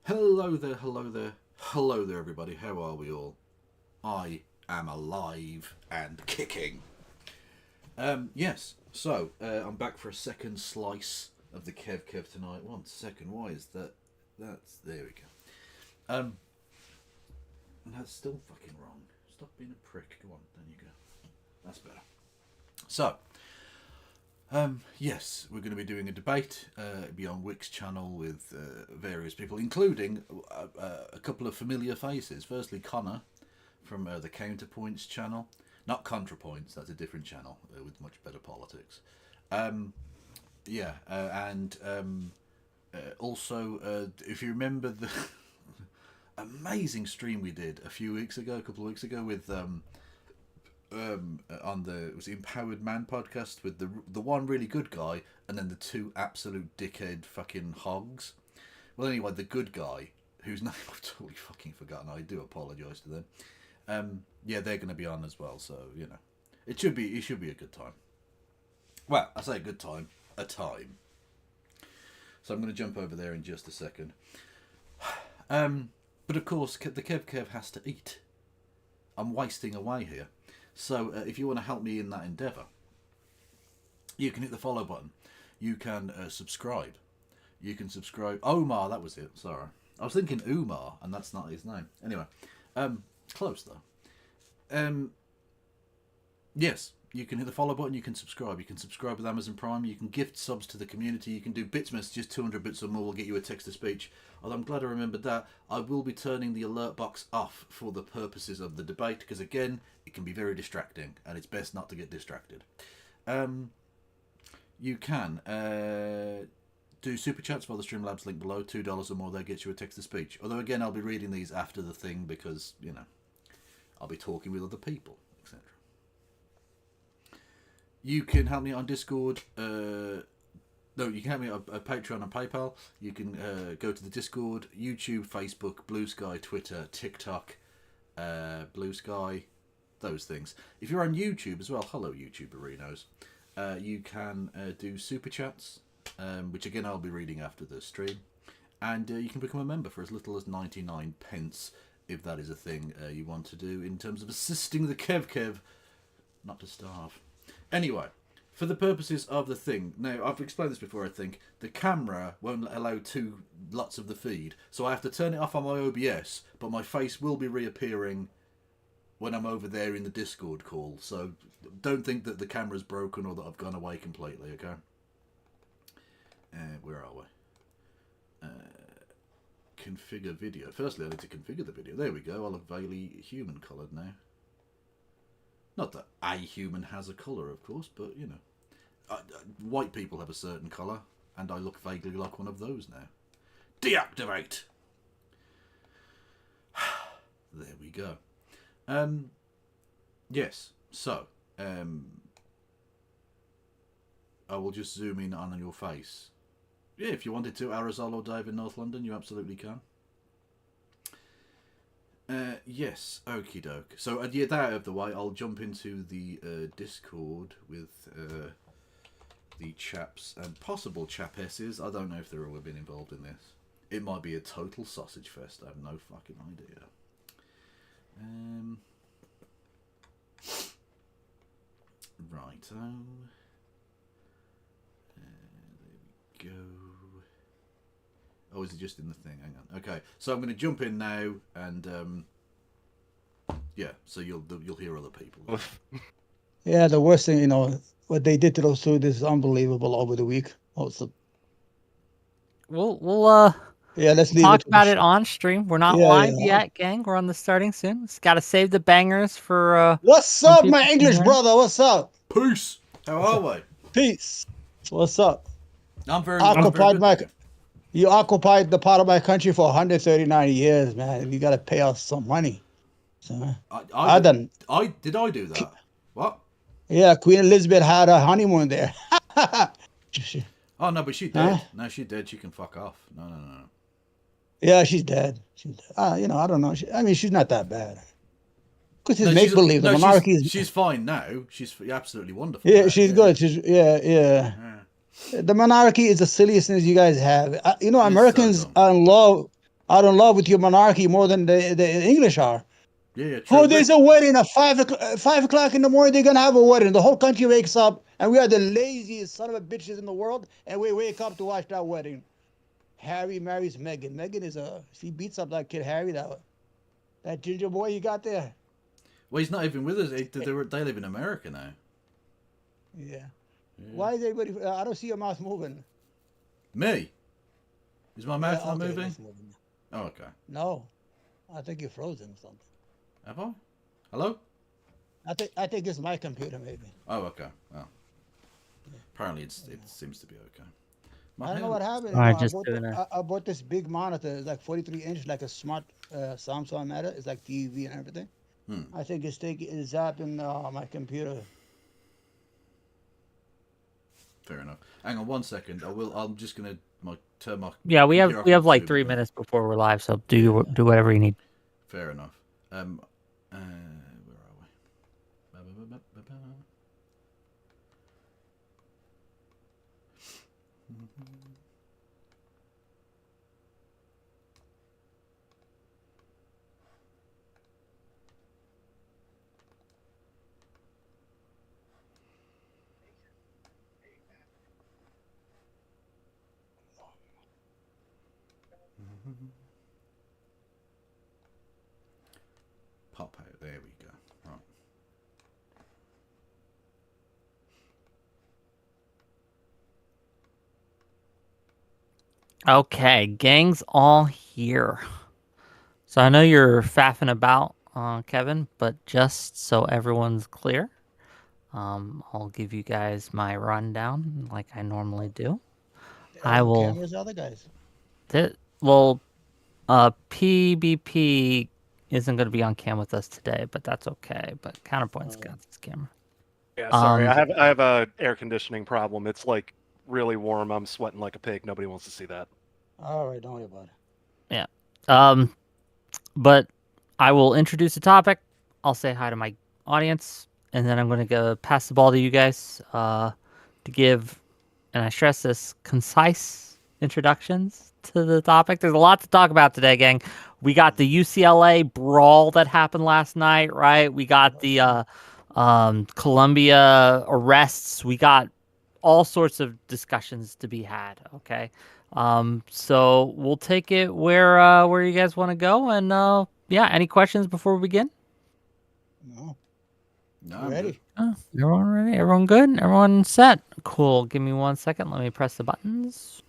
Hello there, hello there, Hello there, everybody. How are we all? I am alive and kicking. Yes. So I'm back for a second slice of the Kev tonight. 1 second. Why is that? That's there we go. And that's still fucking wrong. Stop being a prick. Go on. There you go. That's better. So. Yes, we're going to be doing a debate. It'll be on Wick's channel with various people, including a couple of familiar faces. Firstly, Connor from the Counterpoints channel. Not ContraPoints, that's a different channel with much better politics. And also, if you remember the amazing stream we did a couple of weeks ago with... on the Empowered Man podcast with the one really good guy and then the two absolute dickhead fucking hogs. Well, anyway, the good guy, whose name I've totally fucking forgotten. I do apologise to them. They're going to be on as well, so you know, it should be a good time. Well, I say a good time, a time. So I'm going to jump over there in just a second. But of course, the Kev has to eat. I'm wasting away here. So if you want to help me in that endeavour, you can hit the follow button. You can subscribe. You can subscribe. Omar, that was it. Sorry. I was thinking Umar, and that's not his name. Anyway, close though. Yes, you can hit the follow button. You can subscribe. You can subscribe with Amazon Prime. You can gift subs to the community. You can do bits messages. 200 bits or more will get you a text-to-speech. Although I'm glad I remembered that. I will be turning the alert box off for the purposes of the debate, because again, it can be very distracting, and it's best not to get distracted. You can do super chats via the Streamlabs link below. $2 or more, that gets you a text-to-speech. Although again, I'll be reading these after the thing because, you know, I'll be talking with other people, etc. You can help me on Discord. No, you can help me on Patreon and PayPal. You can go to the Discord, YouTube, Facebook, Blue Sky, Twitter, TikTok, Blue Sky, those things. If you're on YouTube as well, hello YouTuberinos. You can do super chats, which again I'll be reading after the stream. And you can become a member for as little as 99 pence, if that is a thing you want to do in terms of assisting the Kev not to starve. Anyway, for the purposes of the thing, now I've explained this before, I think, the camera won't allow two lots of the feed, so I have to turn it off on my OBS, but my face will be reappearing when I'm over there in the Discord call, so don't think that the camera's broken or that I've gone away completely, okay? Where are we? Configure video. Firstly, I need to configure the video. There we go, I look vaguely human coloured now. Not that a human has a colour, of course, but, you know. White people have a certain colour, and I look vaguely like one of those now. Deactivate! There we go. Yes, so, I will just zoom in on your face. Yeah, if you wanted to, Arizal or Dave in North London, you absolutely can. Yes, okie doke. So, yeah, that out of the way, I'll jump into the Discord with the chaps and possible chapesses. I don't know if they've ever been involved in this. It might be a total sausage fest. I have no fucking idea. Righto. There we go. Oh, is it just in the thing? Hang on. Okay, so I'm going to jump in now, and yeah, so you'll hear other people. Yeah, the worst thing, you know, what they did to those two is unbelievable over the week. Also, We'll let's leave talk it about it on stream. We're not live yet, gang. We're on the starting soon. Just got to save the bangers for. What's up, my English brother? What's up? Peace. How are we? Peace. What's up? I'm very occupied. You occupied the part of my country for 139 years, man. You got to pay us some money. So, I done. Did I do that? What? Yeah, Queen Elizabeth had a honeymoon there. Oh no, but she dead. No, she dead. She can fuck off. No. Yeah, she's dead. She's dead. You know, I don't know. I mean, she's not that bad. Because it's make believe. The monarchy. She's fine now. She's absolutely wonderful. Yeah, she's good. She's The monarchy is the silliest thing you guys have. You know, Americans are in love are in love with your monarchy more than the English are. Yeah, true. Oh, there's a wedding at 5 o'clock in the morning. They're gonna have a wedding. The whole country wakes up, and we are the laziest son of a bitches in the world, and we wake up to watch that wedding. Harry marries Meghan. She beats up that kid Harry, that ginger boy you got there. Well, he's not even with us. They live in America now. Yeah. Why is everybody? I don't see your mouth moving. Me? Is my mouth not Okay, moving? it's moving. Oh, okay. No, I think you're frozen or something. Have I? Hello? I think it's my computer maybe. Oh, okay. Oh. Apparently, it seems to be okay. I don't know what happened. All right, just doing I bought this big monitor. It's like 43 inch, like a smart Samsung matter. It's like TV and everything. I think it's zapping my computer. Fair enough. Hang on 1 second. I'm just gonna turn my. Yeah, we computer off have and like zoom 3 in. minutes before we're live, so do whatever you need. Fair enough. Where are we? Pop out. There we go. Right. Okay, gang's all here. So I know you're faffing about, Kevin, but just so everyone's clear, I'll give you guys my rundown like I normally do. I will. Cameras, other guys. Well, PBP isn't going to be on cam with us today, but that's okay. But Counterpoint's got this camera. Yeah, sorry. I have a air conditioning problem. It's like really warm. I'm sweating like a pig. Nobody wants to see that. All right, don't worry about it. Yeah. But I will introduce the topic. I'll say hi to my audience, and then I'm going to go pass the ball to you guys to give, and I stress this, concise introductions to the topic. There's a lot to talk about today, gang. We got the UCLA brawl that happened last night, right? We got the Columbia arrests. We got all sorts of discussions to be had. Okay. So we'll take it where you guys want to go, and yeah, any questions before we begin? No. No, Ready? Everyone ready? Everyone good? Everyone set? Cool. Give me 1 second. Let me press the buttons.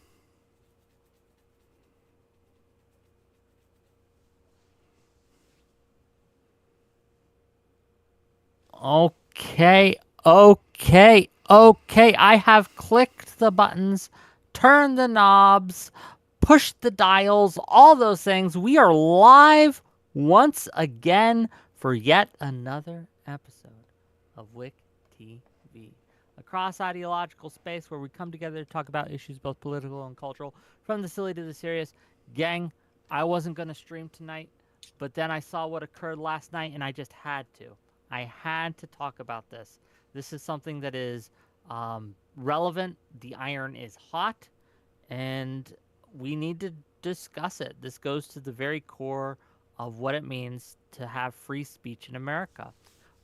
Okay. I have clicked the buttons, turned the knobs, pushed the dials, all those things. We are live once again for yet another episode of Wick TV, a cross-ideological space where we come together to talk about issues both political and cultural, from the silly to the serious. Gang, I wasn't going to stream tonight, but then I saw what occurred last night, and I just had to. I had to talk about this. This is something that is relevant. The iron is hot, and we need to discuss it. This goes to the very core of what it means to have free speech in America.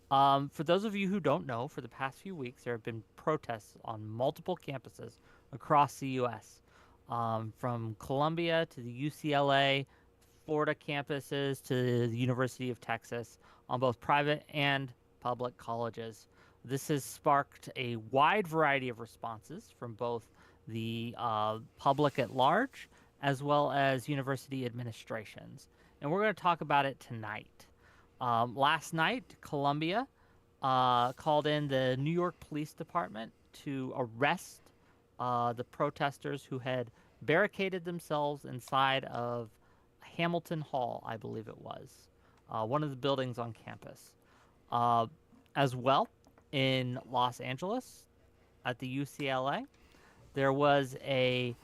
For those of you who don't know, for the past few weeks, there have been protests on multiple campuses across the U.S., from Columbia to the UCLA, Florida campuses to the University of Texas, on both private and public colleges. This has sparked a wide variety of responses from both the public at large as well as university administrations. And we're going to talk about it tonight. Last night, Columbia called in the New York Police Department to arrest the protesters who had barricaded themselves inside of Hamilton Hall, I believe it was, one of the buildings on campus. As well, in Los Angeles, at the UCLA, there was a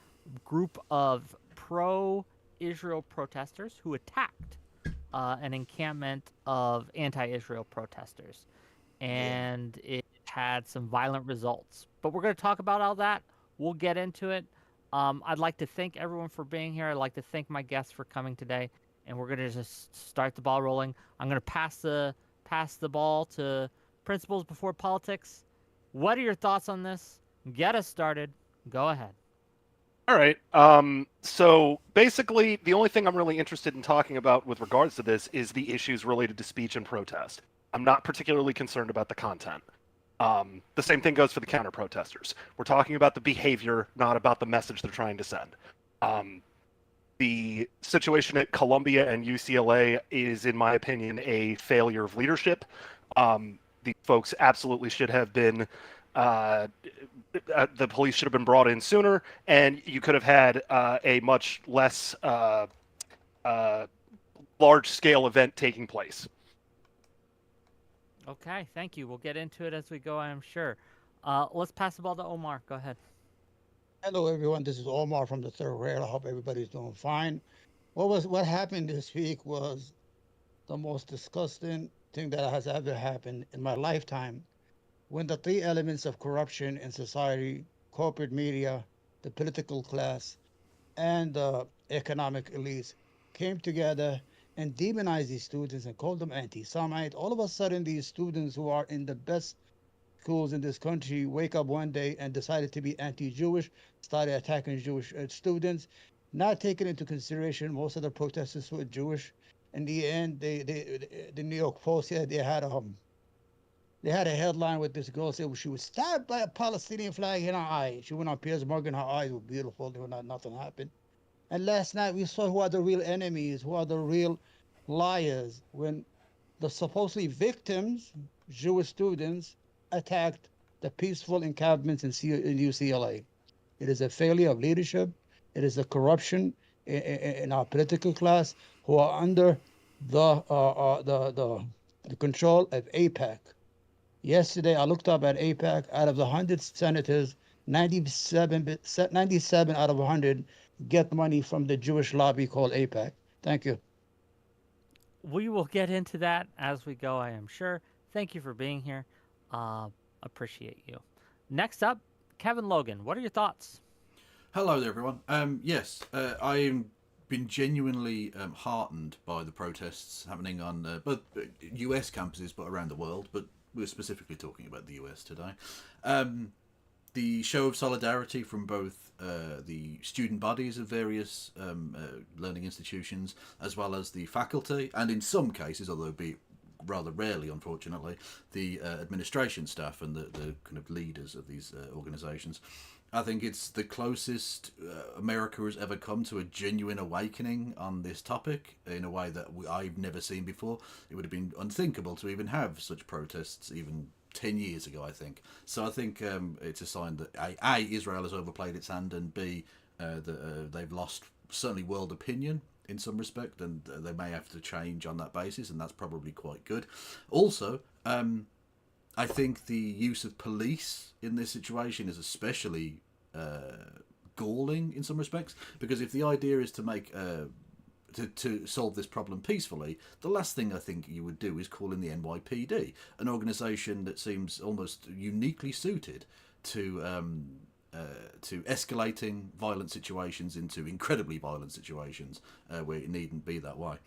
group of pro-Israel protesters who attacked an encampment of anti-Israel protesters, and it had some violent results. But we're going to talk about all that. We'll get into it. I'd like to thank everyone for being here. I'd like to thank my guests for coming today, and we're gonna just start the ball rolling. I'm gonna pass the ball to Principles Before Politics. What are your thoughts on this? Get us started. Go ahead. All right. So basically, the only thing I'm really interested in talking about with regards to this is the issues related to speech and protest. I'm not particularly concerned about the content. The same thing goes for the counter protesters. We're talking about the behavior, not about the message they're trying to send. The situation at Columbia and UCLA is, in my opinion, a failure of leadership. The folks absolutely should have been. The police should have been brought in sooner, and you could have had a much less large-scale event taking place. Okay, thank you. We'll get into it as we go, I am sure. Let's pass the ball to Omar. Go ahead. Hello, everyone. This is Omar from the third grade. I hope everybody's doing fine. What happened this week was the most disgusting thing that has ever happened in my lifetime. When the three elements of corruption in society, corporate media, the political class, and the economic elites came together and demonized these students and called them anti-Semite. All of a sudden, these students who are in the best schools in this country wake up one day and decided to be anti-Jewish, started attacking Jewish students, not taking into consideration most of the protesters were Jewish. In the end, the New York Post said they had a headline with this girl said she was stabbed by a Palestinian flag in her eye. She went on Piers Morgan, her eyes were beautiful, nothing happened. And last night we saw who are the real enemies, who are the real liars, when the supposedly victims, Jewish students, attacked the peaceful encampments in UCLA. It is a failure of leadership. It is a corruption in our political class who are under the control of AIPAC. Yesterday, I looked up at AIPAC. Out of the 100 senators, 97 out of 100 get money from the Jewish lobby called AIPAC. Thank you. We will get into that as we go, I am sure. Thank you for being here. Appreciate you. Next up, Kevin Logan. What are your thoughts? Hello there, everyone. Yes, I've been genuinely heartened by the protests happening on both US campuses, but around the world. But we're specifically talking about the US today. The show of solidarity from both the student bodies of various learning institutions, as well as the faculty, and in some cases, although be rather rarely, unfortunately, the administration staff and the kind of leaders of these organisations. I think it's the closest America has ever come to a genuine awakening on this topic in a way that I've never seen before. It would have been unthinkable to even have such protests even 10 years ago, I think. So I think it's a sign that A, Israel has overplayed its hand, and B, that they've lost certainly world opinion in some respect, and they may have to change on that basis, and that's probably quite good. Also, I think the use of police in this situation is especially galling in some respects, because if the idea is to make to solve this problem peacefully, the last thing I think you would do is call in the NYPD, an organisation that seems almost uniquely suited to escalating violent situations into incredibly violent situations where it needn't be that way.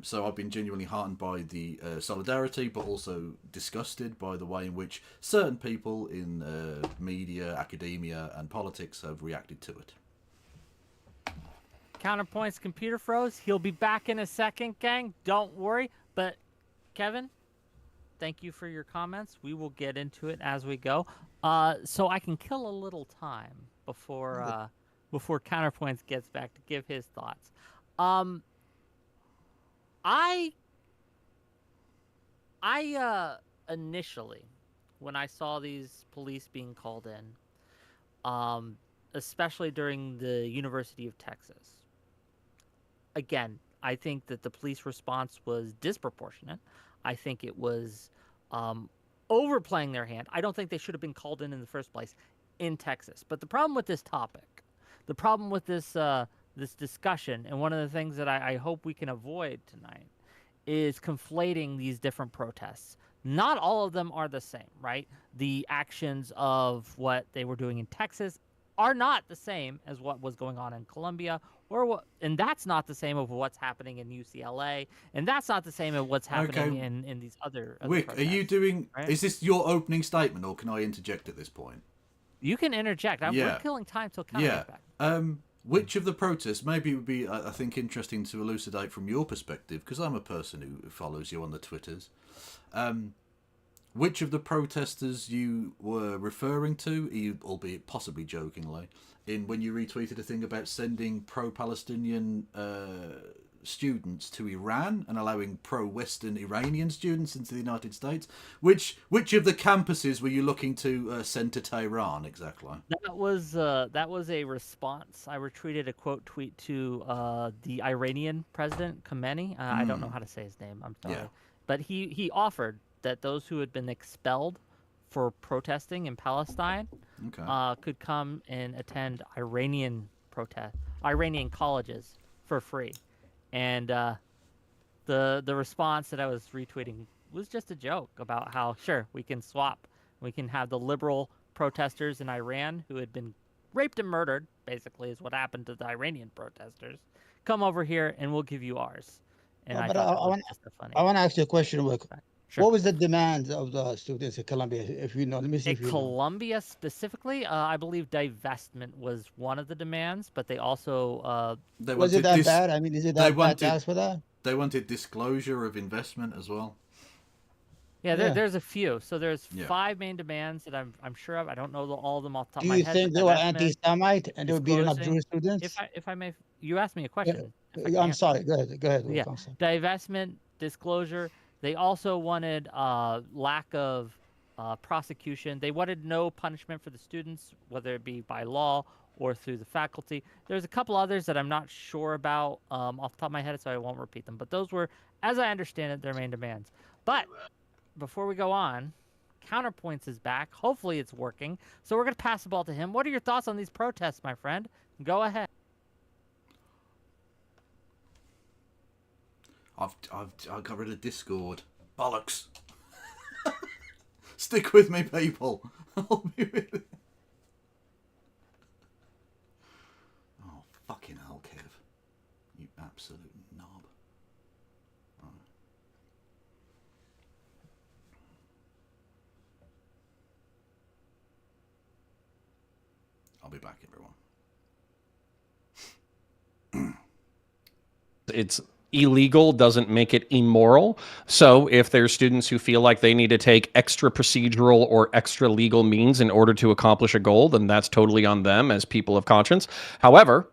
So I've been genuinely heartened by the solidarity, but also disgusted by the way in which certain people in media, academia, and politics have reacted to it. Counterpoint's computer froze. He'll be back in a second, gang. Don't worry. But, Kevin, thank you for your comments. We will get into it as we go. So I can kill a little time before Counterpoints gets back to give his thoughts. I initially, when I saw these police being called in, especially during the University of Texas, again, I think that the police response was disproportionate. I think it was overplaying their hand. I don't think they should have been called in the first place in Texas. But the problem with this topic, the problem with this this discussion, and one of the things that I hope we can avoid tonight, is conflating these different protests. Not all of them are the same, right? The actions of what they were doing in Texas are not the same as what was going on in Colombia, and that's not the same of what's happening in UCLA, and that's not the same of what's happening in these other Wick, protests, are you doing? right? Is this your opening statement, or can I interject at this point? You can interject. We're killing time till Connor gets back. Which of the protests? Maybe it would be, I think, interesting to elucidate from your perspective, because I'm a person who follows you on the Twitters. Which of the protesters you were referring to, albeit possibly jokingly, when you retweeted a thing about sending pro-Palestinian students to Iran and allowing pro-Western Iranian students into the United States? Which of the campuses were you looking to send to Tehran exactly? That was a response. I retweeted a quote tweet to the Iranian president Khamenei. I don't know how to say his name. I'm sorry, but he offered that those who had been expelled for protesting in Palestine could come and attend Iranian colleges for free. And the response that I was retweeting was just a joke about how, sure, we can swap. We can have the liberal protesters in Iran who had been raped and murdered, basically, is what happened to the Iranian protesters, come over here and we'll give you ours. And I thought that was just a funny. I want to ask you a question, Wick. Sure. What was the demands of the students at Columbia, if you know? Let me see if you know. Columbia specifically, I believe divestment was one of the demands, but they also... was it that bad? I mean, is it that bad to ask for that? They wanted disclosure of investment as well. Yeah, there's a few. So there's 5 main demands that I'm sure of. I don't know all of them off the top of my head. Do you think they were anti-Semite and they were beating up Jewish students? If I may, you asked me a question. I'm sorry. Go ahead. Yeah, divestment, disclosure. They also wanted lack of prosecution. They wanted no punishment for the students, whether it be by law or through the faculty. There's a couple others that I'm not sure about off the top of my head, so I won't repeat them. But those were, as I understand it, their main demands. But before we go on, Counterpoints is back. Hopefully it's working. So we're going to pass the ball to him. What are your thoughts on these protests, my friend? Go ahead. I've got rid of Discord. Bollocks. Stick with me, people. I'll be really... Oh, fucking hell, Kev. You absolute knob. Right. I'll be back, everyone. It's illegal doesn't make it immoral. So if there's students who feel like they need to take extra procedural or extra legal means in order to accomplish a goal, then that's totally on them as people of conscience. However,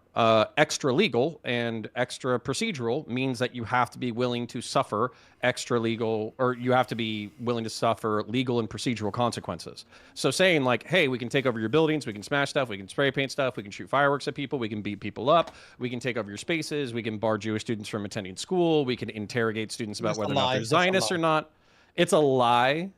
extra legal and extra procedural means that you have to be willing to suffer extra legal, or you have to be willing to suffer legal and procedural consequences. So saying like, hey, we can take over your buildings, we can smash stuff, we can spray paint stuff, we can shoot fireworks at people, we can beat people up, we can take over your spaces, we can bar Jewish students from attending school, we can interrogate students about whether or not they're Zionists or not. It's a lie.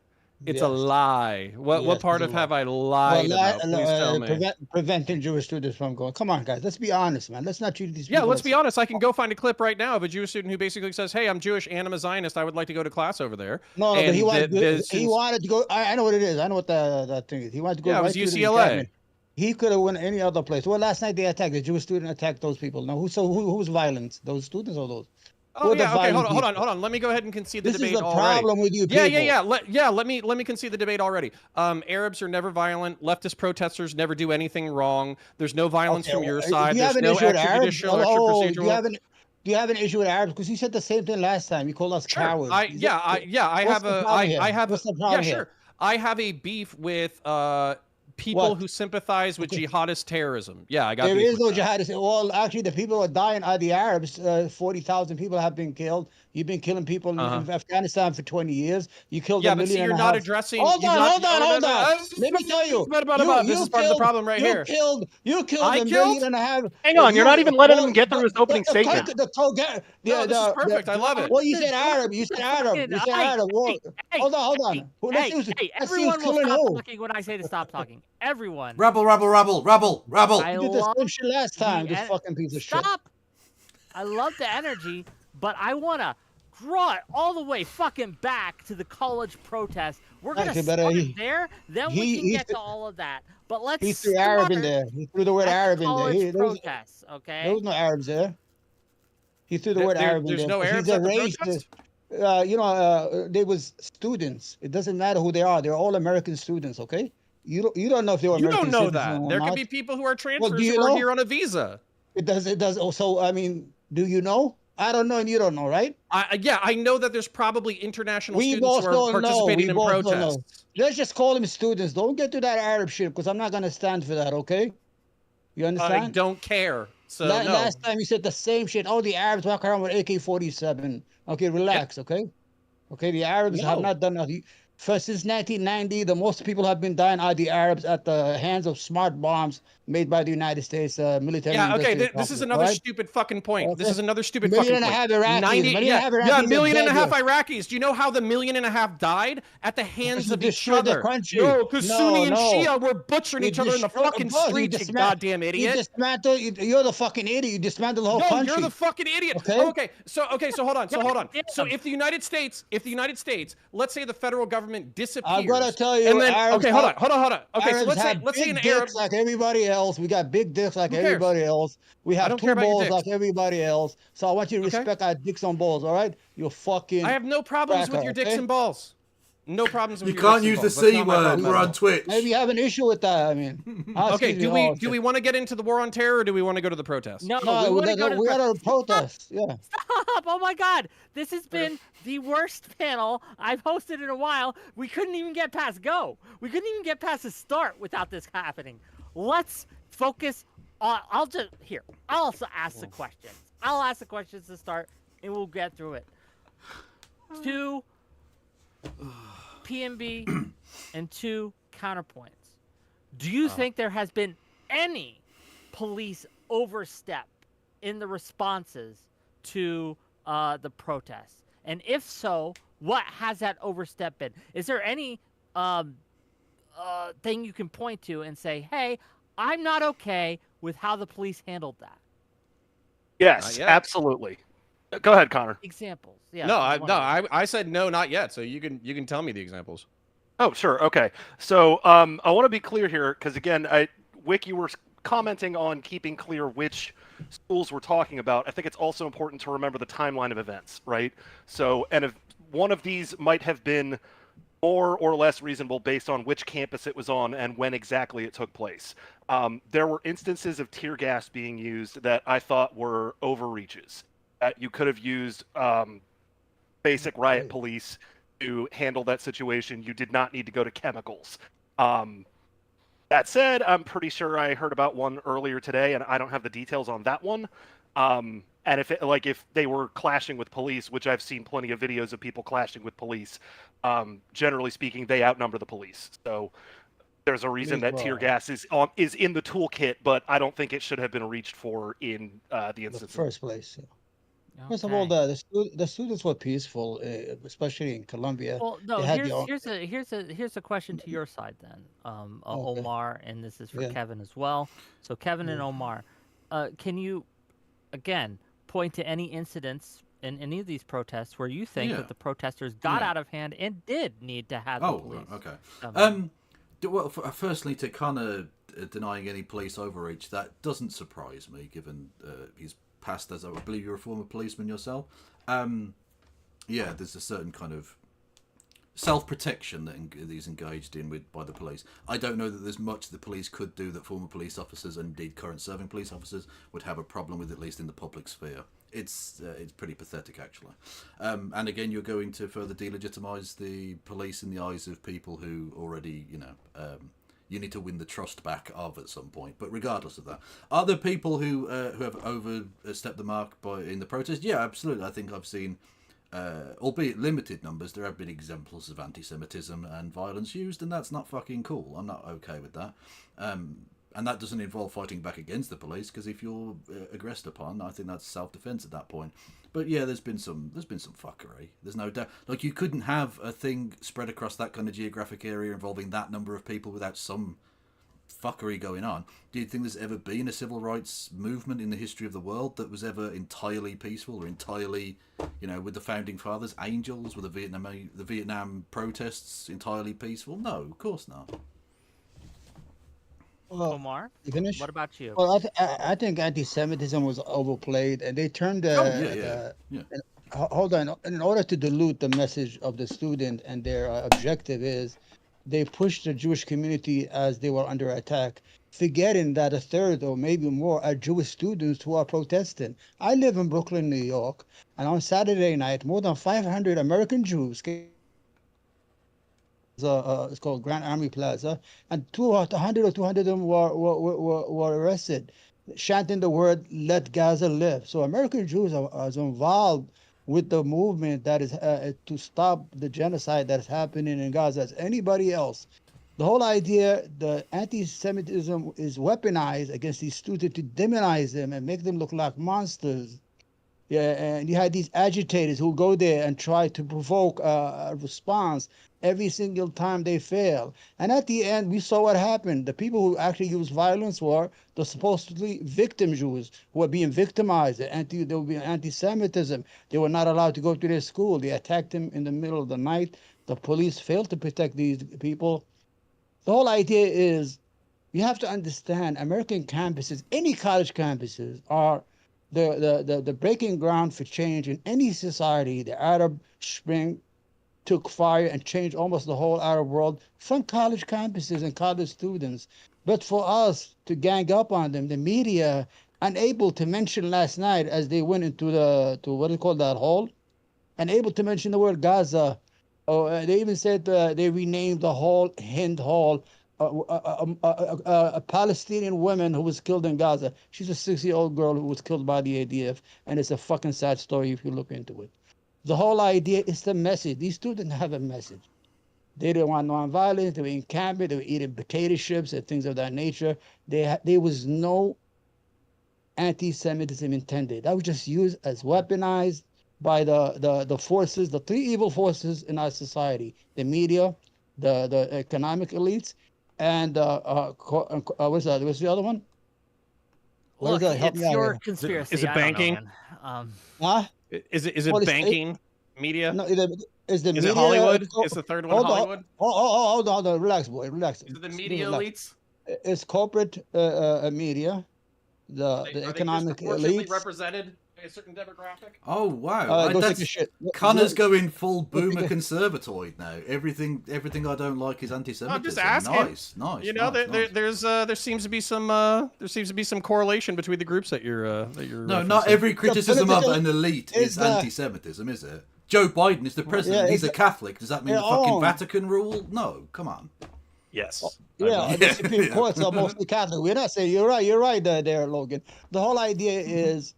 It's a lie. What part of have I lied about? Please tell me. Preventing Jewish students from going. Come on, guys. Let's be honest, man. Let's not treat these people. Yeah, let's be honest. I can go find a clip right now of a Jewish student who basically says, "Hey, I'm Jewish and I'm a Zionist. I would like to go to class over there." No, but he wanted to go. I know what it is. I know what that thing is. He wanted to go. Yeah, it was UCLA. He could have went any other place. Well, last night they attacked the Jewish student. Attacked those people. Now, who's violent? Those students or those? Oh yeah, okay, hold on. Let me go ahead and concede the debate already. This is the problem with you people. Yeah. Let me concede the debate already. Arabs are never violent. Leftist protesters never do anything wrong. There's no violence from your side. There's no extrajudicial, extra-procedural. Do you have an issue with Arabs? Because you said the same thing last time. You called us cowards. I have a beef with people who sympathize with jihadist terrorism. Yeah, I got. There is no jihadist. Well, actually, the people who are dying are the Arabs. 40,000 people have been killed. You've been killing people in Afghanistan for 20 years. You killed a million. Yeah, but see, you're not addressing. Hold on. Let me tell you. This is part of the problem right here. You killed a million and a half. Hang on, you're not even letting him get through his opening statement. This is perfect. I love it. Well, you said Arab. You said Arab. Hold on. Hey, everyone will stop talking when I say to stop talking. Everyone. Rabble. You did the same shit last time. This fucking piece of shit. Stop. I love the energy, but I want to draw it all the way fucking back to the college protest. We're going to start there, then we can get to all of that. But let's He threw Arab in there. He threw the word at Arab the in there. college There was protests, okay? no Arabs there. He threw the word Arab in There's there. no He's Arabs a at the racist. protest? They was students. It doesn't matter who they are. They're all American students, okay? You don't know if they were You American don't know citizens that. or There could not. be people who are Well, do transfers you who are know? here on a visa. It does also, I mean, do you know? I don't know and you don't know, right? Yeah, I know that there's probably international We students both who are don't know. participating We in both don't know. protests. Let's just call them students. Don't get to that Arab shit because I'm not going to stand for that, okay? You I understand? don't care. So no. Last time you said the same shit. Oh, the Arabs walk around with AK-47. Okay, relax, okay? Okay, the Arabs have No. not done nothing. Since 1990, the most people have been dying are the Arabs at the hands of smart bombs made by the United States military Yeah, okay, industrial this is complex, another right? stupid fucking point. This Okay. is another stupid Million fucking and a point. half Iraqis. Million and a half Iraqis million are and a half dead Iraqis. Do you know how the million and a half died? At the hands you of each destroyed the other. country. No, because Sunni and Shia were butchering You each other in the destroy- fucking boss, streets, you goddamn You idiot. dismantle. You're the fucking idiot. You dismantle the whole No, country. you're the fucking idiot. Okay? Oh, okay, so hold on. Yeah. So if the United States, let's say the federal government disappears, I'm gonna tell you, and then Arabs hold on. Okay, so Arabs let's say big an dicks Arab. like everybody else. We got big dicks like Who cares? everybody else. We I have don't care two about your balls dicks. like everybody else. So I want you to Okay. respect our dicks on balls, all right? You fucking. I have no problems with cracker, your dicks okay? and balls. No problems with You your can't dicks use and the balls. That's C not my word. problem We're at on all. Twitch. Maybe you have an issue with that. I mean, Okay, excuse me, do we want to get into the war on terror, or do we want to go to the protest? No, No, we want to go to we got to protest. Yeah. Stop! Oh my God, this has been the worst panel I've hosted in a while. We couldn't even get past go. We couldn't even get past the start without this happening. Let's focus on. I'll also ask the questions. I'll ask the questions to start, and we'll get through it. 2 PMB and 2 counterpoints. Do you think there has been any police overstep in the responses to the protests? And if so, what has that overstep been? Is there any thing you can point to and say, hey, I'm not okay with how the police handled that? Yes, yet. absolutely. Go ahead, Connor. Examples. Yeah. No, if you want to. I said no, not yet. So you can tell me the examples. Oh, sure. Okay. So I want to be clear here because, again, Wick, you were commenting on keeping clear which schools we're talking about. I think it's also important to remember the timeline of events, right? So, and if one of these might have been more or less reasonable based on which campus it was on and when exactly it took place. There were instances of tear gas being used that I thought were overreaches. That you could have used basic riot police to handle that situation. You did not need to go to chemicals. That said, I'm pretty sure I heard about one earlier today, and I don't have the details on that one. And if they were clashing with police, which I've seen plenty of videos of people clashing with police, generally speaking, they outnumber the police. So there's a reason that tear gas is in the toolkit, but I don't think it should have been reached for in the instance. The first place. Yeah. Okay. First of all, the students were peaceful, especially in Colombia. Well, no. They had Here's a question to your side then, Okay. Omar, and this is for Yeah. Kevin as well. So Kevin and Omar, can you again point to any incidents in any of these protests where you think that the protesters got out of hand and did need to have the police? Okay. Well, firstly, to kind of denying any police overreach, that doesn't surprise me, given he's passed as, I believe you're a former policeman yourself. Yeah, there's a certain kind of self-protection that he's engaged in by the police. I don't know that there's much the police could do that former police officers and indeed current serving police officers would have a problem with, at least in the public sphere. It's pretty pathetic, actually. And again, you're going to further delegitimize the police in the eyes of people who already, you need to win the trust back of at some point. But regardless of that, are there people who have overstepped the mark in the protest? Yeah, absolutely. I think I've seen, albeit limited numbers, there have been examples of anti-Semitism and violence used, and that's not fucking cool. I'm not okay with that. And that doesn't involve fighting back against the police, because if you're aggressed upon, I think that's self-defense at that point. But yeah, there's been some fuckery. There's no doubt. Like, you couldn't have a thing spread across that kind of geographic area involving that number of people without some fuckery going on. Do you think there's ever been a civil rights movement in the history of the world that was ever entirely peaceful or entirely, with the founding fathers, angels, with the Vietnam protests entirely peaceful? No, of course not. Well, Omar, you finish? what about you? Well, I think anti-Semitism was overplayed, and they turned Oh yeah. hold on. In order to dilute the message of the student, and their objective is, they pushed the Jewish community as they were under attack, forgetting that a third or maybe more are Jewish students who are protesting. I live in Brooklyn, New York, and on Saturday night, more than 500 American Jews came. It's called Grand Army Plaza, and 200 or 200 of them were arrested, chanting the word "Let Gaza live." So American Jews are involved with the movement that is to stop the genocide that is happening in Gaza as anybody else. The whole idea, the anti-Semitism is weaponized against these students to demonize them and make them look like monsters. Yeah, and you had these agitators who go there and try to provoke a response every single time they fail. And at the end, we saw what happened. The people who actually used violence were the supposedly victim Jews who were being victimized. There would be anti-Semitism. They were not allowed to go to their school. They attacked them in the middle of the night. The police failed to protect these people. The whole idea is, you have to understand, American campuses, any college campuses, are the breaking ground for change in any society. The Arab Spring took fire and changed almost the whole Arab world from college campuses and college students. But for us to gang up on them, the media, unable to mention last night as they went into to what do you call that hall, unable to mention the word Gaza. Oh, they even said they renamed the hall Hind Hall. A Palestinian woman who was killed in Gaza. She's a 6-year-old girl who was killed by the ADF, and it's a fucking sad story if you look into it. The whole idea is the message. These students have a message. They didn't want nonviolence. They were in camping. They were eating potato chips and things of that nature. There was no anti-Semitism intended. That was just used as weaponized by the forces, the three evil forces in our society: the media, the economic elites, and what's that? What's the other one? What is Look, that? Help it's me out your here. conspiracy. Is it I don't know, banking? man. Huh? Is it Well, banking media? No, is the Is media? it Hollywood? Is the third one Hold on, Hollywood? hold on. Relax, boy. Relax. Is it the Just media relax. elites? It's corporate media, the Are they economic disproportionately elites. represented by a certain demographic? Oh wow! Go take a shit. Connor's going full boomer conservatoid now. Everything I don't like is anti-Semitism. I'm just asking. Nice. You know, nice. there seems to be some correlation between the groups that you're No, referencing. not every criticism of political an elite is is the- anti-Semitism, is it? Joe Biden is the president. Yeah, He's a it's- Catholic. Does that mean the their fucking own. Vatican rule? No, come on. Yes. Yeah, the Supreme Courts are mostly Catholic. We're not saying you're right there, Logan. The whole idea is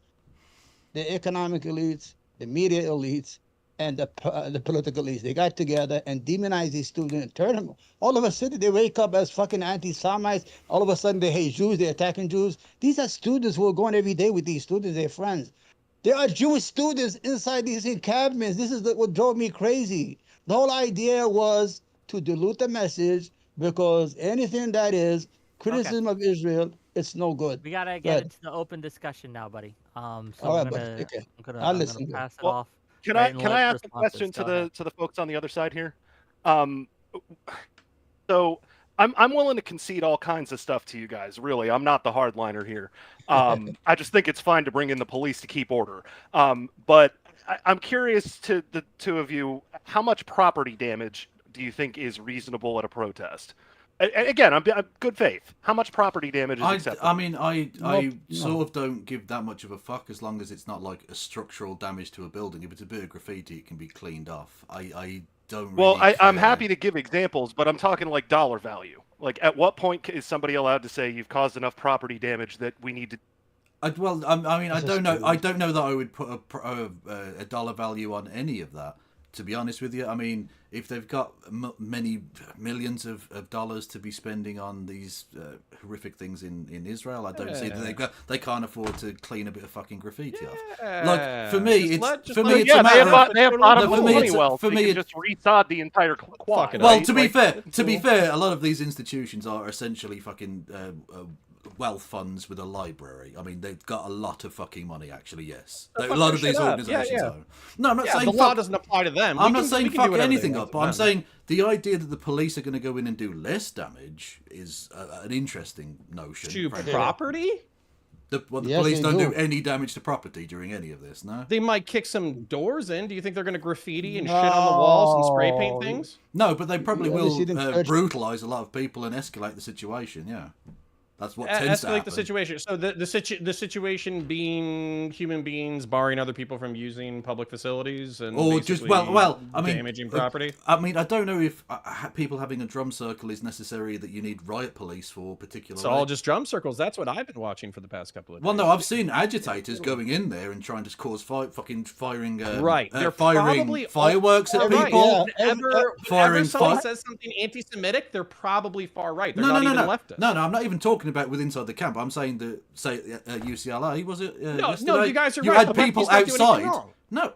the economic elites, the media elites, and the political elites. They got together and demonized these students and turned them. All of a sudden, they wake up as fucking anti-Semites. All of a sudden, they hate Jews. They're attacking Jews. These are students who are going every day with these students. They're friends. There are Jewish students inside these encampments. This is what drove me crazy. The whole idea was to dilute the message, because anything that is criticism of Israel, it's no good. We gotta Go get ahead. into the open discussion now, buddy. So All I'm right, buddy. gonna, Okay. I'm I'll gonna listen to you. pass it Well, off. Can right, I and can let I ask a responses. question Go ahead. to the folks on the other side here? So I'm willing to concede all kinds of stuff to you guys. Really, I'm not the hardliner here. I just think it's fine to bring in the police to keep order. But I'm curious to the two of you, how much property damage do you think is reasonable at a protest? Again, I'm good faith. How much property damage is acceptable? I mean, I Nope, sort of don't give that much of a fuck as long as it's not like a structural damage to a building. If it's a bit of graffiti, it can be cleaned off. I don't. Well, Really I'm care. happy to give examples, but I'm talking like dollar value. Like, at what point is somebody allowed to say you've caused enough property damage that we need to? I mean, I don't know. I don't know that I would put a dollar value on any of that. To be honest with you, I mean, if they've got many millions of dollars to be spending on these horrific things in Israel, I don't see that they can't afford to clean a bit of fucking graffiti off. Like, for me, it's a matter of. They have bought for me, it's- Honeywell. for They me, can it's- just resod the entire quad. Fucking Well, right? to be fair, a lot of these institutions are essentially fucking wealth funds with a library. I mean, they've got a lot of fucking money, actually. Yes, So a fuck lot their of these shit up. organisations Yeah. are. No, I'm not Yeah, saying the law fuck. doesn't apply to them. I'm We not can- saying we can fuck do whatever they anything want up, to but I'm them. saying the idea that the police are going to go in and do less damage is an interesting notion. To frankly. property? The Yes, police they don't do do. any damage to property during any of this, no? They might kick some doors in. Do you think they're going to graffiti and shit on the walls and spray paint No. things? No, but they probably You only see will them touch- brutalise a lot of people and escalate the situation, yeah. That's what tends to Escalate happen. the situation. So the situation being human beings barring other people from using public facilities and Or just basically I mean, damaging property. I mean, I don't know if people having a drum circle is necessary that you need riot police for particular. It's all just drum circles. That's what I've been watching for the past couple of days. Well, no, I've seen agitators going in there and trying to cause fucking firing. Right, they're firing probably fireworks at Right. people. Yeah. Whenever firing someone fi- says something anti-Semitic, they're probably far right. They're No, not no, even no, leftist. no, I'm not even talking about with inside the camp. I'm saying that, say, UCLA, was it? No, yesterday? you guys are You right. had The lefties people don't do anything outside. wrong. No,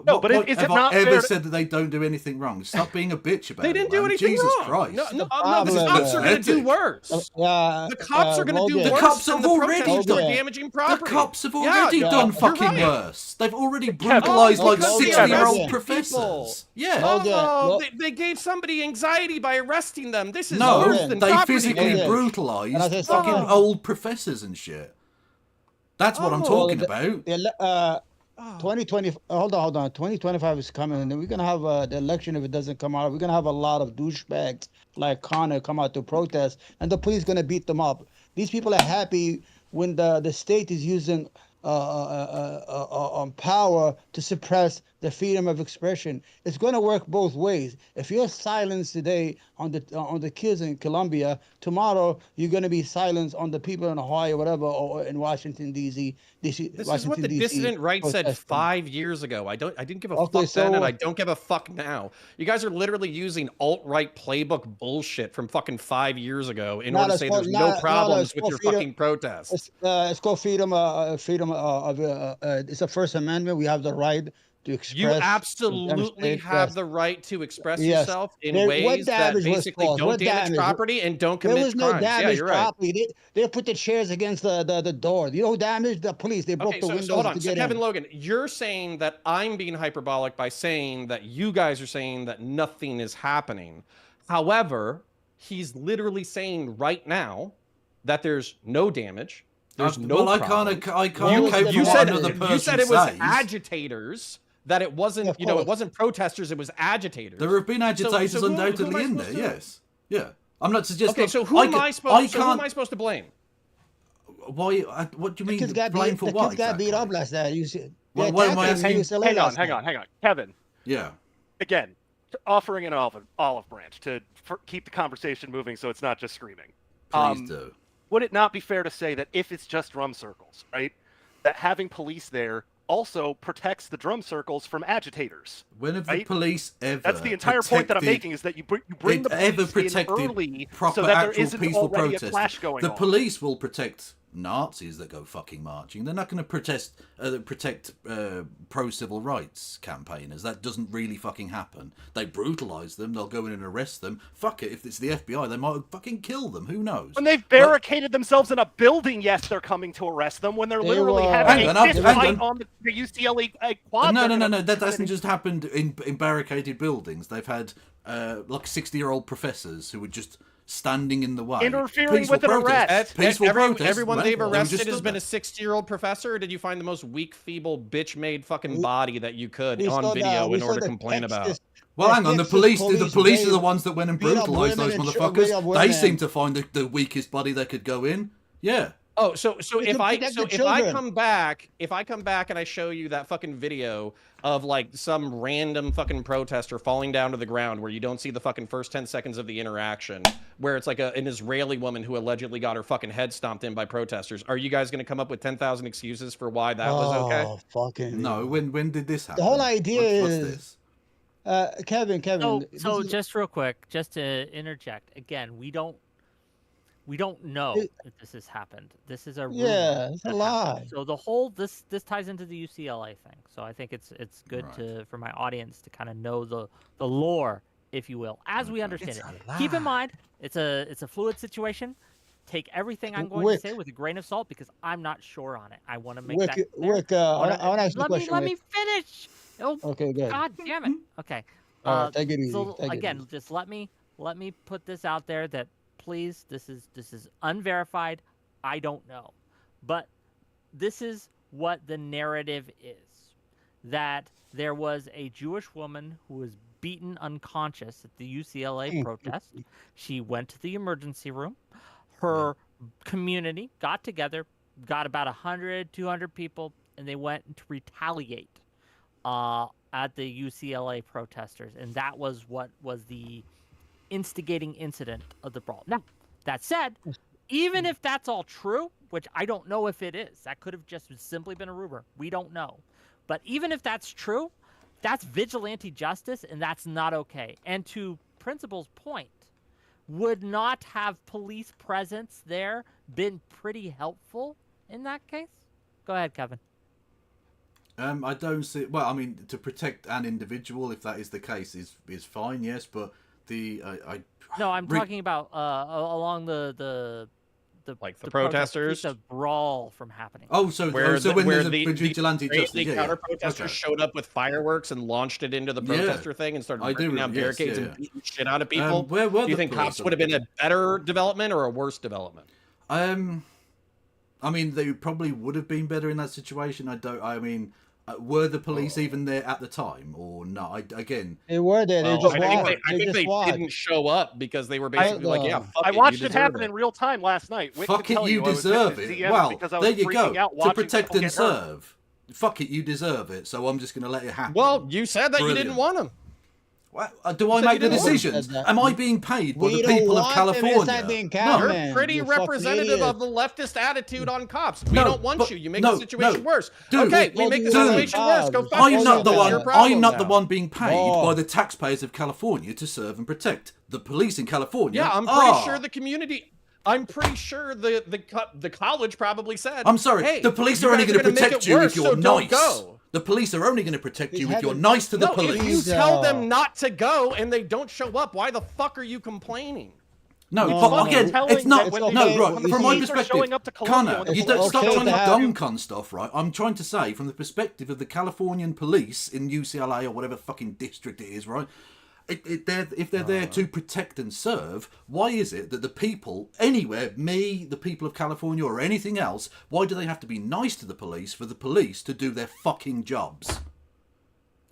No, but is it have not I ever fair to- said that they don't do anything wrong? Stop being a bitch about They it. didn't do man. anything Jesus wrong. Christ. No, the problem, cops are going to do pathetic. worse. The cops are going to do Logan. worse. The cops than have the already protesters done- are damaging The property. cops have already yeah, done you're fucking right. worse. They've already brutalised like because they 60-year-old arrested professors. people. Yeah. Logan, Oh, look- they gave somebody anxiety by arresting them. This is No, worse Logan, than they property physically Logan. damage. And I brutalised said fucking something- old professors and shit. That's what I'm Oh, talking about. 2020. Hold on. 2025 is coming, and then we're gonna have the election. If it doesn't come out, we're gonna have a lot of douchebags like Connor come out to protest, and the police gonna beat them up. These people are happy when the state is using power to suppress the freedom of expression. It's going to work both ways. If you're silenced today on the kids in Colombia, tomorrow you're going to be silenced on the people in Hawaii or whatever, or in Washington D.C. This is what the dissident right said 5 years ago. I didn't give a Okay, fuck then, and so- I don't give a fuck now. You guys are literally using alt-right playbook bullshit from fucking 5 years ago in order to say there's no problems with your fucking protests. It's called freedom. It's a First Amendment. We have the right to express. You to absolutely demonstrate, have yes. the right to express Yes. yourself in What ways that damage was basically caused? don't What damage damage? property and don't There commit was no crimes. Yeah, damage you're right. property. They put the chairs against the door. You know who damaged? The police. They broke Okay, the so windows hold on. to So get Kevin in. Logan, you're saying that I'm being hyperbolic by saying that you guys are saying that nothing is happening. However, he's literally saying right now that there's no damage. There's no well, problem. I can't You- count you what said- another person You said it was says. agitators. That it wasn't, Of it course. wasn't protesters. It was agitators. There have been agitators so who am undoubtedly I in supposed there. to- Yes. Yeah. I'm not suggesting. Okay, so who am I supposed? So who am I supposed to blame? Why? What do you The mean? kids got Blame beat. for The what? kids got beat up exactly? last night. You see, Well, they why am I attacked them in asking- UCLA Hang on, last hang night. on, hang on. Kevin, Yeah. again, offering an olive branch to keep the conversation moving so it's not just screaming. Please do. Would it not be fair to say that if it's just drum circles, right, that having police there also protects the drum circles from agitators? When have the right? police ever? That's the entire point that I'm protected- making, is that you bring the ever police in protected early proper so that there actual isn't peaceful already protest. a clash going The on. police will protect Nazis that go fucking marching. They're not going to protect pro civil rights campaigners. That doesn't really fucking happen. They brutalise them. They'll go in and arrest them. Fuck it. If it's the FBI, they might fucking kill them. Who knows? When they've barricaded themselves in a building, yes, they're coming to arrest them. When they're They literally were- having Hang a on, fist hang fight on. on the UCLA quad. No, they're gonna- That hasn't just happened in barricaded buildings. They've had like 60-year-old professors who were just standing in the way. Interfering Peaceful with an protest. arrest. Peaceful protest. Everyone Well, they've they were just arrested has stood been there. a 60-year-old professor, or did you find the most weak, feeble, bitch-made fucking body that you could We on saw video we in saw order to the complain about? Texas- Well, hang on. The Texas police are the raid ones that went and beat up brutalised those women and motherfuckers. beat up They women. seem to find the weakest body they could go in. Yeah. Oh, so We if can I protect so the if I children. come back and I show you that fucking video of like some random fucking protester falling down to the ground where you don't see the fucking first 10 seconds of the interaction, where it's like an Israeli woman who allegedly got her fucking head stomped in by protesters, are you guys going to come up with 10,000 excuses for why that was okay? Oh, fucking No. When did this happen? The whole idea What's is- this? Kevin. So this is- just real quick, just to interject again, we don't know if this has happened. This is a rumor Yeah, it's a that lie. happened. So the whole this ties into the UCLA thing. So I think it's good Right. for my audience to kind of know the lore, if you will, as we understand It's it. a Keep in lie. mind, it's a fluid situation. take everything I'm going to say with a grain of salt because I'm not sure on it. I want to make that clear. Wick, I want to ask you a question. Let me finish. Oh, Okay, good. God damn it. Okay. All right, take it easy. So Take it again, easy. just let me put this out there that please, this is unverified. I don't know, but this is what the narrative is: that there was a Jewish woman who was beaten unconscious at the UCLA protest. She went to the emergency room. Her community got together, got about 100, 200 people, and they went to retaliate at the UCLA protesters. And that was what was the instigating incident of the brawl. Now, that said, even if that's all true, which I don't know if it is, that could have just simply been a rumor. We don't know. But even if that's true, that's vigilante justice, and that's not okay. And to Principal's point, would not have police presence there been pretty helpful in that case? Go ahead, Kevin. I don't see. Well, I mean, to protect an individual, if that is the case, is fine. Yes, but No, I'm talking about along the like the protesters, the brawl from happening. Oh, so where when there's a the vigilante justice, counter protesters showed up with fireworks and launched it into the protester thing and started breaking down barricades and beating shit out of people. Where were do you think cops would have been a better development or a worse development? I mean, they probably would have been better in that situation. Were the police even there at the time or not? They were there. Well, They just I think they didn't show up because they were basically like, "Yeah, fuck I it, watched you it happen deserve in real time last night. Wick Fuck could it, tell you I was deserve hitting his it. DMs Well, because I there was you freaking go. out To watching protect people and get hurt. serve. Fuck it, you deserve it. So I'm just going to let it happen. Well, you said that Brilliant. you didn't want them. Do I make the didn't want decisions? Am I being paid by We the don't people of want them California? inside being You're Catman, pretty you fucking representative idiot. of the leftist attitude on cops. We No, don't want but- you. You make no, the situation no. worse. Dude, okay, we well, make the dude, situation worse. Go fuck I'm yourself. not the That's your one. problem I'm not now. the one being paid Oh. by the taxpayers of California to serve and protect. The police in California. Yeah, I'm pretty sure the community. I'm pretty sure the college probably said. I'm sorry. Hey, the police you are only guys going to gonna make protect it you worse, if you're so don't nice. go. The police are only going to protect We you if you're haven't- nice to the No, police. if you tell them not to go and they don't show up, why the fuck are you complaining? No, No, but no, again, no. it's not. It's No, okay. right. You From see- my Police are perspective, showing up to Colonial Connor, and you it's don't stop okay trying to to have- dunk on stuff, right? I'm trying to say, from the perspective of the Californian police in UCLA or whatever fucking district it is, right? If they're there to protect and serve, why is it that the people anywhere, me, the people of California, or anything else, why do they have to be nice to the police for the police to do their fucking jobs?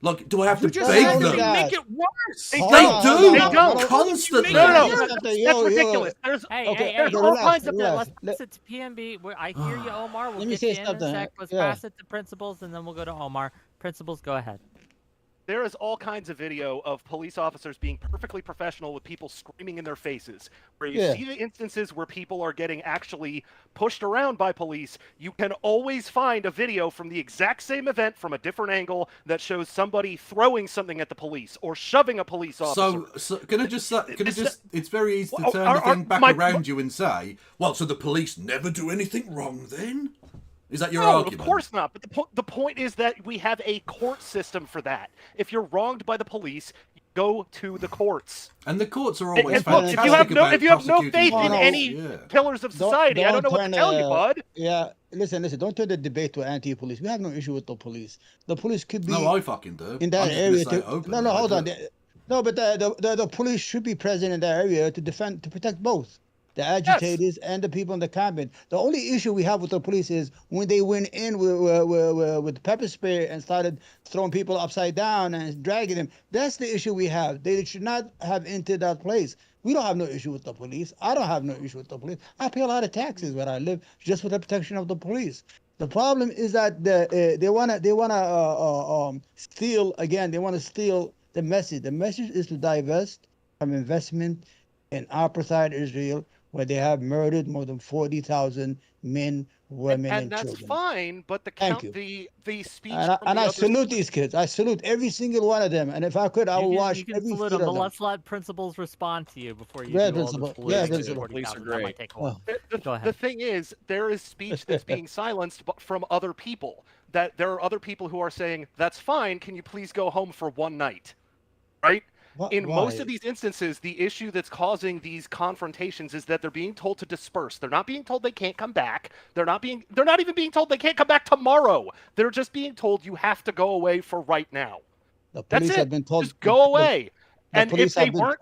Like, do I have to You just beg said them? they make it worse. They Hold on, do hold on, They hold don't. on. constantly. No, Yo, that's ridiculous. There's Hey, Okay, hey, there's all all relax, kinds of relax. Let's pass it to PNB. I hear you, Omar. We'll Let me get say you in a something. sec. Let's Yeah. pass it to Principals, and then we'll go to Omar. Principals, go ahead. There is all kinds of video of police officers being perfectly professional with people screaming in their faces. Where you see the instances where people are getting actually pushed around by police, you can always find a video from the exact same event from a different angle that shows somebody throwing something at the police or shoving a police officer. So can I just it's very easy to Well, turn the thing back around you and say, well, so the police never do anything wrong then? Is that your argument? Of course not. But the point is that we have a court system for that. If you're wronged by the police, you go to the courts. And the courts are always And look, fantastic if you have no prosecuting faith in police. any Yeah. pillars of society, I don't know what to tell you, bud. Yeah, listen. Don't turn the debate to anti-police. We have no issue with the police. The police could be No, I fucking do. in that I'm just gonna area. say it openly, No, I hold on. do. No, but the police should be present in that area to protect both the agitators and the people in the cabin. The only issue we have with the police is when they went in with pepper spray and started throwing people upside down and dragging them. That's the issue we have. They should not have entered that place. We don't have no issue with the police. I don't have no issue with the police. I pay a lot of taxes where I live just for the protection of the police. The problem is that they wanna steal again. They wanna steal the message. The message is to divest from investment in apartheid Israel, where they have murdered more than 40,000 men, women, and that's children. fine, but the speech And from I the salute these kids. I salute every single one of them. And if I could, I would watch You can every salute bit them, of but them. let's let Principals respond to you before you Yeah, do all the Principal. saluting Yeah, to the Principal. 40,000. Police are That might great. take a while. Go ahead. The thing is, there is speech that's being silenced from other people. That there are other people who are saying, that's fine, can you please go home for one night? Right? In most Why? of these instances, the issue that's causing these confrontations is that they're being told to disperse. They're not being told they can't come back. They're not even being told they can't come back tomorrow. They're just being told you have to go away for right now. The That's police it. have been told. Just go away. The And if police they have been. weren't,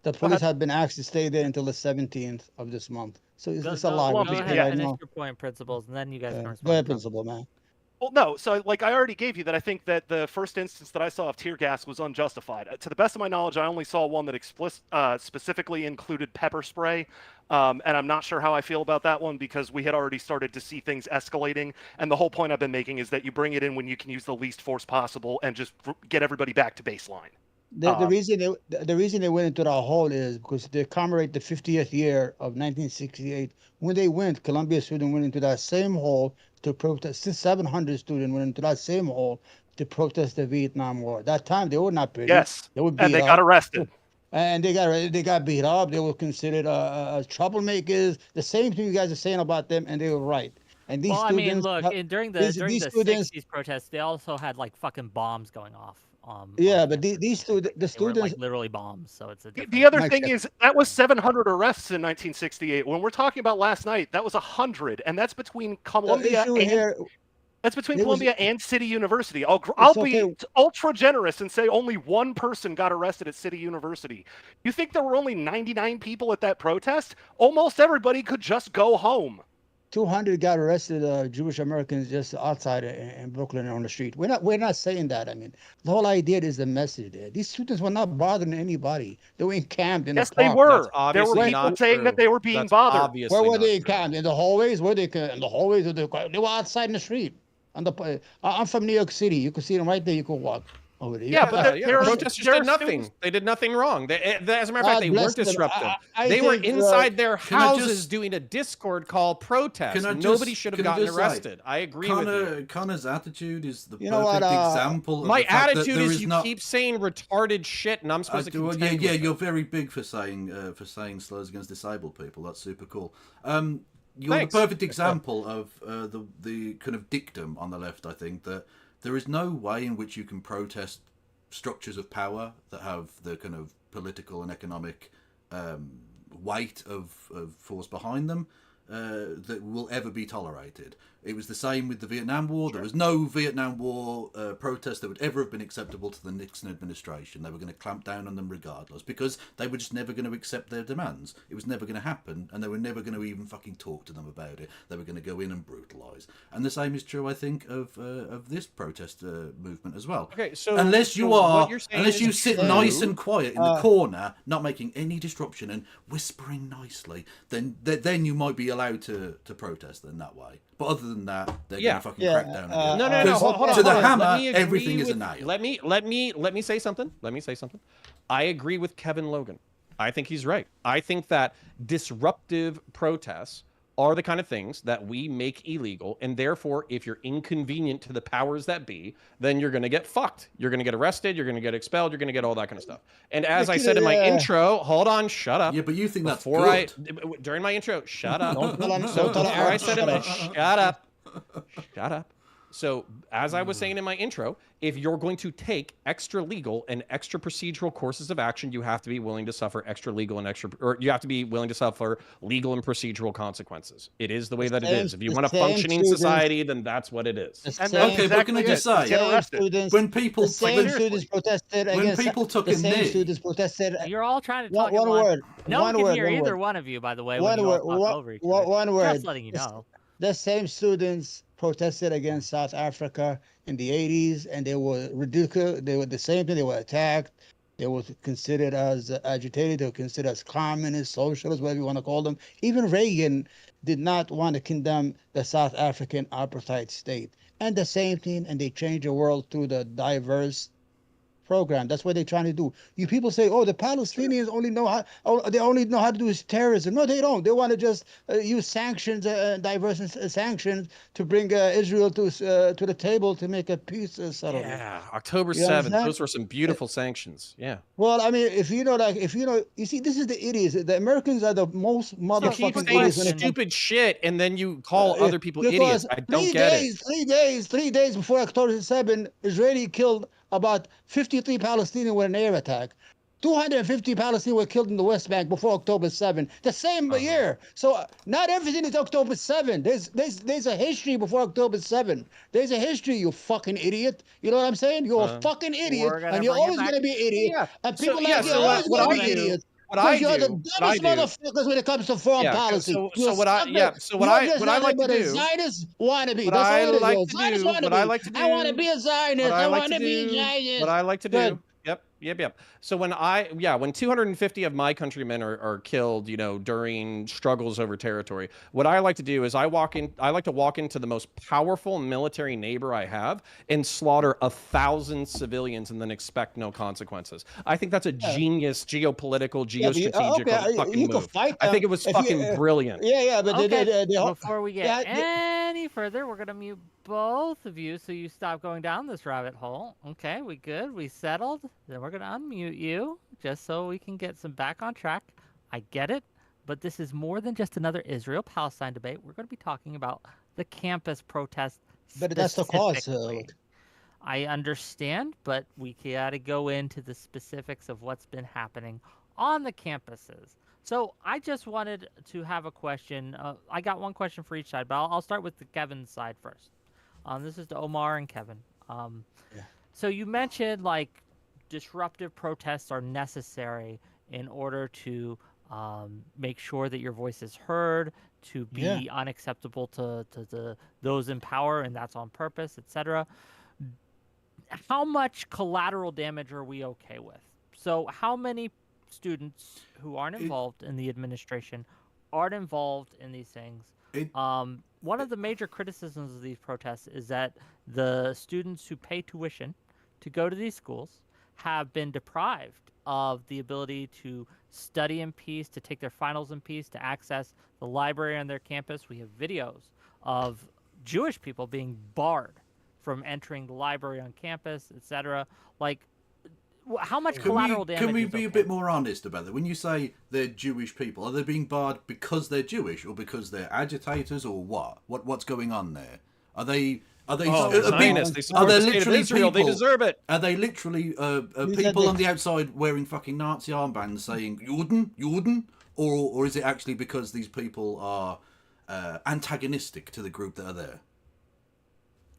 The Go police ahead. have been asked to stay there until the 17th of this month. So it's a lot. Columbia, Go ahead, yeah. finish now. your point, principals, and then you guys can Go respond. ahead, principal, man. Well, no. So, like I already gave you that, I think that the first instance that I saw of tear gas was unjustified. To the best of my knowledge, I only saw one that specifically included pepper spray, and I'm not sure how I feel about that one because we had already started to see things escalating. And the whole point I've been making is that you bring it in when you can use the least force possible and just get everybody back to baseline. The reason they went into that hole is because they commemorate the 50th year of 1968. When they went, Columbia students went into that same hole to protest. 700 students went into that same hole to protest the Vietnam War. That time they were not pretty. Yes, They were and beat they up. got arrested. And they got beat up. They were considered troublemakers. The same thing you guys are saying about them, and they were right. And these Well, I mean, students, look, during the these students, 60s protests, they also had like fucking bombs going off. yeah, on but campus. these students, the They weren't like students, literally bombs, so it's a different. The other Mike, thing is that was 700 arrests in 1968. When we're talking about last night, that was 100, and that's between Columbia issue and here, that's between there was- Columbia and City University. I'll be okay. ultra generous and say only one person got arrested at City University. You think there were only 99 people at that protest? Almost everybody could just go home. 200 got arrested, Jewish Americans just outside in Brooklyn on the street. We're not saying that. I mean, the whole idea is the message there. These students were not bothering anybody. They were encamped in Yes, the park. they were. That's There were obviously people not saying true. that they were being That's bothered. obviously Where were not they true. encamped? In the hallways? Where they in the hallways? They were outside in the street. I'm from New York City. You can see them right there. You can walk over there. Yeah, but Yeah, there are- protesters there are did nothing. students- They did nothing wrong. As a matter of God fact, they bless weren't them. disruptive. I They were think, inside their Can I houses just- doing a Discord call protest. Can I Nobody just- should have can I gotten just say, arrested. I agree with you. Connor's attitude is the You know what, perfect example. Of My the fact that attitude there is you not, keep saying retarded shit, and I'm supposed to well, contend yeah, with you're it. very big for saying slurs against disabled people. That's super cool. You're Thanks. the perfect example of the kind of dictum on the left. I think that there is no way in which you can protest structures of power that have the kind of political and economic weight of force behind them that will ever be tolerated. It was the same with the Vietnam War. There was no Vietnam War protest that would ever have been acceptable to the Nixon administration. They were going to clamp down on them regardless because they were just never going to accept their demands. It was never going to happen, and they were never going to even fucking talk to them about it. They were going to go in and brutalise. And the same is true, I think, of this protest movement as well. Okay, so unless what you're saying unless is you sit true. nice and quiet in the corner, not making any disruption and whispering nicely, then you might be allowed to protest in that way. But other than that, they're going to fucking crack down. No, Because hold on. to the hold on. hammer, Let me agree everything is a with- nail. Let me say something. Let me say something. I agree with Kevin Logan. I think he's right. I think that disruptive protests are the kind of things that we make illegal, and therefore, if you're inconvenient to the powers that be, then you're going to get fucked. You're going to get arrested. You're going to get expelled. You're going to get all that kind of stuff. And as I said in my intro, hold on, shut up. Yeah, but you think that's Before good. during my intro, shut up. Don't tell him- So don't tell him- before I said it, shut up. Shut up. So, as I was saying in my intro, if you're going to take extra legal and extra procedural courses of action, you have to be willing to suffer extra legal and you have to be willing to suffer legal and procedural consequences. It is the way that it is. If you want a functioning society, then that's what it is. Okay, but can I just say, when people the same students protested when against people took the a same knee, students protested. You're all trying to talk One at once. word. No one One can word, hear one either word. one of you, by the way, One when you all word, talk over each other. one word. Just letting you know. The same students protested against South Africa in the 80s, and they were ridiculous. They were the same thing. They were attacked. They were considered as agitated. They were considered as communists, socialists, whatever you want to call them. Even Reagan did not want to condemn the South African apartheid state. And the same thing, and they changed the world through the diverse program. That's what they're trying to do. You people say, "Oh, the Palestinians only know how to do is terrorism." No, they don't. They want to just use sanctions, diverse sanctions, to bring Israel to the table to make a peace settlement. Yeah, October You 7th. understand? Those were some beautiful sanctions. Yeah. Well, I mean, if you see, this is the idiots. The Americans are the most You keep motherfucking saying idiots when it comes. stupid shit, and then you call other people Because idiots. I don't get it. 3 days before October 7, Israeli killed about 53 Palestinians with an air attack. 250 Palestinians were killed in the West Bank before October 7, the same year. So not everything is October 7. There's a history before October 7. There's a history, you fucking idiot. You know what I'm saying? You're a fucking idiot, we're gonna and you're bring it always back. going to be an idiot. Yeah. And So, people yeah, like you so are always what going I to be do- idiots. what I Because you're the do- what I dumbest do- motherfuckers when it comes to foreign Yeah, policy. so You're what I- sucker. yeah, so what You're I- just what I nothing like to but a do- Zionist wannabe. What That's I all it is. like You're a to Zionist do- wannabe. what I like to I want to do- be a Zionist. What I I like want to to be a do, Zionist. what I like to Good. do. Yep. So when 250 of my countrymen are killed, during struggles over territory, what I like to do is I like to walk into the most powerful military neighbor I have and slaughter 1,000 civilians and then expect no consequences. I think that's a genius geopolitical, geostrategical fucking you move. can fight I them think it was if fucking brilliant. Yeah, but Okay, they before we get yeah, any further, we're gonna mute both of you so you stop going down this rabbit hole. Okay, we good? We settled? Then we're gonna unmute you just so we can get some back on track. I get it, but this is more than just another Israel-Palestine debate. We're gonna be talking about the campus protest. but that's the cause. specifically. I understand, but we gotta go into the specifics of what's been happening on the campuses. So I just wanted to have a question. I got one question for each side, but I'll start with the Kevin's side first. This is to Omar and Kevin. Yeah. So you mentioned like disruptive protests are necessary in order to make sure that your voice is heard, to be unacceptable to those in power, and that's on purpose, etc. How much collateral damage are we okay with? So how many students who aren't involved in the administration aren't involved in these things? One of the major criticisms of these protests is that the students who pay tuition to go to these schools have been deprived of the ability to study in peace, to take their finals in peace, to access the library on their campus. We have videos of Jewish people being barred from entering the library on campus, etc. Like, how much collateral damage? Can we is be a okay? bit more honest about that? When you say they're Jewish people, are they being barred because they're Jewish, or because they're agitators, or what? What's going on there? Are they? Zionists, they support the state of Israel. They deserve it. Are they literally people on the outside wearing fucking Nazi armbands saying Juden, or is it actually because these people are antagonistic to the group that are there?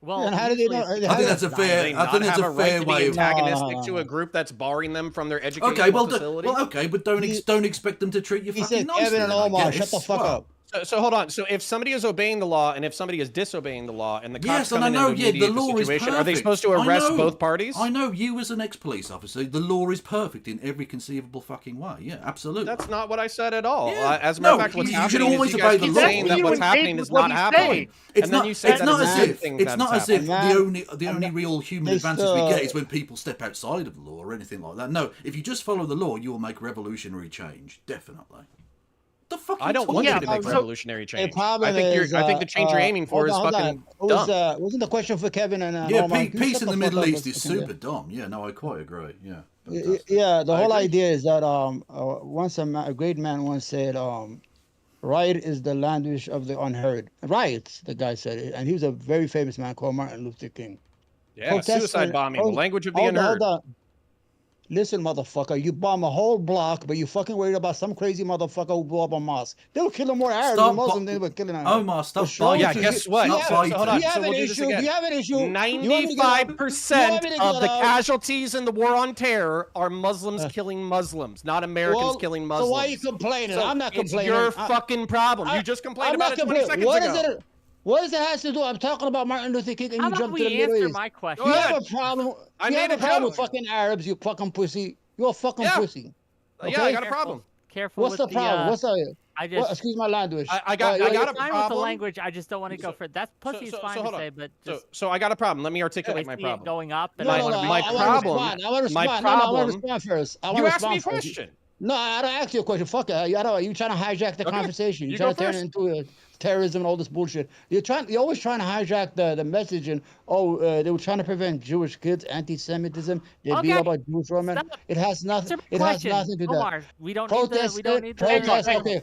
Well, And how do they usually know- it's how I think do that's a Do fair. they I not think that's have a a right fair to be way of. antagonistic to a group that's barring them from their educational Okay, facility? but don't expect them to treat you He fucking said, nicely. Kevin and then, I Omar, guess. shut the fuck Well, up. So hold on. So if somebody is obeying the law and if somebody is disobeying the law and the cops Yes, and come I in know. and Yeah, the mediate the law is situation, perfect. are they supposed to I arrest know. both parties? I know. You, as an ex-police officer, the law is perfect in every conceivable fucking way. Yeah, absolutely. That's not what I said at all. Yeah. As a matter No, of fact, what's you should happening always is you guys obey the keep law. saying that You what's engage happening with is what not we happening. say. It's then not. you say It's that not it's as a good if. thing It's that not it's as if happening. the only real human this, advances we get is when people step outside of the law or anything like that. No, if you just follow the law, you will make revolutionary change. Definitely. The fuck? I don't want Yeah, you to make so- revolutionary The change. problem I think is, I think the change you're aiming for is hold on. fucking dumb. Wasn't the question for Kevin and Yeah, Omar? Can you peace shut in the fuck Middle up East a is second? super dumb. Yeah, no, I quite agree. Yeah. Yeah, Fantastic. the I whole agree. idea is that once a great man once said, riot is the language of the unheard. Riots, the guy said it, and he was a very famous man called Martin Luther King. Yeah, Protest suicide for- bombing, the hold- language of the hold on, unheard. hold on. Listen, motherfucker, you bomb a whole block, but you fucking worried about some crazy motherfucker who blew up a mosque. They were killing more Arabs Stop than bo- Muslims than they were killing Omar, stop Sure, biting. Yeah, guess what? Stop So hold on. biting. You have So an we'll do this issue. again. You have an issue. 95% You of want me the to get out? casualties in the war on terror are Muslims killing Muslims, not Americans Well, killing Muslims. So why are you complaining? So I'm not it's complaining. your fucking problem. You just complained I'm about not it 20 complaining. seconds What ago. is it? What does it have to do? I'm talking about Martin Luther King, and How you about jump to the we Middle answer East. my question? You Go have ahead. a problem. I You made have a a problem joke. with fucking Arabs, you fucking pussy. You're a fucking Yeah. pussy. Yeah, I got a Careful- problem. Careful What's the with problem? What's the? I just. Excuse my language. I got a fine with the problem. language. I just don't want to go for that's pussy is fine hold to on. say, but just So I got a problem. Let me I articulate my see it problem. going up, and No, I no, want no. to be. my I want to problem- respond. I want to my respond. No, I want problem- to respond first. I want You to asked me a respond first. question. No, I don't ask you a question. Fuck it. I don't. You trying to hijack the Okay. conversation? You You trying go to turn it into terrorism and all this bullshit. You're always trying to hijack the message and they were trying to prevent Jewish kids, anti-Semitism. They beat Okay. up on Jewish women. Stop. It has nothing. Answer my It has question. nothing to do. Omar, we don't Protest. need the. Protest. Hang on. Okay.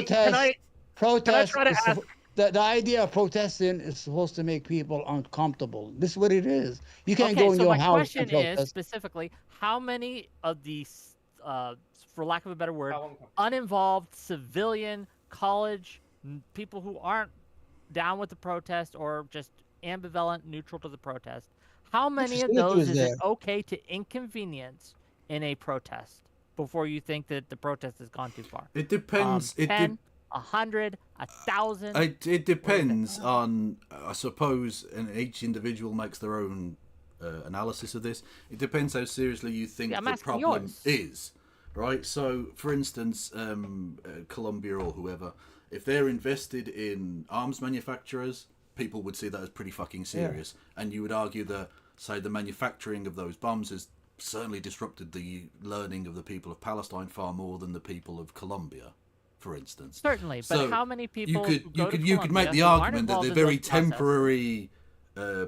Can I Protest. try to Protest. ask? the idea of protesting is supposed to make people uncomfortable. This is what it is. You can't Okay, go in so your my house and question is protest. specifically, how many of these, for lack of a better word, How long- uninvolved civilian college people who aren't down with the protest or just ambivalent, neutral to the protest, how many of those facilitators is it there. okay to inconvenience in a protest before you think that the protest has gone too far? It depends. 10, 100, 1,000. It depends on, I suppose, and each individual makes their own analysis of this. It depends how seriously you think Yeah, I'm the asking problem yours. is, right? So, for instance, Colombia or whoever, if they're invested in arms manufacturers, people would see that as pretty fucking serious, and you would argue that, say, the manufacturing of those bombs has certainly disrupted the learning of the people of Palestine far more than the people of Colombia, for instance. Certainly, but how many people You could make the who aren't argument that involved they're in very those processes- temporary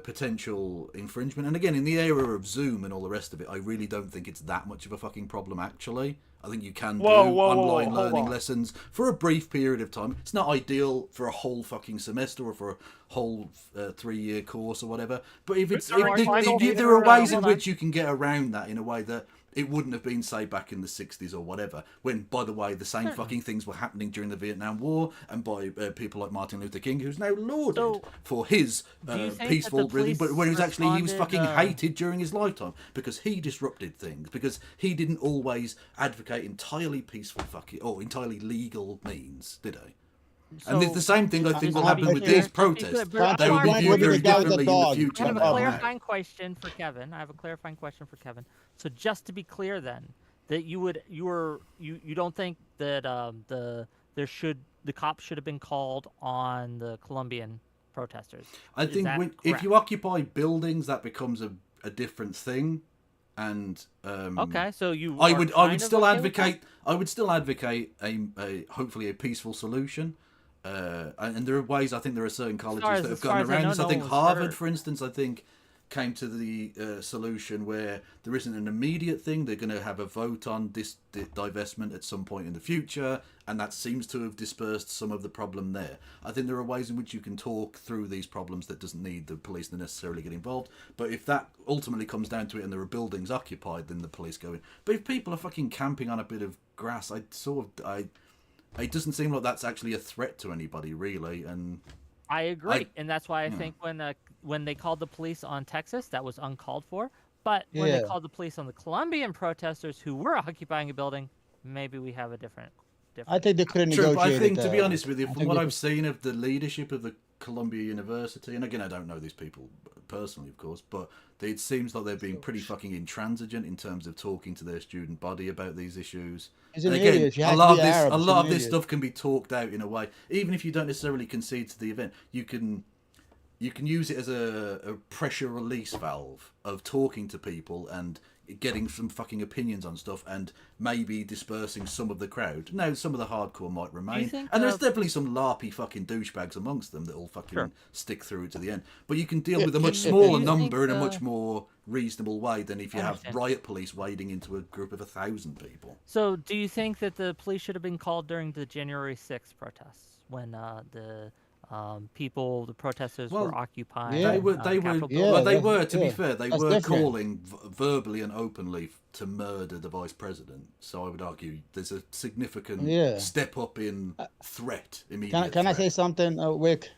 potential infringement. And again, in the era of Zoom and all the rest of it, I really don't think it's that much of a fucking problem. Actually, I think you can do online hold learning on. lessons for a brief period of time. It's not ideal for a whole fucking semester or for a whole 3-year course or whatever. But if it's During final there are ways in hold on. which you can get around that in a way that it wouldn't have been, say, back in the 60s or whatever, when, by the way, the same fucking things were happening during the Vietnam War, and by people like Martin Luther King, who's now lauded So, for his do you think that peaceful, the really, but police when he was fucking responded, hated during his lifetime because he disrupted things, because he didn't always advocate entirely peaceful fucking or entirely legal means, did he? And it's the same thing I think will happen with these protests. They will be viewed very differently in the future I have than a they are now. clarifying question for Kevin. So just to be clear, then, that you don't think that the cops should have been called on the Colombian protesters. I Is think that if correct? you occupy buildings, that becomes a different thing. And Okay, so you I are would kind of still okay with that? advocate a hopefully a peaceful solution. And there are ways. I think there are certain colleges that have gotten as I around know, this. I no think one was Harvard, hurt. for instance, I think came to the solution where there isn't an immediate thing. They're going to have a vote on this divestment at some point in the future, and that seems to have dispersed some of the problem there. I think there are ways in which you can talk through these problems that doesn't need the police to necessarily get involved. But if that ultimately comes down to it and there are buildings occupied, then the police go in. But if people are fucking camping on a bit of grass, it doesn't seem like that's actually a threat to anybody, really. And I agree, and that's why I think when they called the police on Texas, that was uncalled for. But when they called the police on the Colombian protesters who were occupying a building, maybe we have a different. I think they could have true, negotiated. but I think, to be honest with you, I from think what they I've could- seen of the leadership of the Columbia University, and again, I don't know these people personally, of course, but it seems like they're being pretty fucking intransigent in terms of talking to their student body about these issues. He's an And again, idiot. You a have lot to of be this, Arab. a He's lot an of this idiot. stuff can be talked out in a way, even if you don't necessarily concede to the event. You can use it as a pressure release valve of talking to people and getting some fucking opinions on stuff and maybe dispersing some of the crowd. Now, some of the hardcore might remain, think and there's definitely some larpy fucking douchebags amongst them that will fucking stick through it to the end. But you can deal with a much smaller number in a much more reasonable way than if you have riot police wading into a group of 1,000 people. So, do you think that the police should have been called during the January 6th protests when the protesters were occupying? They were. Capitol Well, building? they were. To be fair, they That's were different. calling verbally and openly to murder the vice president. So I would argue there's a significant step up in threat. Immediate. Can I say something, Wick?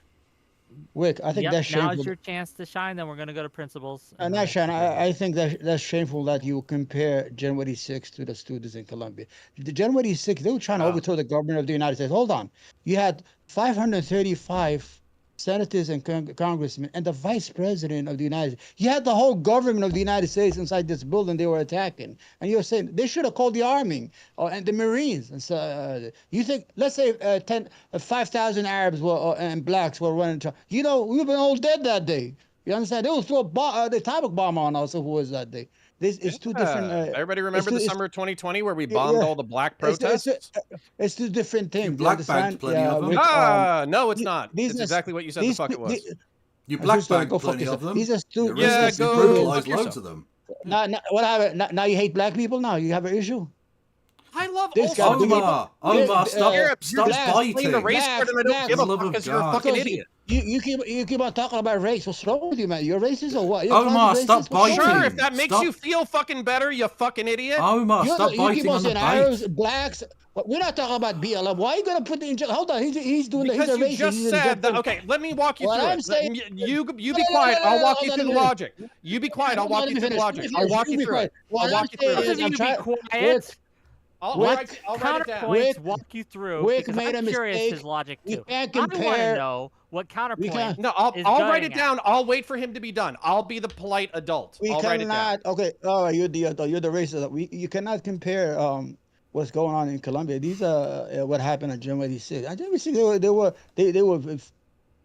Wick, I think that's shameful. Now's your chance to shine. Then we're going to go to principals. And I think that's shameful that you compare January 6th to the students in Colombia. The January 6th, they were trying to overthrow the government of the United States. Hold on. You had 535 senators and congressmen and the vice president of the United States. You had the whole government of the United States inside this building they were attacking. And you're saying they should have called the army and the Marines. And so you think, let's say 5,000 Arabs and blacks were running. We would have been all dead that day. You understand? They will throw the atomic bomb on us. Who was that day? This is two different. Everybody remember the summer of 2020 where we bombed all the black protests? It's two different things. You black-bagged plenty of them. No, it's not. It's exactly what you said the fuck it was. You black-bagged plenty of them. These are stupid. Yeah, you brutalized loads of them. Now, what happened? Now you hate black people? Now you have an issue? I love This also guy- Omar, Omar, stop Arabs, you're just biting. playing the race card, and I don't give a Love fuck of because you're a God. fucking Because idiot. You keep on talking about race. What's wrong with you, man? You're racist or what? You're Omar, closet stop racist? What's wrong biting. Sure, with if that makes Stop. you feel fucking better, you fucking idiot. Omar, stop you keep biting on on the saying Arabs, bait. blacks. We're not talking about BLM. Why are you gonna put the hold on? He's doing Because he's a you racist. just He's said that. Okay, let me walk you What through I'm it. saying- You be No, quiet. I'll walk hold you on, through the let me finish. logic. You be quiet. I'll Hold on, walk let you me through the finish. logic. Let I'll me walk you finish. through it. What I'll I'm walk you through saying Both it. of you I'm be trying- quiet. I'll What? write it down. Counterpoints Rick- walk you through Rick because made I'm a curious mistake. his logic We too. can't I want to compare- know what counterpoint. can't- No, is I'll write going it at. down. I'll wait for him to be done. I'll be the polite adult. We I'll write it down. cannot. Okay. Oh, you're the racist. You cannot compare what's going on in Colombia. These are what happened on January 6th. On January 6th, they were.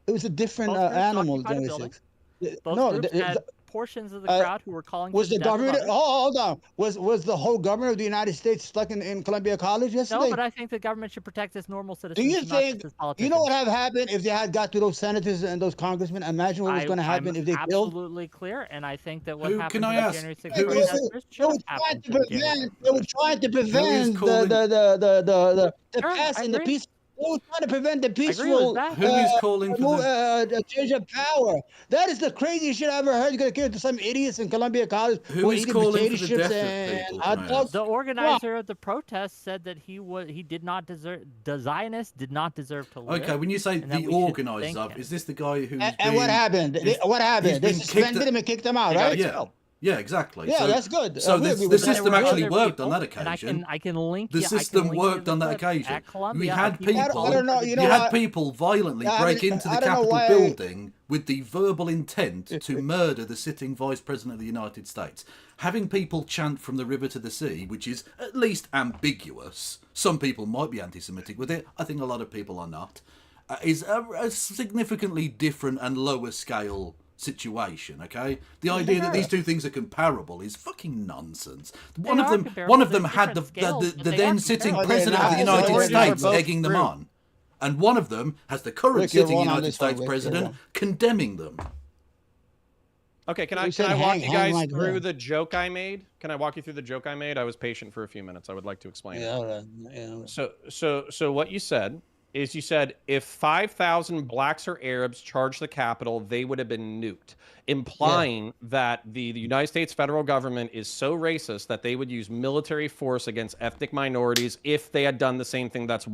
It was a different Both groups animal. occupied a January building. 6th. Both No, groups had portions of the uh, crowd who were calling was for the the death of government? others. Oh, hold on. Was the whole government of the United States stuck in Columbia College yesterday? No, but I think the government should protect its normal Do citizens. you and not think just its politicians. you know what have happened if they had got to those senators and those congressmen? Imagine what was going to happen I'm if they killed. absolutely clear, and I think that what Who happened can to I the ask? January 6th Who is- protesters They should were have trying happened to to the January 6th prevent. They were trying to prevent calling- the Sure, I passing the agree. peace. They were trying to prevent the agree with peaceful that. Who is calling for the change of power. That is the craziest shit I ever heard. You're gonna give it to some idiots in Columbia College Who who is eating calling potato for the chips death of and people, hot can I dogs. ask? The organizer of the protest said that he did not deserve. The Zionists did not deserve to live. Okay, when you say and that the we should organizer thank of, him. is this the guy who's And what happened? What happened? They been kicked suspended him and kicked him out, He got right? expelled. Yeah, exactly. Yeah, so, that's good. So We the agree with that. system There were actually other worked on people, that and occasion. I can link The you. I can system link you worked to on that the clip occasion. At Columbia, We had people. people. I don't know. You know You had what? people violently Yeah, break into the I don't know Capitol why- building with the verbal intent to murder the sitting Vice President of the United States. Having people chant from the river to the sea, which is at least ambiguous. Some people might be anti-Semitic with it. I think a lot of people are not. Is a significantly different and lower scale situation. Okay, the idea that these two things are comparable is fucking nonsense. One They of are them comparable. had There's the different scales, but they then are sitting comparable. president of the They're United not. They're States both egging them true. on, and one of them has the current Rick, you're sitting wrong on United this one, States Rick, you're president wrong. condemning them. Okay, can You I said walk hang you guys like through that. the joke I made? Can I walk you through the joke I made? I was patient for a few minutes. I would like to explain Yeah, it. all right. Yeah. So what you said is you said if 5,000 blacks or Arabs charged the Capitol, they would have been nuked, implying that the United States federal government is so racist that they would use military force against ethnic minorities if they had done the same thing that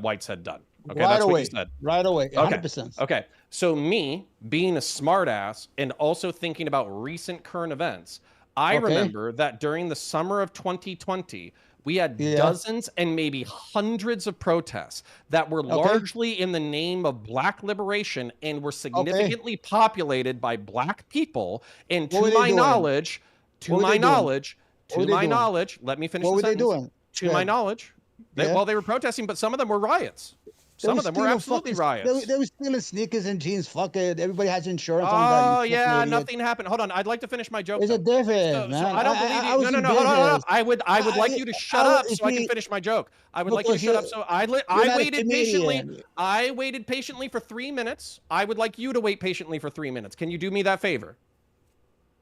whites had done. Okay, Right that's away. what you said. Right away. Okay. 100%. Okay. So me being a smartass and also thinking about recent current events, I Okay. remember that during the summer of 2020, we had Yeah. dozens and maybe hundreds of protests that were largely in the name of black liberation and were significantly populated by black people. And What were to they my doing? knowledge, What were they doing? let me finish What the were they sentence. doing? To Go my ahead. knowledge, Yeah. well, they were protesting, but some of them were riots. Some of them were stealing absolutely fucking- riots. They were stealing sneakers and jeans. Fuck it. Everybody has insurance on that. Oh you fucking yeah, idiot. nothing happened. Hold on, I'd like to finish my joke. There's though. a difference, So man. I don't believe I you. was No, in hold on. business. I would like you to shut up so I can finish my joke. I would like you to shut up. So I not a waited patiently. comedian. I waited patiently for 3 minutes. I would like you to wait patiently for 3 minutes. Can you do me that favor?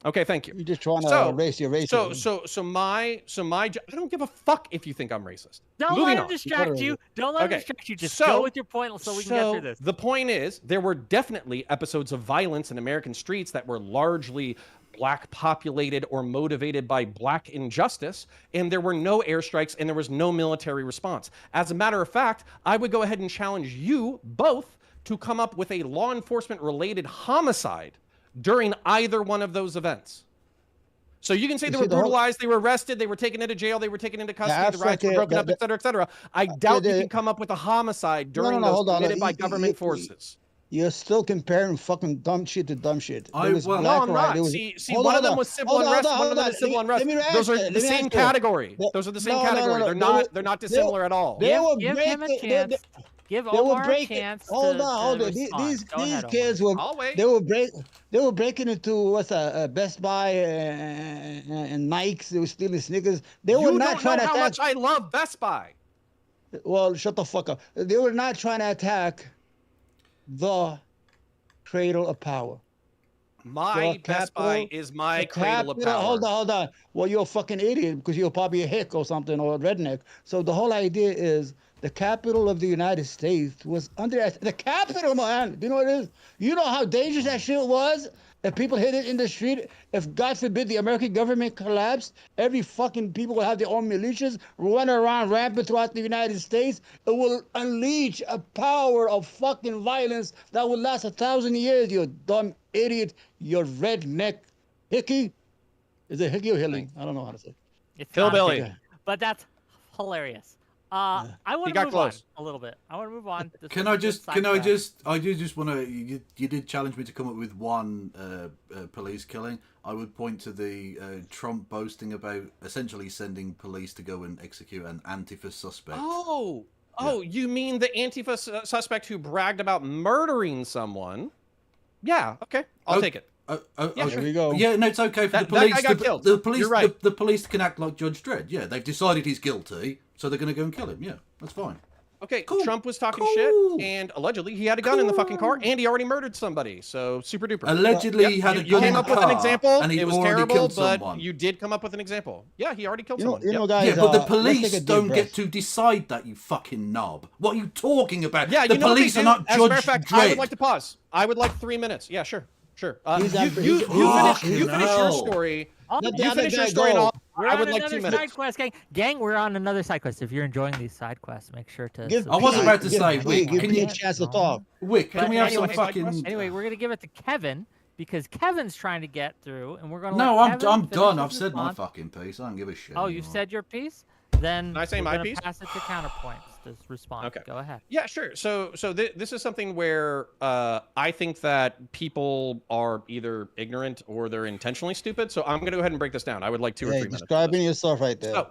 Okay, thank you. You're just trying to erase your racism. I don't give a fuck if you think I'm racist. Don't Moving let him on. distract you. Don't let him Okay, distract you. Just so- go with your point so we can get through this. The point is, there were definitely episodes of violence in American streets that were largely black populated or motivated by black injustice, and there were no airstrikes and there was no military response. As a matter of fact, I would go ahead and challenge you both to come up with a law enforcement related homicide during either one of those events. So you can say they were brutalized, they were arrested, they were taken into jail, they were taken into custody, the riots were broken up, et cetera, et cetera. I doubt you can come up with a homicide during those hold on. committed by government forces. You're still comparing fucking dumb shit to dumb shit. There was well, black No, I'm riot, not. there was- See, Hold one on, of them hold was on. civil Hold on, unrest, hold one on, of them hold is civil on. unrest. Let me Those are answer, the let me same answer. category. Those are the same No, no, no, category. no. They're not dissimilar at all. They were Give him a breaking- chance. Give They were Omar a breaking. chance Hold to, on, hold to on. respond. These Go ahead, kids Omar. were. I'll wait. They were breaking into a Best Buy and Nikes. They were stealing sneakers. They were You not don't trying know to how attack. much I love Best Buy. Well, shut the fuck up. They were not trying to attack the cradle of power. My Best Buy is my cradle of power. Hold on. Well, you're a fucking idiot because you're probably a hick or something or a redneck. So the whole idea is the capital of the United States was under the capital, man. Do you know what it is? You know how dangerous that shit was? If people hit it in the street, if God forbid the American government collapsed, every fucking people will have their own militias run around rampant throughout the United States. It will unleash a power of fucking violence that will last 1,000 years, you dumb idiot, you redneck hickey. Is it hickey or hilly? I don't know how to say. It's Hillbilly. not, but that's hilarious. I want to move on a little bit. I want to move on. I do just want to. You did challenge me to come up with one police killing. I would point to the Trump boasting about essentially sending police to go and execute an Antifa suspect. Oh, you mean the Antifa suspect who bragged about murdering someone? Yeah, okay, I'll take it. Yeah, sure. There we go. Yeah, no, it's okay for the police. That guy got killed. The police, You're right. the police can act like Judge Dredd. Yeah, they've decided he's guilty, so they're going to go and kill him. Yeah, that's fine. Okay, Cool. Trump was talking shit, and allegedly he had a gun in the fucking car, and he already murdered somebody. So super duper. Allegedly, he had a You gun in came the up with an car, example. and he It was already terrible, killed but someone. you did come up with an example. Yeah, he already killed someone. You know, Yep. guys. Yeah, but the let's take police a deep don't breath. get to decide that, you fucking knob. What are you talking about? Yeah, the you know what they police do? are not As a Judge matter of fact, Dredd. I would like to pause. I would like 3 minutes. Yeah, sure. You finish your story. Let the You other finish your guy story, and go. I would like 2 Side minutes. quest, gang. Gang, we're on another side quest. If you're enjoying these side quests, make sure to. I was about to say, give Wick, can me you... a chance to talk. Wick, can we have some anyway, fucking... Anyway, we're gonna give it to Kevin because Kevin's trying to get through, and we're gonna. No, let I'm Kevin finish done. his I've said my response. fucking piece. I don't give a shit. Oh, you've anymore. said your piece. Then Can I say we're my gonna piece? pass it to counterpoints to respond. Okay. Go ahead. Yeah, sure. So this is something where I think that people are either ignorant or they're intentionally stupid. So I'm going to go ahead and break this down. I would like 2 or 3 minutes. Describing yourself right there.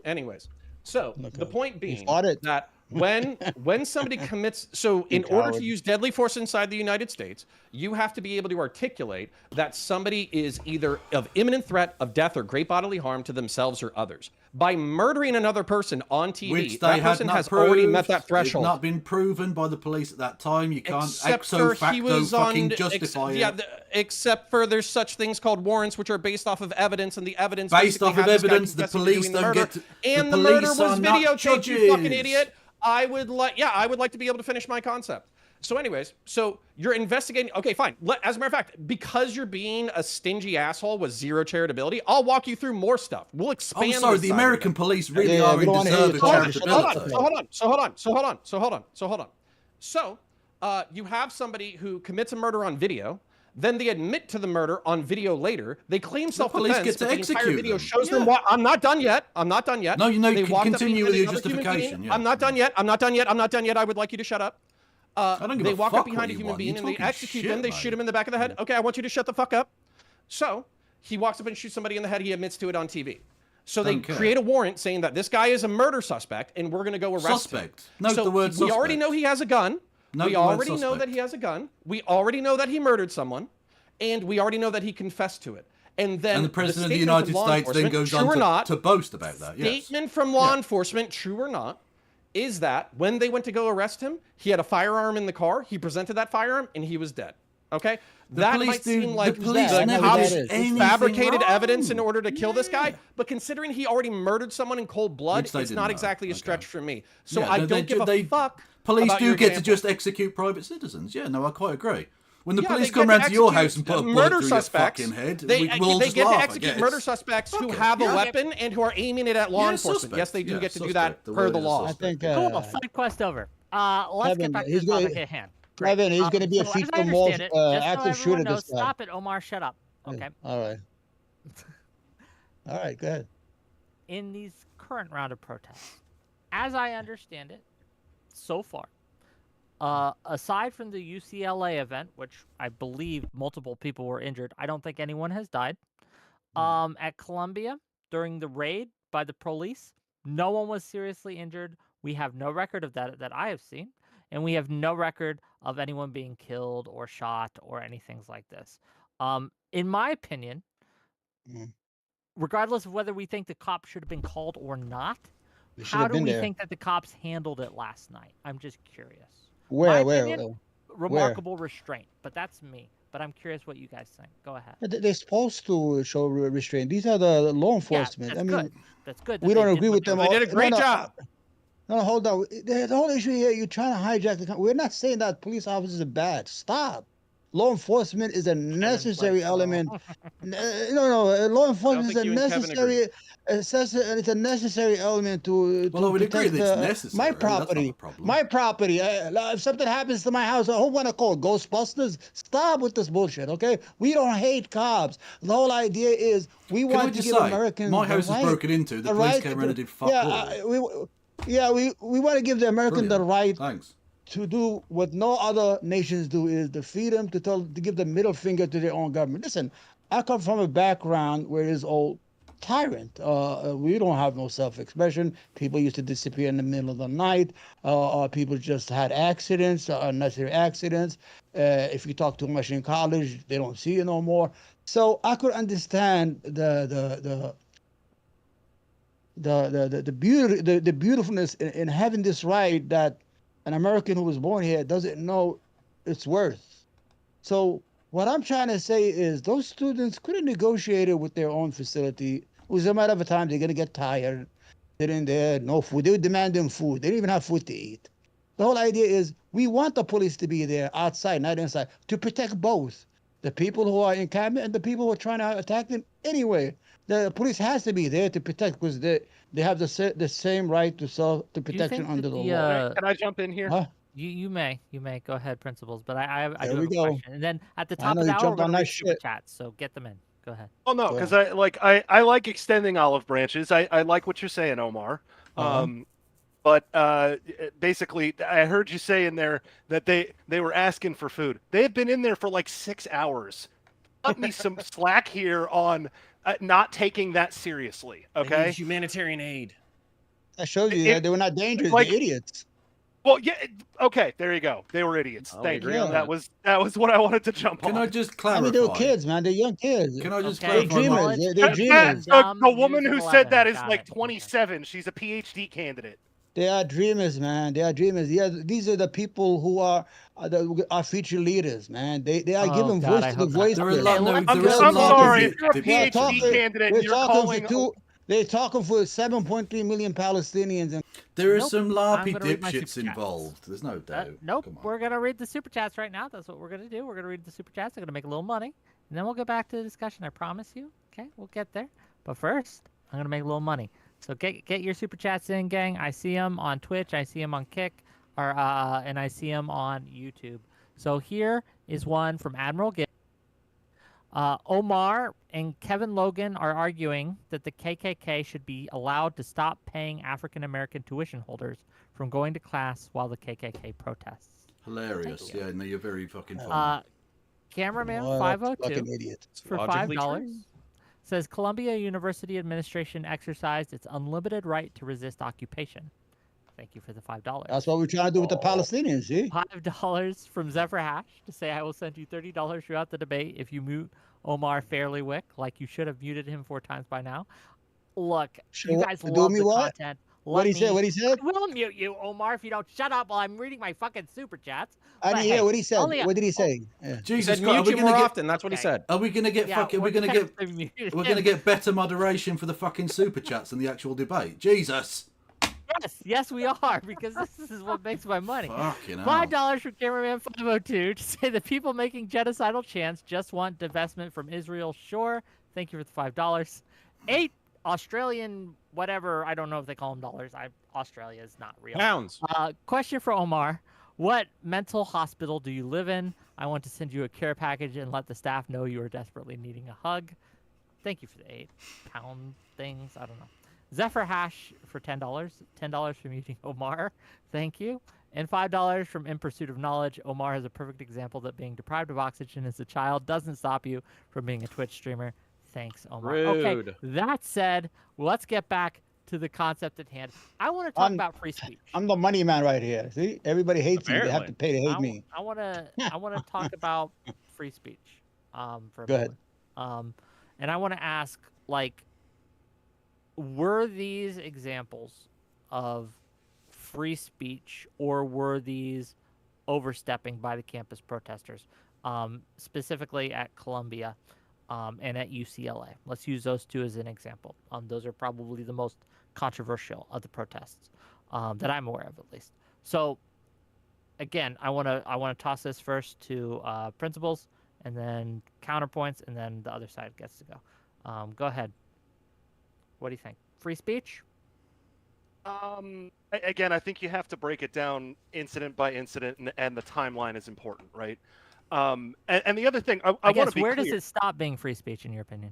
Anyways, so the point being fought it. that when somebody commits, so in order to use deadly force inside the United States, you have to be able to articulate that somebody is either of imminent threat of death or great bodily harm to themselves or others. By murdering another person on TV, Which that they had person not has proved. already met that threshold. It's not been proven by the police at that time. You can't Except ipso for facto he was fucking on, justify it. yeah, except for there's such things called warrants, which are based off of evidence, and the evidence Based basically off of had this guy evidence, the confessing to police doing the don't murder, get to- and the the murder police was are not videotaped. You fucking judges. idiot! I would like to be able to finish my concept. So anyways, so you're investigating. Okay, fine. As a matter of fact, because you're being a stingy asshole with zero charitability, I'll walk you through more stuff. We'll expand. I'm sorry, this the side of American it. police really Yeah, are we in don't wanna deserve hear of you talk. charitability. So hold on. You have somebody who commits a murder on video. Then they admit to the murder on video later. They claim self-defense, police get to but the entire execute video them. shows Yeah. them what. I'm not done yet. No, you know, They walked up continue behind with your another human being. justification. Yeah. I'm not done yet. I would like you to shut up. I don't give They a walk fuck up behind what a you human want. being You're and they talking execute shit, them. They mate. shoot him in the back of the head. Okay, I want you to shut the fuck up. So he walks up and shoots somebody in the head. He admits to it on TV. So they Don't care. create a warrant saying that this guy is a murder suspect and we're going to go arrest him. Suspect. Note So the word we already suspect. know he has a gun. Note We the word already know suspect. that he has a gun. We already know that he murdered someone. And we already know that he confessed to it. And then And the president of the statement United from law States then enforcement, goes true on or not, to boast about that. Yes. statement from law Yeah. enforcement, true or not, is that when they went to go arrest him, he had a firearm in the car. He presented that firearm, and he was dead. Okay, that police might do- seem the like police the never cops did anything fabricated wrong. evidence in order to kill this guy. Yeah. But considering he already murdered someone in cold blood, Which they it's didn't not know. exactly a Okay. stretch for me. So Yeah, I they- don't give a they- fuck. Police about do your get to example. just execute private citizens. Yeah, no, I quite agree. When the Yeah, police they come get to round to your execute house and put a bullet murder through suspects. your fucking head, They we'll get just to laugh, I execute guess. murder suspects who Fuck it, have a yeah. weapon and who are aiming it at law Yeah, enforcement. suspect. Yes, they do Yeah, get to do suspect. that The per word the is law. I suspect. think. Cool. Side quest over. Let's Kevin, get back to he's the gonna- topic at hand. Great. Kevin, he's going to be a so as feet I for more understand it, just so active everyone shooter knows, this time. stop it, Omar. Shut up. Okay. All right. All right, go ahead. In these current round of protests, as I understand it, so far, aside from the UCLA event, which I believe multiple people were injured, I don't think anyone has died. At Columbia, during the raid by the police, no one was seriously injured. We have no record of that I have seen, and we have no record of anyone being killed or shot or anything like this. In my opinion, Mm. regardless of whether we think the cops should have been called or not, We should how have do been we there. think that the cops handled it last night? I'm just curious. Where? My opinion, Where? remarkable restraint, but that's me. but I'm curious what you guys think. Go ahead. They're supposed to show restraint. These are the law enforcement. Yeah, that's I mean, good. That's good. we that they don't did agree what with they them were They all. did a great job. No, hold on. The whole issue here, you're trying to hijack the. We're not saying that police officers are bad. Stop. Law enforcement is a necessary like, element. No. Law enforcement is think a you and Kevin agree. necessary. It's a necessary element Well, I to would agree protect that it's necessary. my That's not the property. problem. My property. If something happens to my house, who want to call Ghostbusters? Stop with this bullshit, okay? We don't hate cops. The whole idea is we Can I want to just give say, Americans my the house was right, broken into. The the police right. came around and did fuck all. We want to give the American the Brilliant. right Thanks. to do what no other nations do, is to feed them, to give the middle finger to their own government. Listen, I come from a background where there's old tyrant. We don't have no self-expression. People used to disappear in the middle of the night. People just had accidents, unnecessary accidents. If you talk too much in college, they don't see you no more. So I could understand the beauty, the beautifulness in having this right that an American who was born here doesn't know its worth. So what I'm trying to say is those students could have negotiated with their own facility. It was a matter of time. They're gonna get tired. They're in there, no food. They would demand them food. They didn't even have food to eat. The whole idea is we want the police to be there outside, not inside, to protect both the people who are in encampment and the people who are trying to attack them anyway. The police has to be there to protect because they have the same right to protection think under that the the, law. Can I jump in here? Huh? You may go ahead, principals. But I There do we have a go. question, and then at the I top know of the you hour we're jumped on gonna that read super shit. chats. So get them in. Go ahead. Well, no, Go because ahead. I like extending olive branches. I like what you're saying, Omar. Uh-huh. But basically, I heard you say in there that they were asking for food. They had been in there for like 6 hours. Cut me some slack here on not taking that seriously. They need Okay. humanitarian aid. That shows you It- that they were not dangerous. like- They're idiots. Well, yeah. Okay, there you go. They were idiots. Oh, we Thank you. agree on That was what I wanted to jump Can on. I just I clarify? mean, they were kids, man. They're young kids. Can I just Okay, clarify? My, dreamers. They're College dreamers. kids are dumb, The woman news who of said 11. that is Got like it. Okay. 27. She's a PhD candidate. They are dreamers, man. They are dreamers. Yeah, these are the people who are our future leaders, man. They are Oh, giving God, voice I to the hope not. voiceless. there are Okay, no, let's- there They're are some I'm sorry. talking- If you're a larpy They're PhD talking- candidate They're and you're talking calling. for they're talking for 7.3 million Palestinians. And There are Nope. some I'm larpy gonna read my dipshits super chats. involved. There's no doubt. Nope, Come on. we're gonna read the super chats right now. That's what we're gonna do. We're gonna read the super chats. They're gonna make a little money, and then we'll get back to the discussion. I promise you. Okay, we'll get there. But first, I'm gonna make a little money. So get your super chats in, gang. I see them on Twitch. I see them on Kick, and I see them on YouTube. So here is one from Admiral Gibb. Omar and Kevin Logan are arguing that the KKK should be allowed to stop paying African American tuition holders from going to class while the KKK protests. Hilarious. Thank you. Yeah, no, you're very fucking funny. Cameraman What a 502 fucking idiot. for Logically $5 true. says Columbia University administration exercised its unlimited right to resist occupation. Thank you for the $5. That's what we're trying to do with the Palestinians. See? $5 from Zephyr Hash to say I will send you $30 throughout the debate if you mute Omar Fairleywick, like you should have muted him 4 times by now. Look, you guys Do love me the what? content. What he said? What he said? I will mute you, Omar, if you don't shut up while I'm reading my fucking super chats. I But didn't hey, hear what he said. only a- What did he say? Yeah. He Jesus said Christ, mute you more often. That's what he Okay. said. Are we gonna get Yeah, fucking? We're gonna gonna get? mute We're gonna him. get better moderation for the fucking super chats than the actual debate. Jesus. Yes, we are, because this is what makes my money. Fucking hell. $5 from cameraman 502 to say the people making genocidal chants just want divestment from Israel's shore. Thank you for the $5. 8 Australian whatever, I don't know if they call them dollars. Australia is not real. Pounds. Question for Omar. What mental hospital do you live in? I want to send you a care package and let the staff know you are desperately needing a hug. Thank you for the £8 things. I don't know. Zephyr Hash for $10. $10 from using Omar. Thank you. And $5 from In Pursuit of Knowledge. Omar has a perfect example that being deprived of oxygen as a child doesn't stop you from being a Twitch streamer. Thanks, Omar. Okay, Rude. that said, let's get back to the concept at hand. I want to talk about free speech. I'm the money man right here. See? Everybody hates me. They have to pay to hate me. I want to talk about free speech. For a Go ahead. moment. And I want to ask, like, were these examples of free speech or were these overstepping by the campus protesters? specifically at Columbia and at UCLA. Let's use those two as an example. Those are probably the most controversial of the protests that I'm aware of, at least. So, again, I want to toss this first to principals, and then counterpoints, and then the other side gets to go. Go ahead. What do you think? Free speech? Again, I think you have to break it down incident by incident, and the timeline is important, right? And the other thing, I want guess to be where clear. does it stop being free speech, in your opinion?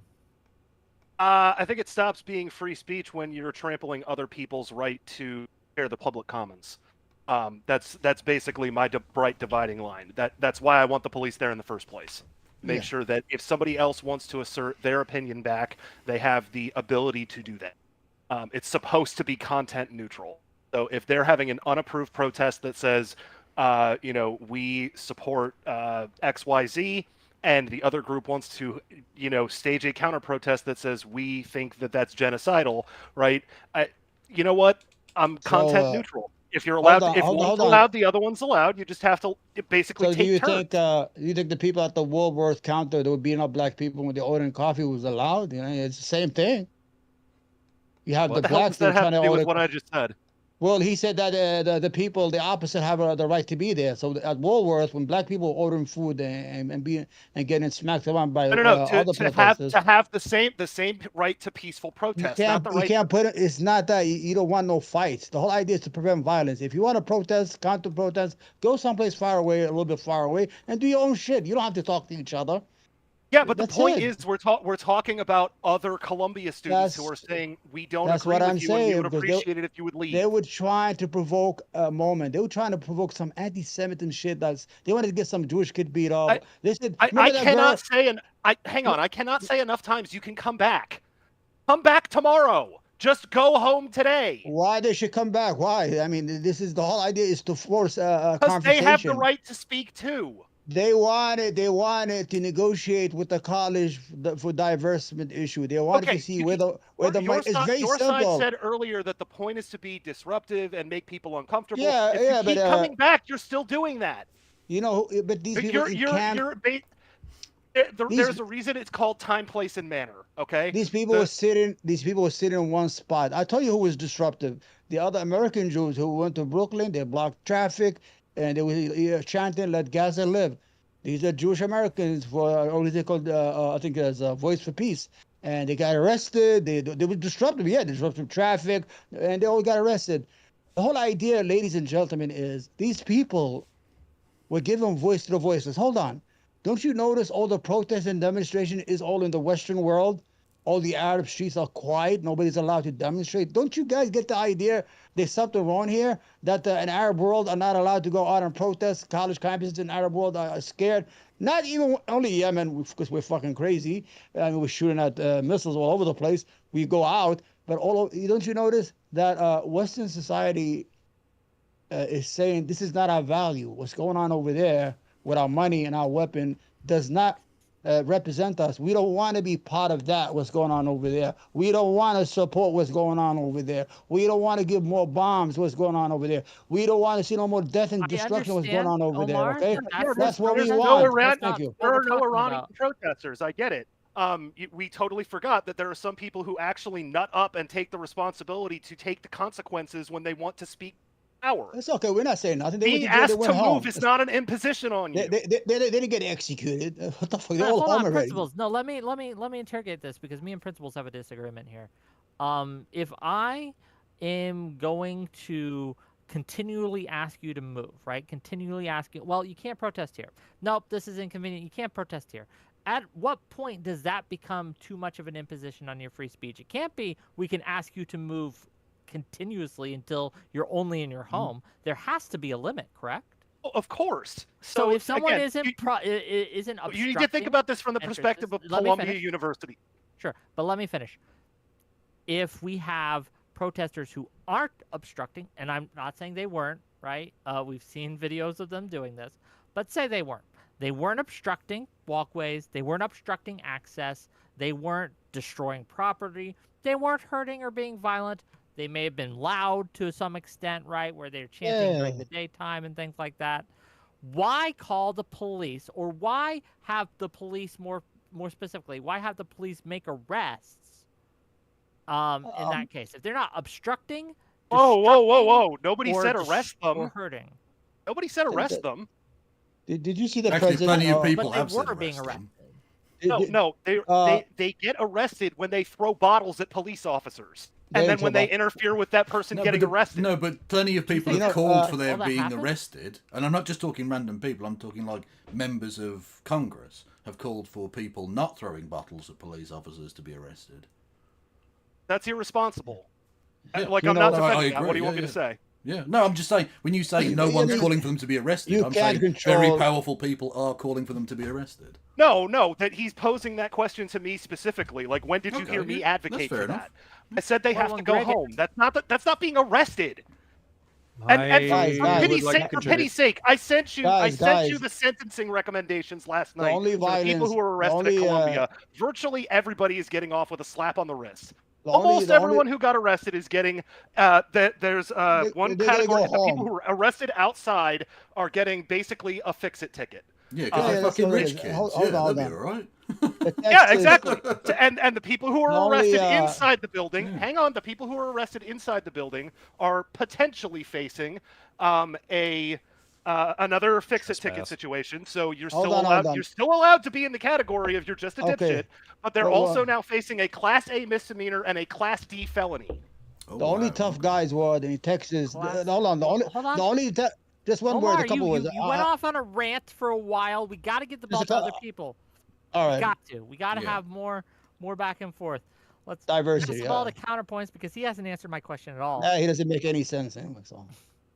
I think it stops being free speech when you're trampling other people's right to share the public commons. That's basically my bright dividing line. That's why I want the police there in the first place. Make sure that if somebody else wants to assert their opinion back, they have the ability to do that. It's supposed to be content neutral. So if they're having an unapproved protest that says, we support XYZ, and the other group wants to, stage a counter protest that says we think that that's genocidal, right? You know what? I'm content neutral. If you're allowed, if one's allowed, the other one's allowed. You just have to basically So take turns. do you think the people at the Woolworth counter that were beating up black people when they ordering coffee was allowed? It's the same thing. You have What the the hell blacks does that have trying to to do with order. what I just said? Well, he said that the people, the opposite, have the right to be there. So at Woolworth, when black people are ordering food and getting smacked around by No. other To have protesters, the same right to peaceful protest, not the you right. can't put it. It's not that you don't want no fights. The whole idea is to prevent violence. If you want to protest, counter protest, go someplace far away, a little bit far away, and do your own shit. You don't have to talk to each other. Yeah, but the That's point it. is we're talking about other Columbia students who are saying we don't agree what I'm with you and we saying, would because appreciate it if you would leave. they were trying to provoke a moment. They were trying to provoke some anti-Semitic shit. They wanted to get some Jewish kid beat up. They said, I cannot say I cannot say enough times you can come back. Come back tomorrow. Just go home today. Why they should come back? Why? I mean, this is the whole idea is to force a Because they have the conversation. right to speak too. They wanted to negotiate with the college for divestment issue. They wanted to see where the money. It's very your simple. side said earlier that the point is to be disruptive and make people uncomfortable. Yeah, if yeah, you keep but coming back, you're still doing that. But these people there's a reason it's called time, place, and manner. Okay. These people were sitting in one spot. I tell you who was disruptive. The other American Jews who went to Brooklyn, they blocked traffic, and they were chanting, "Let Gaza live." These are Jewish Americans for what is it called? I think it's Voice for Peace. And they got arrested. They were disruptive. Yeah, disruptive traffic, and they all got arrested. The whole idea, ladies and gentlemen, is these people were giving voice to the voiceless. Hold on. Don't you notice all the protests and demonstration is all in the Western world? All the Arab streets are quiet. Nobody's allowed to demonstrate. Don't you guys get the idea there's something wrong here? That an Arab world are not allowed to go out and protest. College campuses in Arab world are scared. Not even only Yemen, because we're fucking crazy. I mean, we're shooting at missiles all over the place. We go out, but don't you notice that Western society is saying this is not our value. What's going on over there with our money and our weapon does not represent us. We don't want to be part of that, what's going on over there. We don't want to support what's going on over there. We don't want to give more bombs, what's going on over there. We don't want to see no more death and destruction, what's going on over Omar, there, okay? That's what we no want. Thank you. There are no Iranian protesters. I get it. We totally forgot that there are some people who actually nut up and take the responsibility to take the consequences when they want to speak power. It's okay. We're not saying nothing. Being asked to move is not an imposition on you. They didn't get executed. What the fuck? They're all hold home on, already. principals. No, let me interrogate this, because me and principals have a disagreement here. If I am going to continually ask you to move, right? Continually ask you, well, you can't protest here. Nope, this is inconvenient. You can't protest here. At what point does that become too much of an imposition on your free speech? It can't be we can ask you to move continuously until you're only in your home. There has to be a limit, correct? Oh, of course. So if someone again, isn't obstructing, you need to think about this from the perspective of Columbia University. Sure, but let me finish. If we have protesters who aren't obstructing, and I'm not saying they weren't, right? We've seen videos of them doing this, but say they weren't. They weren't obstructing walkways. They weren't obstructing access. They weren't destroying property. They weren't hurting or being violent. They may have been loud to some extent, right, where they're chanting during the daytime and things like that. why call the police, or why have the police more specifically? Why have the police make arrests? In that case, if they're not obstructing, Whoa! Nobody or said arrest or them. hurting. Nobody said arrest them. Did you see the Actually, president? plenty of people But they have said were being arrest them. arrested. No, they get arrested when they throw bottles at police officers, and then when they interfere with that person getting arrested. No, but plenty of people think have that, called for their all that being happened? arrested, and I'm not just talking random people. I'm talking like members of Congress have called for people not throwing bottles at police officers to be arrested. That's irresponsible. Yeah. Like, You I'm know, not I defending that. agree, What do you want yeah, me to say? Yeah, no, I'm just saying, when you say no one's calling for them to be arrested, You I'm can't saying control- very powerful people are calling for them to be arrested. No, that he's posing that question to me specifically. Like, when did you Okay, hear me yeah, advocate that's fair for enough. that? I said they have when to go Greg- home. That's not being arrested. And Guys, for guys. pity's sake, I sent you Guys, the sentencing recommendations last The night only for the people violence- who were the arrested only, at Columbia. Virtually everybody is getting off with a slap on the wrist. The Almost only- everyone who got arrested is getting. There's one they category. go The people home. who were arrested outside are getting basically a fix-it ticket. Yeah, because Yeah, they're that's fucking what it rich is. kids. Hold Yeah, on, they'll hold be on. alright. Yeah, exactly. And the people who The are only, arrested inside the building, yeah. hang on, the people who are arrested inside the building are potentially facing another fix-it ticket Trespass. situation. So you're Hold still on, allowed. hold on. You're still allowed to be in the category of you're just a Okay. dipshit. But they're Well, also now facing a Class A misdemeanor and a Class D felony. Oh, The only wow, tough okay. guys were in Texas. Class- Hold on. hold on. Just one Omar, word. A couple you words. went off on a rant for a while. We got to get the ball to other people. All We right. got to. We got to Yeah. have more back and forth. Let's Diversity, pass the ball yeah. to counterpoints because he hasn't answered my question at all. He doesn't make any sense anyway. So.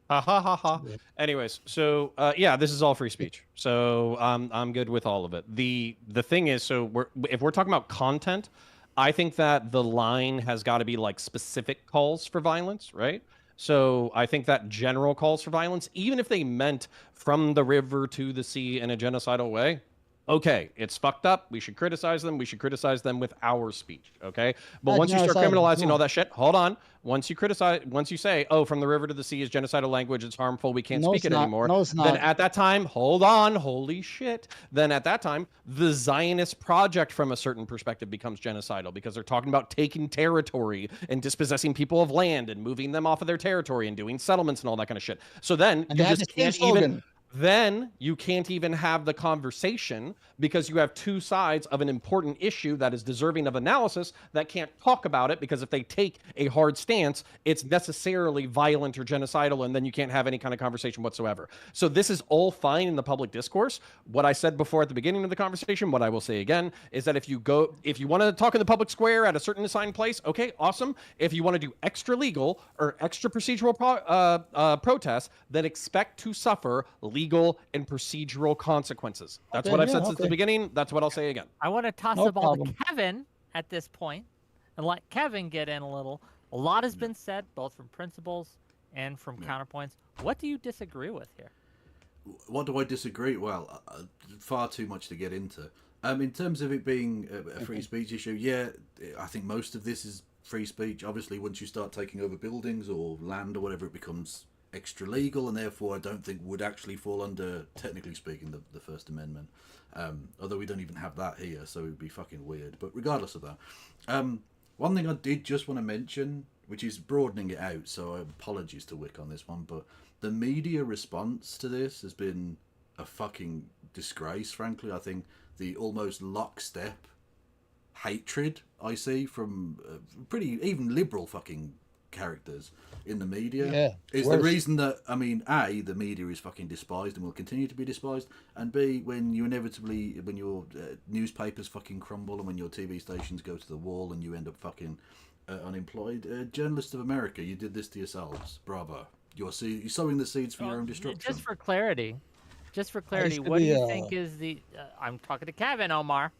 Ha ha ha ha. Anyways, so yeah, this is all free speech. So I'm good with all of it. The thing is, so if we're talking about content, I think that the line has got to be like specific calls for violence, right? So I think that general calls for violence, even if they meant from the river to the sea in a genocidal way, okay, it's fucked up. We should criticize them. We should criticize them with our speech, okay? But Not once you start genocidal, criminalizing no. all that shit, hold on. Once you say, oh, from the river to the sea is genocidal language, it's harmful, we can't No, speak it's it not. anymore. No, it's Then not. at that time, hold on, holy shit. Then at that time, the Zionist project from a certain perspective becomes genocidal because they're talking about taking territory and dispossessing people of land and moving them off of their territory and doing settlements and all that kind of shit. So then And you they have just the same can't even slogan. then you can't even have the conversation because you have two sides of an important issue that is deserving of analysis that can't talk about it because if they take a hard stance, it's necessarily violent or genocidal, and then you can't have any kind of conversation whatsoever. So this is all fine in the public discourse. What I said before at the beginning of the conversation, what I will say again, is that if you want to talk in the public square at a certain assigned place, okay, awesome. If you want to do extra legal or extra procedural protests, then expect to suffer legal and procedural consequences. That's Okay, what I've yeah, said since the okay. beginning. That's what I'll say again. I want to toss No the ball problem. to Kevin at this point and let Kevin get in a little. A lot has been said, both from principles and from counterpoints. What do you disagree with here? What do I disagree? Well, far too much to get into. In terms of it being a free speech issue, yeah, I think most of this is free speech. Obviously, once you start taking over buildings or land or whatever, it becomes extra legal, and therefore I don't think would actually fall under, technically speaking, the First Amendment. Although we don't even have that here, so it would be fucking weird. But regardless of that, one thing I did just want to mention, which is broadening it out, so apologies to Wick on this one, but the media response to this has been a fucking disgrace, frankly. I think the almost lockstep hatred I see from pretty even liberal fucking characters in the media Yeah, is worse. the reason that, I mean, A, the media is fucking despised and will continue to be despised, and B, when your newspapers fucking crumble and when your TV stations go to the wall and you end up fucking unemployed, journalists of America, you did this to yourselves. Bravo. You're sowing the seeds for your own destruction. Just for clarity, to what do be, you think is the? I'm talking to Kevin, Omar.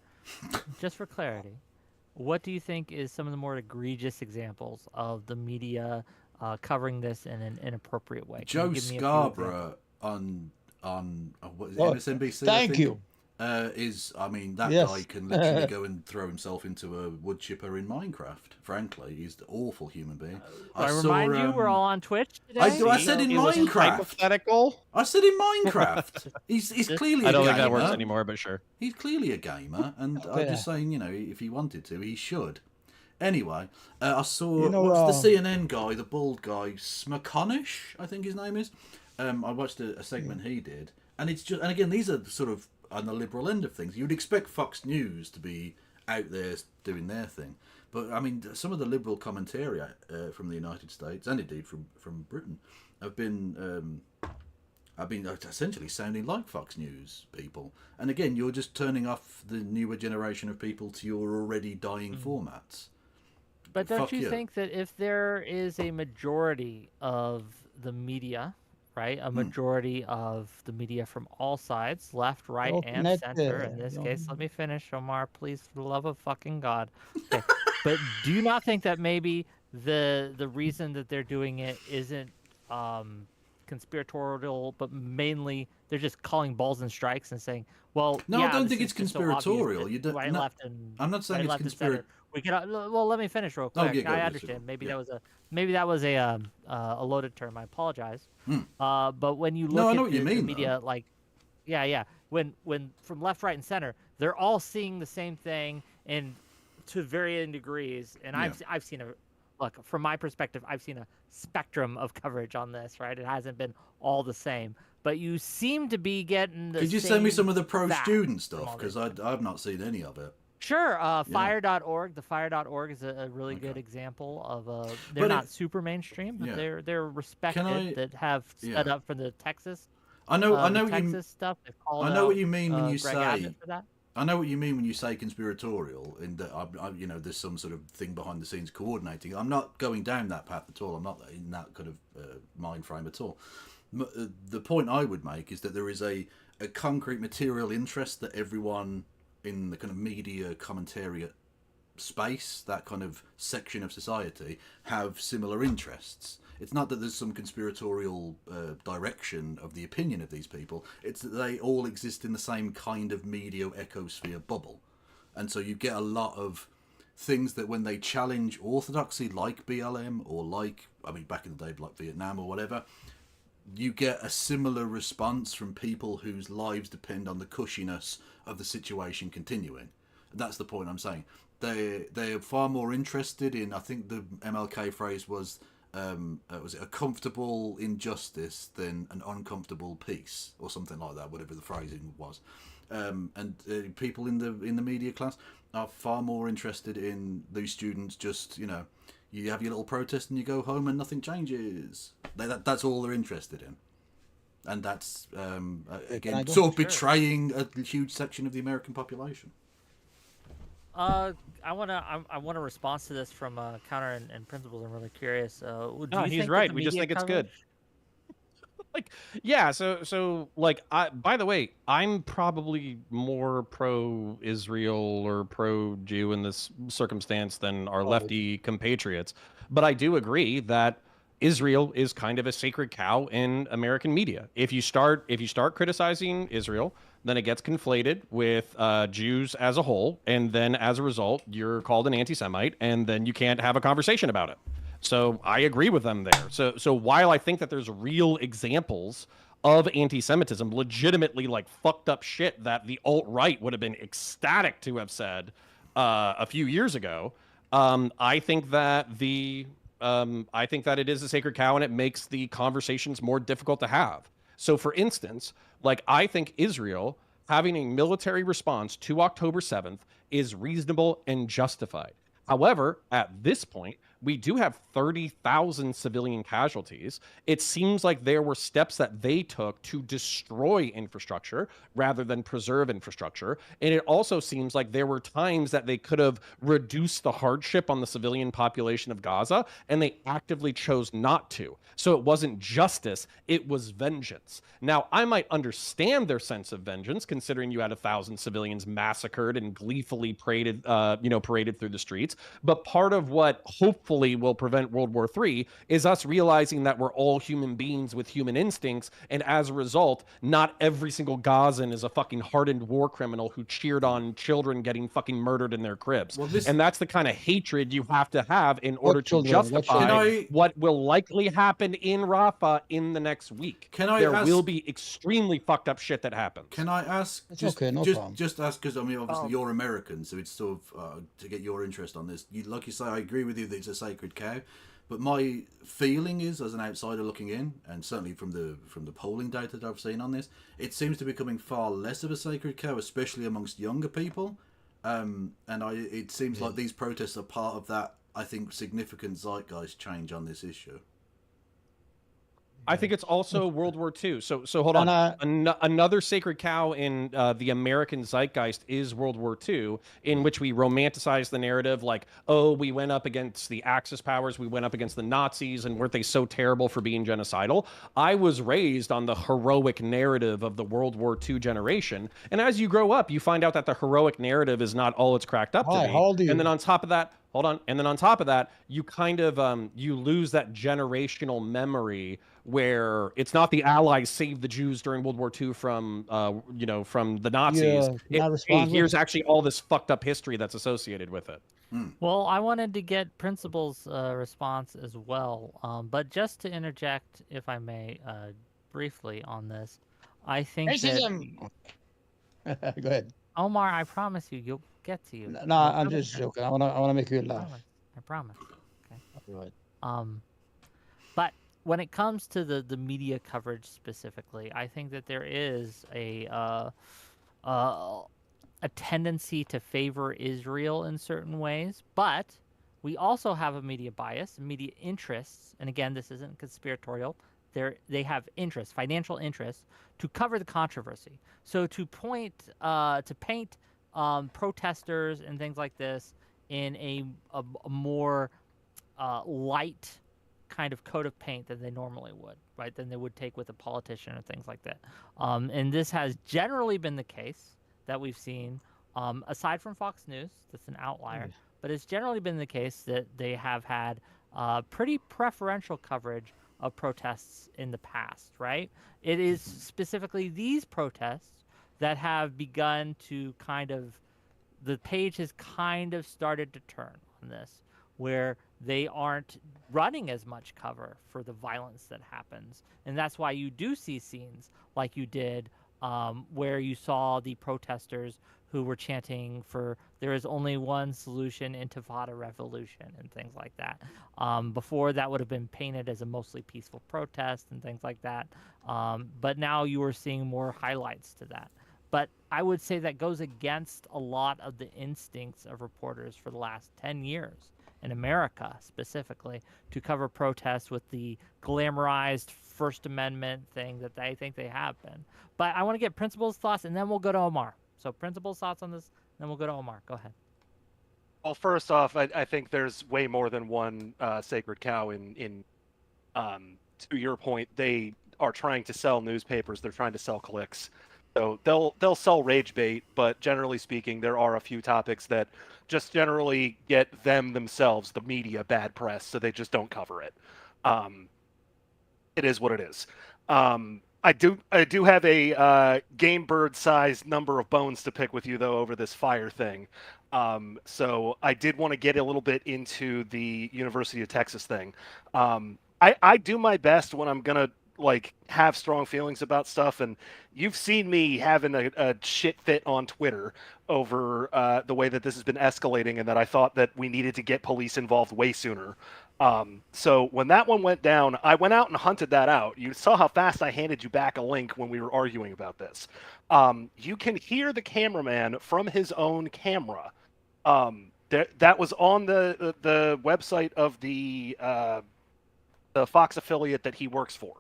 Just for clarity, what do you think is some of the more egregious examples of the media covering this in an inappropriate way? Can Joe you give me a few Scarborough on what is it, Oh, MSNBC? I Thank think? you. I mean, that Yes. guy can literally go and throw himself into a wood chipper in Minecraft. Frankly, he's an awful human being. I remind you, we're all on Twitch today. I said in It was Minecraft. hypothetical. I said in Minecraft. He's clearly I a don't gamer. think that works anymore, but sure. He's clearly a gamer, and I'm just saying, if he wanted to, he should. Anyway, I saw what's the CNN guy, the bald guy, Smakonish, I think his name is. I watched a segment he did, and it's just, and again, these are sort of on the liberal end of things. You'd expect Fox News to be out there doing their thing, but I mean, some of the liberal commentary from the United States and indeed from Britain have been essentially sounding like Fox News people. And again, you're just turning off the newer generation of people to your already dying formats. But don't you think that if there is a majority of the media, right, a majority of the media from all sides, left, right, and center, in this case, let me finish, Omar, please, for the love of fucking God. Okay. But do you not think that maybe the reason that they're doing it isn't conspiratorial, but mainly they're just calling balls and strikes and saying, well, no, yeah, I don't think it's conspiratorial. You don't. Right, No, left, and I'm not saying right, it's conspiratorial. We can. Well, let me finish real quick. Oh, yeah, I understand. Maybe that was a loaded term. I apologize. But when you look at the media, though. like, yeah, when from left, right, and center, they're all seeing the same thing and to varying degrees. And I've seen look, from my perspective, I've seen a spectrum of coverage on this. Right, it hasn't been all the same. But you seem to be getting the. Could you send me some of the pro-student stuff? Because I've not seen any of it. Sure. Fire.org. The Fire.org is a really good example of they're not super mainstream, but they're respected that have set up for the Texas. I know Texas stuff. I know what you mean when you Greg say. Abbott for that. I know what you mean when you say conspiratorial, in that there's some sort of thing behind the scenes coordinating. I'm not going down that path at all. I'm not in that kind of mind frame at all. The point I would make is that there is a concrete material interest that everyone in the kind of media commentariat space, that kind of section of society, have similar interests. It's not that there's some conspiratorial direction of the opinion of these people. It's that they all exist in the same kind of media ecosphere bubble. And so you get a lot of things that when they challenge orthodoxy, like BLM or back in the day, like Vietnam or whatever, you get a similar response from people whose lives depend on the cushiness of the situation continuing. That's the point I'm saying. They're far more interested in, I think the MLK phrase was it a comfortable injustice than an uncomfortable peace, or something like that, whatever the phrasing was. And people in the media class are far more interested in these students just, you have your little protest and you go home and nothing changes. That's all they're interested in. And that's, again, sort of betraying a huge section of the American population. I want to respond to this from Counter and Principles. I'm really curious. He's right. We just think it's good. By the way, I'm probably more pro-Israel or pro-Jew in this circumstance than our lefty compatriots. But I do agree that Israel is kind of a sacred cow in American media. If you start criticizing Israel, then it gets conflated with Jews as a whole, and then as a result, you're called an anti-Semite, and then you can't have a conversation about it. So I agree with them there. So while I think that there's real examples of anti-Semitism, legitimately like fucked up shit that the alt-right would have been ecstatic to have said a few years ago, I think that it is a sacred cow and it makes the conversations more difficult to have. So for instance, I think Israel having a military response to October 7th is reasonable and justified. However, at this point, we do have 30,000 civilian casualties. It seems like there were steps that they took to destroy infrastructure rather than preserve infrastructure. And it also seems like there were times that they could have reduced the hardship on the civilian population of Gaza, and they actively chose not to. So it wasn't justice, it was vengeance. Now, I might understand their sense of vengeance, considering you had 1,000 civilians massacred and gleefully paraded through the streets. But part of what hopeful hopefully will prevent World War III, is us realizing that we're all human beings with human instincts, and as a result, not every single Gazan is a fucking hardened war criminal who cheered on children getting fucking murdered in their cribs. Well, this And that's the kind of hatred you have to have in order to children? What justify children? what will likely happen in Rafah in the next week. Can I there ask- will be extremely fucked up shit that happens. Can I ask? It's Just, okay, no just, problem. just ask because I mean, obviously you're American, so it's sort of to get your interest on this. Like you say, I agree with you that it's a sacred cow, but my feeling is, as an outsider looking in, and certainly from the polling data that I've seen on this, it seems to be becoming far less of a sacred cow, especially amongst younger people. It seems like these protests are part of that. I think significant zeitgeist change on this issue. I think it's also World War II. So hold on. Another sacred cow in the American zeitgeist is World War II, in which we romanticize the narrative like, oh, we went up against the Axis powers, we went up against the Nazis, and weren't they so terrible for being genocidal? I was raised on the heroic narrative of the World War II generation, and as you grow up, you find out that the heroic narrative is not all it's cracked up to be. How old are you? And then on top of that, hold on. And then on top of that, you kind of you lose that generational memory where it's not the Allies saved the Jews during World War II from from the Nazis. Here's actually all this fucked up history that's associated with it. Well, I wanted to get Principal's response as well, but just to interject, if I may, briefly on this, I think Racism. that Go ahead. Omar, I promise you'll get to you. No, I'm just joking. I wanna make you I laugh. promise. Okay. Go ahead. But when it comes to the media coverage specifically, I think that there is a tendency to favor Israel in certain ways, but we also have a media bias, media interests, and again, this isn't conspiratorial. They have interests, financial interests, to cover the controversy. So to paint protesters and things like this in a more light kind of coat of paint than they normally would, right? Than they would take with a politician or things like that. And this has generally been the case that we've seen, aside from Fox News, that's an outlier, but it's generally been the case that they have had pretty preferential coverage of protests in the past, right? It is specifically these protests that have begun to the page has kind of started to turn on this, where they aren't running as much cover for the violence that happens. And that's why you do see scenes like you did where you saw the protesters who were chanting for there is only one solution, Intifada revolution, and things like that. Before, that would have been painted as a mostly peaceful protest and things like that. But now you are seeing more highlights to that. But I would say that goes against a lot of the instincts of reporters for the last 10 years. In America, specifically, to cover protests with the glamorized First Amendment thing that I think they have been. But I want to get Principal's thoughts, and then we'll go to Omar. So Principal's thoughts on this, and then we'll go to Omar. Go ahead. Well, first off, I think there's way more than one sacred cow in to your point, they are trying to sell newspapers. They're trying to sell clicks. So they'll sell rage bait, but generally speaking, there are a few topics that just generally get them themselves, the media, bad press, so they just don't cover it. It is what it is. I do have a game bird sized number of bones to pick with you though over this fire thing. So I did want to get a little bit into the University of Texas thing. I do my best when I'm gonna have strong feelings about stuff, and you've seen me having a shit fit on Twitter over the way that this has been escalating, and that I thought that we needed to get police involved way sooner. So when that one went down, I went out and hunted that out. You saw how fast I handed you back a link when we were arguing about this. You can hear the cameraman from his own camera. That was on the website of the Fox affiliate that he works for.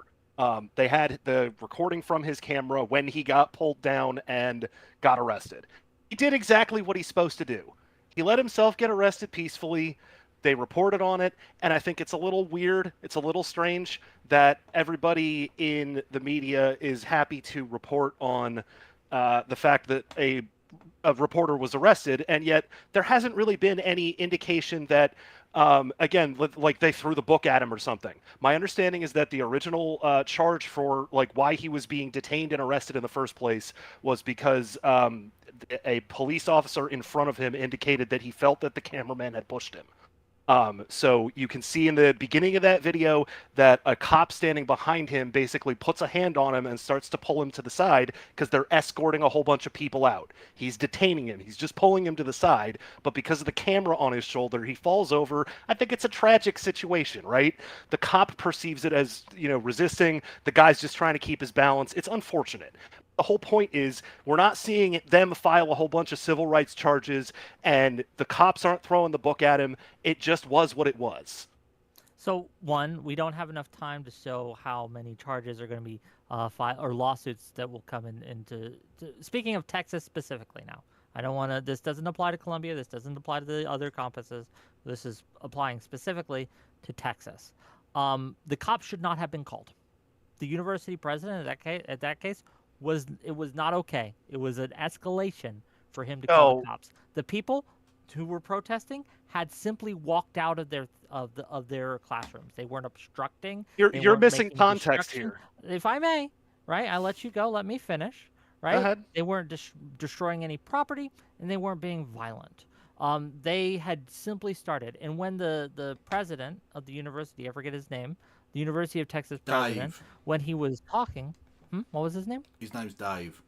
They had the recording from his camera when he got pulled down and got arrested. He did exactly what he's supposed to do. He let himself get arrested peacefully. They reported on it, and I think it's a little weird, it's a little strange that everybody in the media is happy to report on the fact that a reporter was arrested, and yet there hasn't really been any indication that Again, like they threw the book at him or something. My understanding is that the original charge for like why he was being detained and arrested in the first place was because a police officer in front of him indicated that he felt that the cameraman had pushed him. So you can see in the beginning of that video that a cop standing behind him basically puts a hand on him and starts to pull him to the side because they're escorting a whole bunch of people out. He's detaining him. He's just pulling him to the side, but because of the camera on his shoulder, he falls over. I think it's a tragic situation, right? The cop perceives it as, resisting. The guy's just trying to keep his balance. It's unfortunate. The whole point is we're not seeing them file a whole bunch of civil rights charges and the cops aren't throwing the book at him. It just was what it was. So, one, we don't have enough time to show how many charges are going to be filed or lawsuits that will come into. Speaking of Texas specifically now, I don't want to. This doesn't apply to Columbia. This doesn't apply to the other campuses. This is applying specifically to Texas. The cops should not have been called. The university president at that case was not okay. It was an escalation for him to call the cops. The people who were protesting had simply walked out of their classrooms. They weren't obstructing. You're missing context here. If I may, right? I let you go. Let me finish. Right? Go ahead. They weren't destroying any property, and they weren't being violent. They had simply started. And when the president of the university, I forget his name, the University of Texas president, Dave. when he was talking, what was his name? His name's Dave.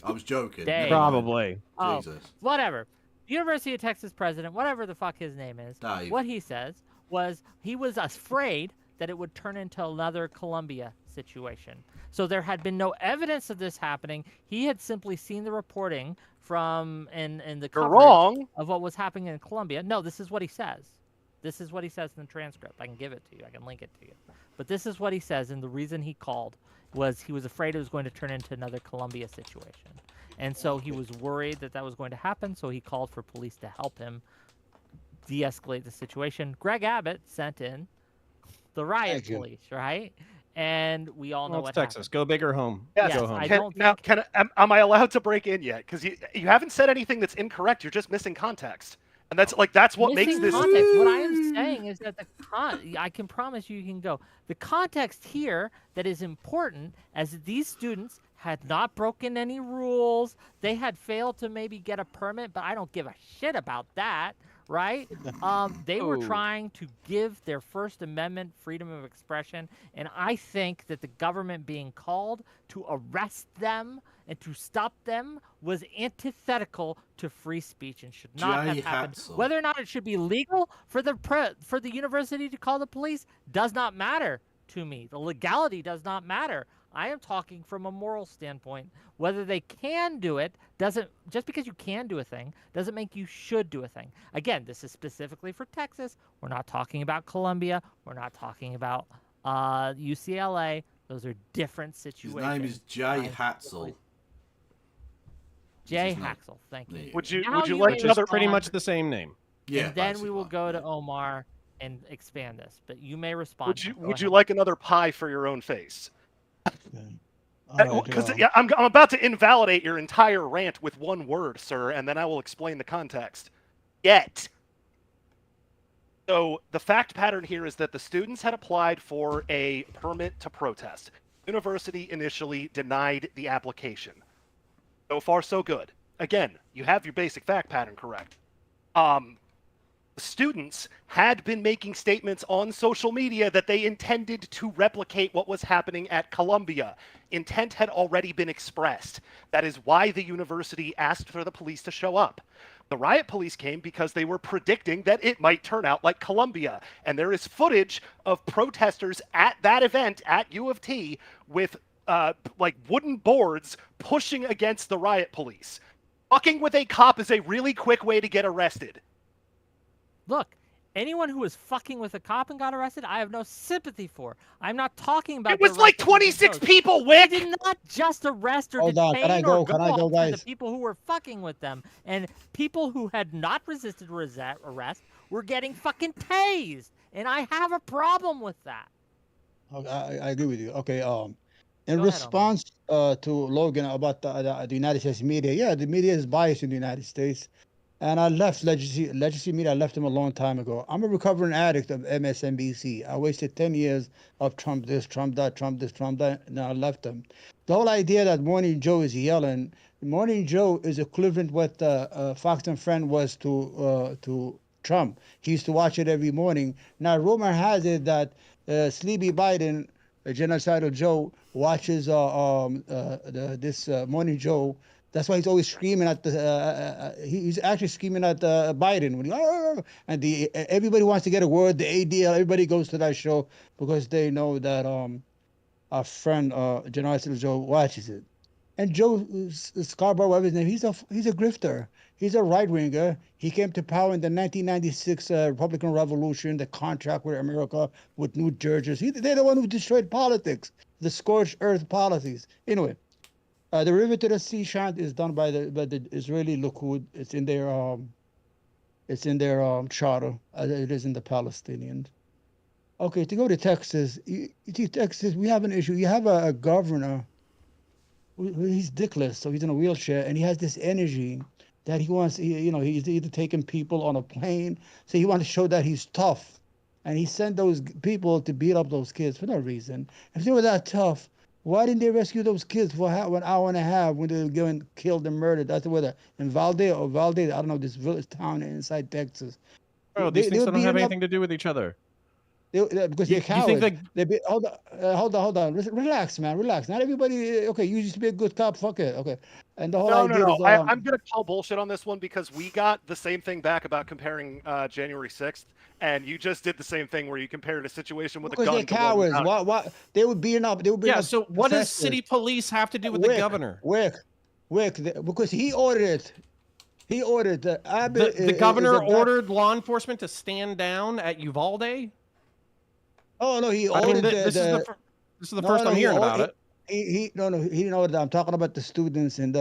I was joking. Dave. Probably. Jesus. Whatever. University of Texas president, whatever the fuck his name is, Dave. what he says was he was afraid that it would turn into another Columbia situation. So there had been no evidence of this happening. He had simply seen the reporting from and the You're coverage wrong. of what was happening in Columbia. No, this is what he says. This is what he says in the transcript. I can give it to you. I can link it to you. But this is what he says, and the reason he called was he was afraid it was going to turn into another Columbia situation. And so he was worried that was going to happen, so he called for police to help him de-escalate the situation. Greg Abbott sent in the riot police, right? And we all know It's what Texas. happened. Go big or home. Yes, Go home. I don't am I allowed to break in yet? Because you haven't said anything that's incorrect. You're just missing context. And that's what makes Missing this context. What I am saying is that I can promise you can go. The context here that is important, as these students had not broken any rules, they had failed to maybe get a permit, but I don't give a shit about that, right? They were trying to give their First Amendment freedom of expression, and I think that the government being called to arrest them and to stop them was antithetical to free speech and should not have happened. Hatzel. Whether or not it should be legal for the university to call the police does not matter to me. The legality does not matter. I am talking from a moral standpoint. Whether they can do it doesn't, just because you can do a thing doesn't make you should do a thing. Again, this is specifically for Texas. We're not talking about Columbia. We're not talking about UCLA. Those are different situations. His name is Jay Hatzel. Jay Haxel, thank you. Yeah. Would you Now like Which another is pretty much the same name. Yeah. And then we will basically. go to Omar and expand this, but you may respond. Would you like another pie for your own face? All Because right, I'm about to invalidate your entire rant with one word, sir, and then I will explain the context. Yet. So the fact pattern here is that the students had applied for a permit to protest. University initially denied the application. So far, so good. Again, you have your basic fact pattern correct. Students had been making statements on social media that they intended to replicate what was happening at Columbia. Intent had already been expressed. That is why the university asked for the police to show up. The riot police came because they were predicting that it might turn out like Columbia. And there is footage of protesters at that event at U of T with like wooden boards pushing against the riot police. Fucking with a cop is a really quick way to get arrested. Look, anyone who was fucking with a cop and got arrested, I have no sympathy for. I'm not talking about. It was like 26 people, Wick! They did not just arrest or Hold on, detain can I go? or Can I go, after guys? the people who were fucking with them. And people who had not resisted arrest were getting fucking tased. And I have a problem with that. Okay, I agree with you. Okay. In Go ahead, response to Logan about the United States media, yeah, the media is biased in the United States. and I left legacy media. I left him a long time ago. I'm a recovering addict of MSNBC. I wasted 10 years of Trump this, Trump that, Trump this, Trump that, and I left him. The whole idea that Morning Joe is yelling, Morning Joe is equivalent what Fox and Friend was to Trump. He used to watch it every morning. Now, rumor has it that Sleepy Biden, genocidal Joe, watches this Morning Joe. That's why he's always screaming at he's actually screaming at Biden when and everybody wants to get a word. The ADL, everybody goes to that show because they know that our friend General Joe watches it. And Joe Scarborough, whatever his name, he's a grifter. He's a right winger. He came to power in the 1996 Republican Revolution, the contract with America with New Jersey. They're the one who destroyed politics, the scorched earth policies. Anyway. The river to the sea chant is done by the Israeli Likud. It's in their charter. It is in the Palestinians. Okay, to go to Texas, Texas, we have an issue. You have a governor. He's dickless, so he's in a wheelchair, and he has this energy that he wants. He's either taking people on a plane, so he wants to show that he's tough, and he sent those people to beat up those kids for no reason. If they were that tough, why didn't they rescue those kids for an hour and a half when they were getting killed and murdered? That's whether in Valde, I don't know, this village town inside Texas. Oh, these things don't have anything to do with each other. Because they're cowards. Hold on. Relax, man. Relax. Not everybody. Okay, you used to be a good cop. Fuck it. Okay. And the whole idea is. I'm going to call bullshit on this one because we got the same thing back about comparing January 6th, and you just did the same thing where you compared a situation with a gun. Because they're cowards. Why they would beating up? They would beat up. Yeah. So what does city police have to do with the governor? Because he ordered it. He ordered the governor ordered law enforcement to stand down at Uvalde. Oh no, he ordered. This is the first I'm hearing about it. He didn't order that. I'm talking about the students in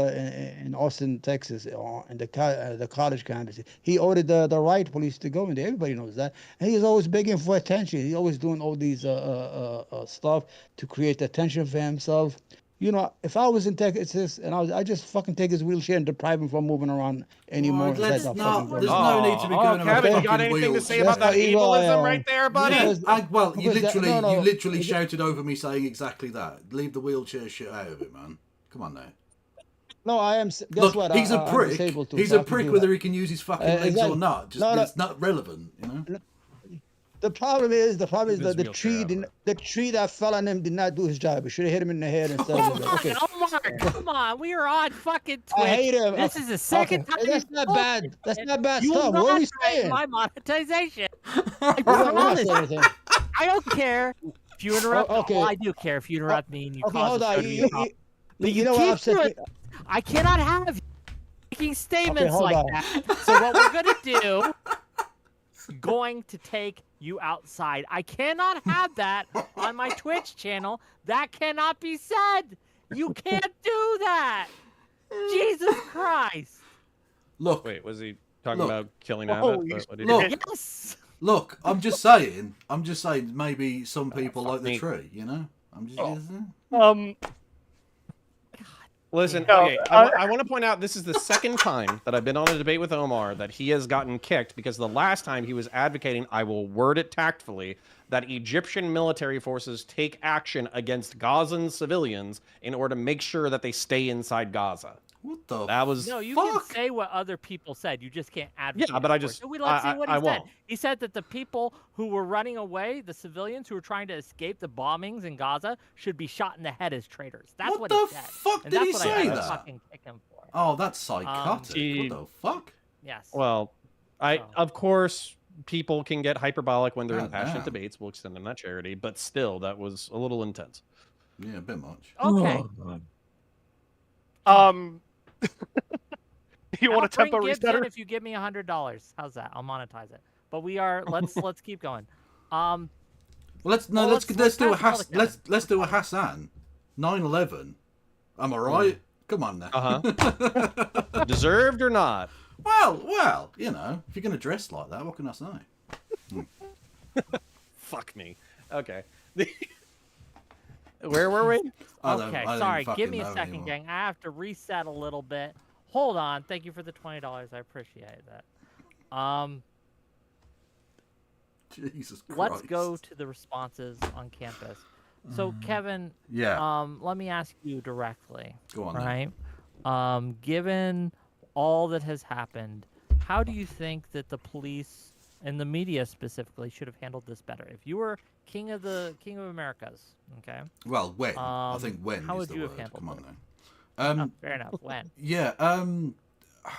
Austin, Texas, in the college campus. He ordered the riot police to go in there. Everybody knows that, and he's always begging for attention. He's always doing all these stuff to create attention for himself. If I was in Texas and I just fucking take his wheelchair and deprive him from moving around anymore. There's no need to be going around. Kevin, you got anything to say about that ableism right there, buddy? You literally shouted over me saying exactly that. Leave the wheelchair shit out of it, man. Come on now. No, I am. Look, he's a prick. He's a prick whether he can use his fucking legs or not. It's not relevant, The problem is the tree that fell on him did not do his job. It should have hit him in the head instead of okay. Omar, come on. We are on fucking Twitch. I hate him. This is the second time. That's not bad. That's not bad stuff. What are we saying? My monetization. I promise. I don't care if you interrupt. Okay. Well, I do care if you interrupt me and you cause a you know what upset me? I cannot have you making statements like that. So what we're gonna do? Going to take you outside. I cannot have that on my Twitch channel. That cannot be said. You can't do that. Jesus Christ. Look. Wait, was he talking about killing Abbott? Yes. Look, I'm just saying maybe some people like the tree, Listen, okay, I want to point out this is the second time that I've been on a debate with Omar that he has gotten kicked because the last time he was advocating, I will word it tactfully, that Egyptian military forces take action against Gazan civilians in order to make sure that they stay inside Gaza. What the? No, you can say what other people said. You just can't advocate. Yeah, but let's see what he said. He said that the people who were running away, the civilians who were trying to escape the bombings in Gaza, should be shot in the head as traitors. That's what he said. What the fuck did he say that? Fucking kick him for. Oh, that's psychotic. What the fuck? Yes. Well, of course, people can get hyperbolic when they're in passionate debates. We'll extend them that charity, but still, that was a little intense. Yeah, a bit much. Okay. You want a tempo resetter? If you give me $100, how's that? I'll monetize it. But we are let's keep going. Let's do a Hassan. 9/11. Am I right? Come on now. Deserved or not? Well, if you're gonna dress like that, what can I say? Fuck me. Okay. Where were we? Okay, sorry. Give me a second, gang. I have to reset a little bit. Hold on. Thank you for the $20. I appreciate that. Jesus Christ. Let's go to the responses on campus. So, Kevin, Yeah. let me ask you directly. Go on, right? Given all that has happened, how do you think that the police and the media specifically should have handled this better? If you were king of Americas, okay? Well, when? I think when how is would the you word. have handled Come on it? now. Oh, fair enough. When? Yeah.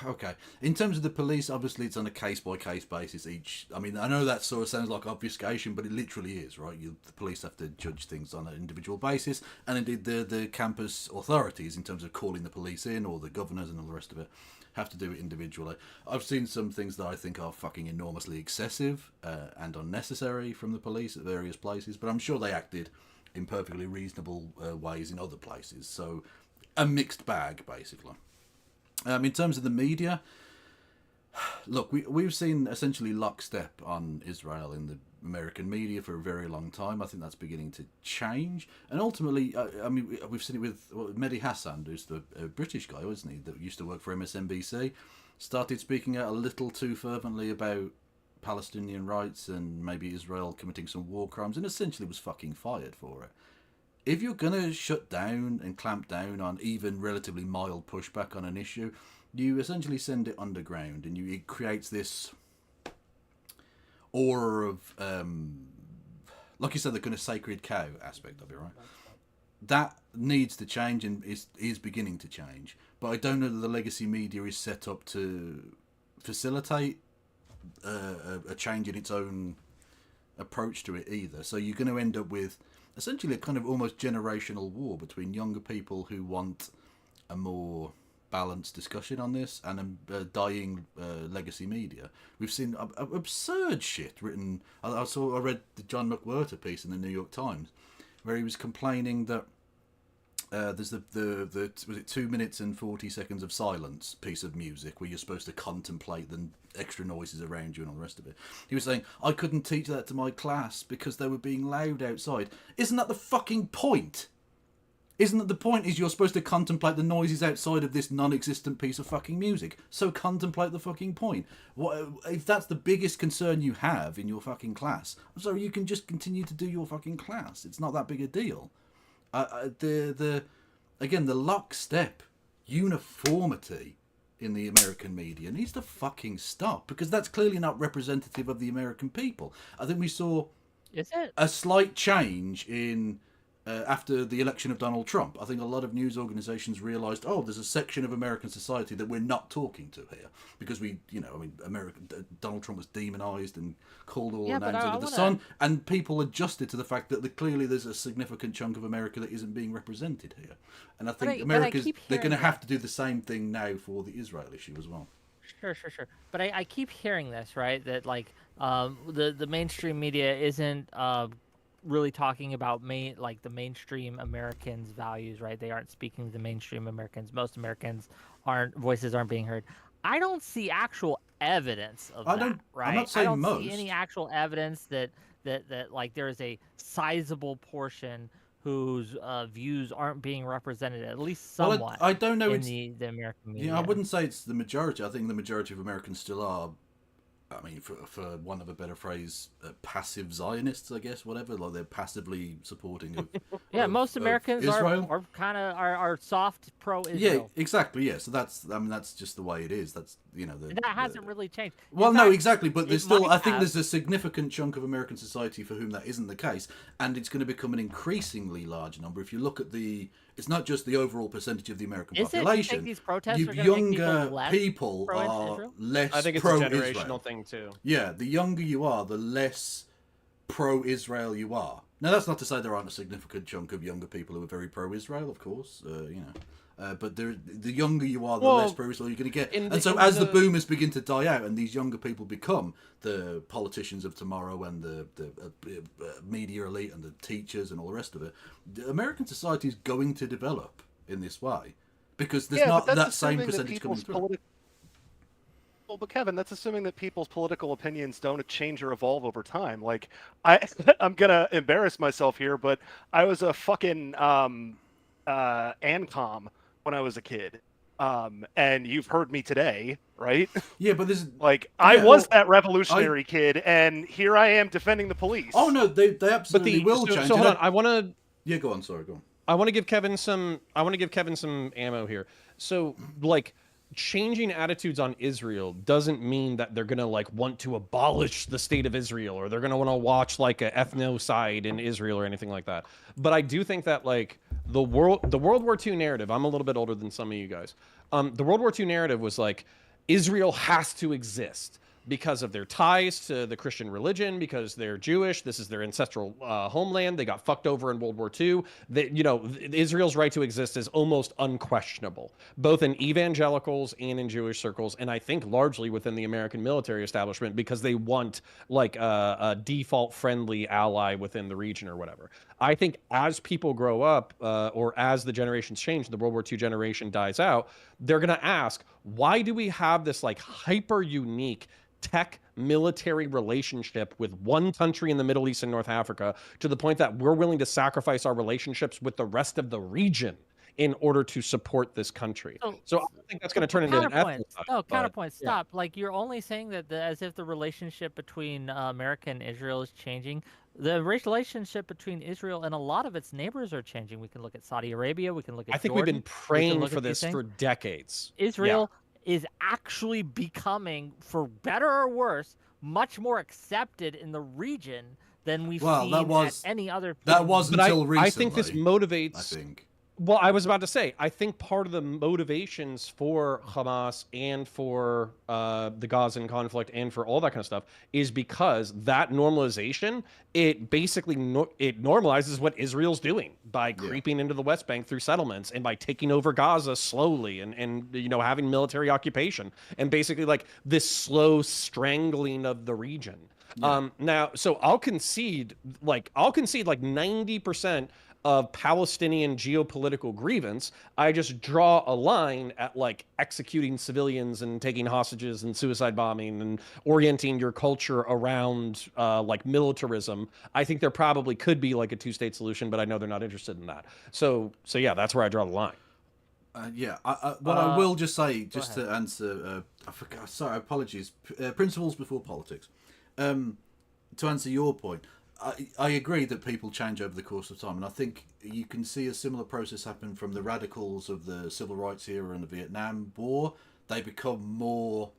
Okay. In terms of the police, obviously it's on a case by case basis. I mean, I know that sort of sounds like obfuscation, but it literally is, right? The police have to judge things on an individual basis, and indeed the campus authorities, in terms of calling the police in or the governors and all the rest of it, have to do it individually. I've seen some things that I think are fucking enormously excessive and unnecessary from the police at various places, but I'm sure they acted in perfectly reasonable ways in other places. So, a mixed bag, basically. In terms of the media, look, we've seen essentially lockstep on Israel in the American media for a very long time. I think that's beginning to change. And ultimately, I mean, we've seen it with Mehdi Hassan, who's the British guy, wasn't he, that used to work for MSNBC, started speaking out a little too fervently about Palestinian rights and maybe Israel committing some war crimes, and essentially was fucking fired for it. If you're going to shut down and clamp down on even relatively mild pushback on an issue, you essentially send it underground, and it creates this aura of, like you said, the kind of sacred cow aspect of it, right? That needs to change and is beginning to change. But I don't know that the legacy media is set up to facilitate a change in its own approach to it either. So you're going to end up with essentially a kind of almost generational war between younger people who want a more balanced discussion on this and a dying legacy media. We've seen absurd shit written. I read the John McWhirter piece in the New York Times where he was complaining that there's the was it 2 minutes and 40 seconds of silence piece of music where you're supposed to contemplate the extra noises around you and all the rest of it. He was saying, I couldn't teach that to my class because they were being loud outside. Isn't that the fucking point? Isn't that the point is you're supposed to contemplate the noises outside of this non-existent piece of fucking music? So contemplate the fucking point. What if that's the biggest concern you have in your fucking class? I'm sorry, you can just continue to do your fucking class. It's not that big a deal. The lockstep uniformity in the American media needs to fucking stop, because that's clearly not representative of the American people. I think we saw a slight change in after the election of Donald Trump. I think a lot of news organizations realized, there's a section of American society that we're not talking to here, because Donald Trump was demonized and called all the names under the sun, and people adjusted to the fact that clearly there's a significant chunk of America that isn't being represented here. And I think they're going to have to do the same thing now for the Israel issue as well. Sure. But I keep hearing this, right? That the mainstream media isn't really talking about the mainstream Americans' values, right? They aren't speaking to the mainstream Americans. Most Americans voices aren't being heard. I don't see actual evidence of that, right? I'm not saying I don't most. see any actual evidence that there is a sizable portion whose views aren't being represented, at least somewhat. Well, I don't know in the American media. I wouldn't say it's the majority. I think the majority of Americans still are, I mean, for want of a better phrase, passive Zionists, I guess, whatever. Like, they're passively supporting of most Americans Israel. are soft pro-Israel. Yeah, exactly. Yeah, so that's just the way it is. That's and that hasn't really changed. Well, no, exactly, but there's still. I think there's a significant chunk of American society for whom that isn't the case, and it's going to become an increasly large number. If you look at it's not just the overall percentage of the American population. You think these protests are younger make people are less. I think it's a generational thing too. Yeah, the younger you are, the less pro-Israel you are. Now, that's not to say there aren't a significant chunk of younger people who are very pro-Israel, of course. But the younger you are, the less pro-Israel you're going to get. And so as the boomers begin to die out and these younger people become the politicians of tomorrow and the media elite and the teachers and all the rest of it, the American society is going to develop in this way, because there's not that same percentage coming through. Well, but Kevin, that's assuming that people's political opinions don't change or evolve over time. Like, I'm gonna embarrass myself here, but I was a fucking ANCOM when I was a kid, And you've heard me today, right? Yeah, but this is Like, I Yeah, was well, that revolutionary kid, and here I am defending the police. Oh no, they But absolutely will change. so hold on. I want to Yeah, go on. Sorry, go on. I want to give Kevin some ammo here. So like changing attitudes on Israel doesn't mean that they're going to like want to abolish the state of Israel or they're going to want to watch like a ethnocide in Israel or anything like that. But I do think that like the World War II narrative, I'm a little bit older than some of you guys. The World War II narrative was like Israel has to exist because of their ties to the Christian religion, because they're Jewish. This is their ancestral homeland. They got fucked over in World War II. Israel's right to exist is almost unquestionable, both in evangelicals and in Jewish circles, and I think largely within the American military establishment because they want like a default friendly ally within the region or whatever. I think as people grow up or as the generations change, the World War II generation dies out, they're going to ask, why do we have this like hyper unique tech military relationship with one country in the Middle East and North Africa to the point that we're willing to sacrifice our relationships with the rest of the region in order to support this country? So I think that's going to turn into an counterpoint. ethnocide. No, but, counterpoint. yeah. Stop. Like you're only saying that as if the relationship between America and Israel is changing. The relationship between Israel and a lot of its neighbors are changing. We can look at Saudi Arabia. We can look at I think Jordan. we've been praying look for at these this things. for decades. Israel is actually becoming, for better or worse, much more accepted in the region than we've seen at any other. That was But until recently. I think this motivates. I think. Well, I was about to say, I think part of the motivations for Hamas and for the Gazan conflict and for all that kind of stuff is because that normalization, it basically it normalizes what Israel's doing by creeping into the West Bank through settlements and by taking over Gaza slowly and having military occupation and basically like this slow strangling of the region. Now, so I'll concede like 90% of Palestinian geopolitical grievance. I just draw a line at like executing civilians and taking hostages and suicide bombing and orienting your culture around like militarism. I think there probably could be like a two-state solution, but I know they're not interested in that. So yeah, that's where I draw the line. What I will just say, just to answer, I forgot. Sorry, apologies. Principles before politics. To answer your point, I agree that people change over the course of time, and I think you can see a similar process happen from the radicals of the civil rights era and the Vietnam War. They become more,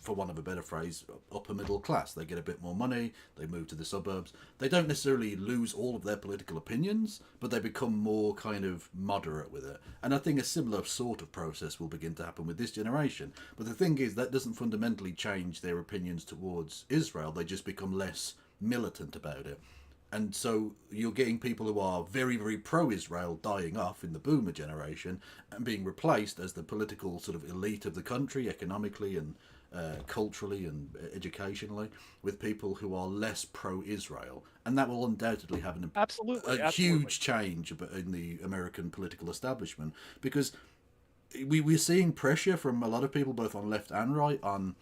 for want of a better phrase, upper middle class. They get a bit more money, they move to the suburbs. They don't necessarily lose all of their political opinions, but they become more kind of moderate with it. And I think a similar sort of process will begin to happen with this generation. But the thing is, that doesn't fundamentally change their opinions towards Israel. They just become less militant about it. And so you're getting people who are very, very pro-Israel dying off in the boomer generation and being replaced as the political sort of elite of the country, economically and culturally and educationally, with people who are less pro-Israel. And that will undoubtedly have a huge change in the American political establishment, because we're seeing pressure from a lot of people, both on left and right, on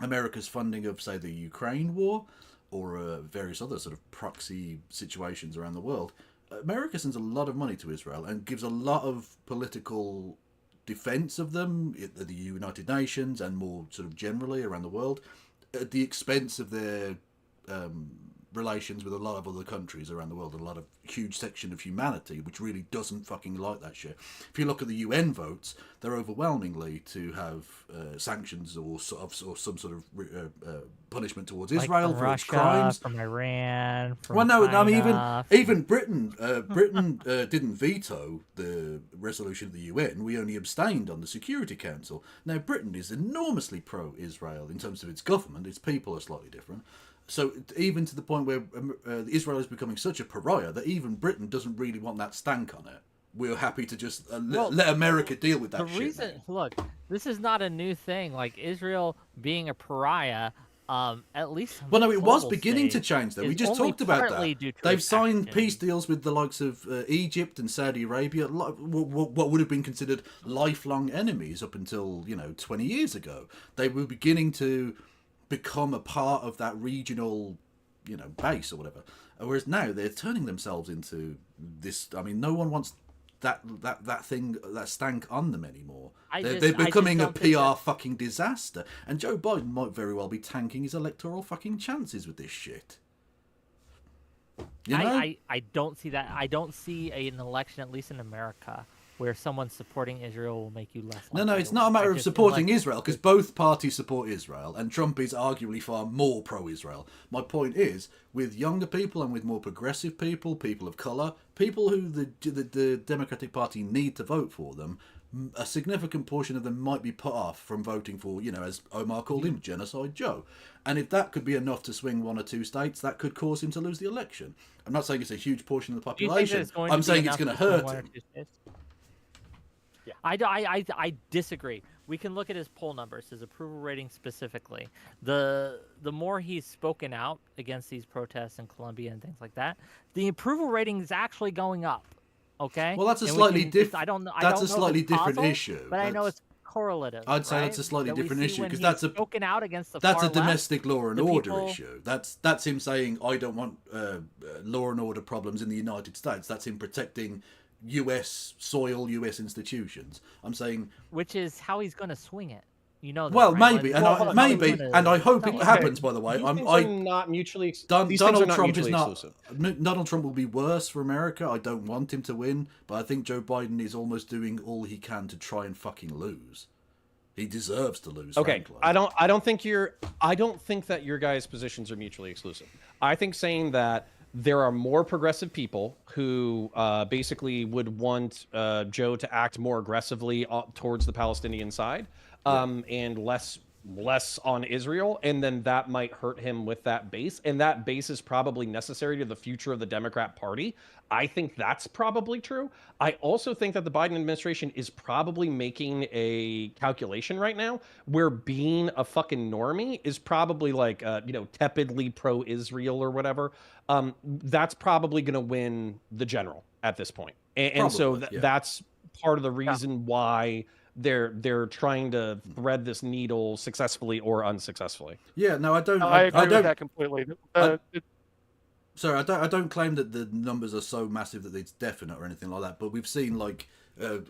America's funding of, say, the Ukraine war, or various other sort of proxy situations around the world. America sends a lot of money to Israel and gives a lot of political defense of them at the United Nations and more sort of generally around the world, at the expense of their relations with a lot of other countries around the world, a lot of huge section of humanity which really doesn't fucking like that shit. If you look at the UN votes, they're overwhelmingly to have sanctions or some sort of punishment towards Israel from for Russia, its crimes. from Iran, from Well, no, I mean China, even Britain. Britain didn't veto the resolution of the UN. We only abstained on the Security Council. Now, Britain is enormously pro-Israel in terms of its government. Its people are slightly different. So even to the point where Israel is becoming such a pariah that even Britain doesn't really want that stank on it. We're happy to just let America deal with that shit. Look, this is not a new thing. Like Israel being a pariah, at least. Well, no, it was beginning to change, though. We just talked about that. They've signed peace deals with the likes of Egypt and Saudi Arabia, what would have been considered lifelong enemies up until 20 years ago. They were beginning to become a part of that regional, base or whatever. Whereas now they're turning themselves into this. I mean, no one wants that thing, that stank on them anymore. They're I just becoming a don't think PR fucking disaster, and Joe Biden might very well be tanking his electoral fucking chances with this shit. You know? I don't see that. I don't see an election, at least in America, where someone supporting Israel will make you less. No, likely it's to not a win. matter I of just- supporting unless- Israel, because both parties support Israel, and Trump is arguably far more pro-Israel. My point is, with younger people and with more progressive people, people of colour, people who the Democratic Party need to vote for them, a significant portion of them might be put off from voting for, as Omar called him, Genocide Joe. And if that could be enough to swing one or two states, that could cause him to lose the election. I'm not saying it's a huge portion of the Do you think that population. it's going I'm to be saying it's enough going to to swing hurt one or him. two states? I disagree. We can look at his poll numbers, his approval rating specifically. The more he's spoken out against these protests in Colombia and things like that, the approval rating is actually going up. Okay. Well, that's a And slightly I don't know. That's a if it's slightly different causal, issue. but I know That's- it's correlative. I'd say right? that's a slightly That we different see issue, when 'cause he's that's a- spoken out against the That's far a domestic left, law and the order people- issue. That's him saying, I don't want law and order problems in the United States. That's him protecting US soil, US institutions. I'm saying, which is how he's going to swing it. You know. That, well, right? maybe, Like, and well, maybe, gonna- and I hope it Okay. happens. By the way, These things I are not mutually. These Donald things are not Trump is mutually not. exclusive. Donald Trump will be worse for America. I don't want him to win, but I think Joe Biden is almost doing all he can to try and fucking lose. He deserves to lose. Okay, frankly. I don't think that your guys' positions are mutually exclusive. I think saying that there are more progressive people who basically would want Joe to act more aggressively towards the Palestinian side, and less on Israel, and then that might hurt him with that base, and that base is probably necessary to the future of the Democrat Party. I think that's probably true. I also think that the Biden administration is probably making a calculation right now where being a fucking normie is probably like tepidly pro-Israel or whatever. That's probably going to win the general at this point, and so Probably, yeah. that's part of the reason why they're trying to thread this needle successfully or unsuccessfully. Yeah, no, I don't. No, I agree don't. with that completely. Sorry, I don't claim that the numbers are so massive that it's definite or anything like that. But we've seen like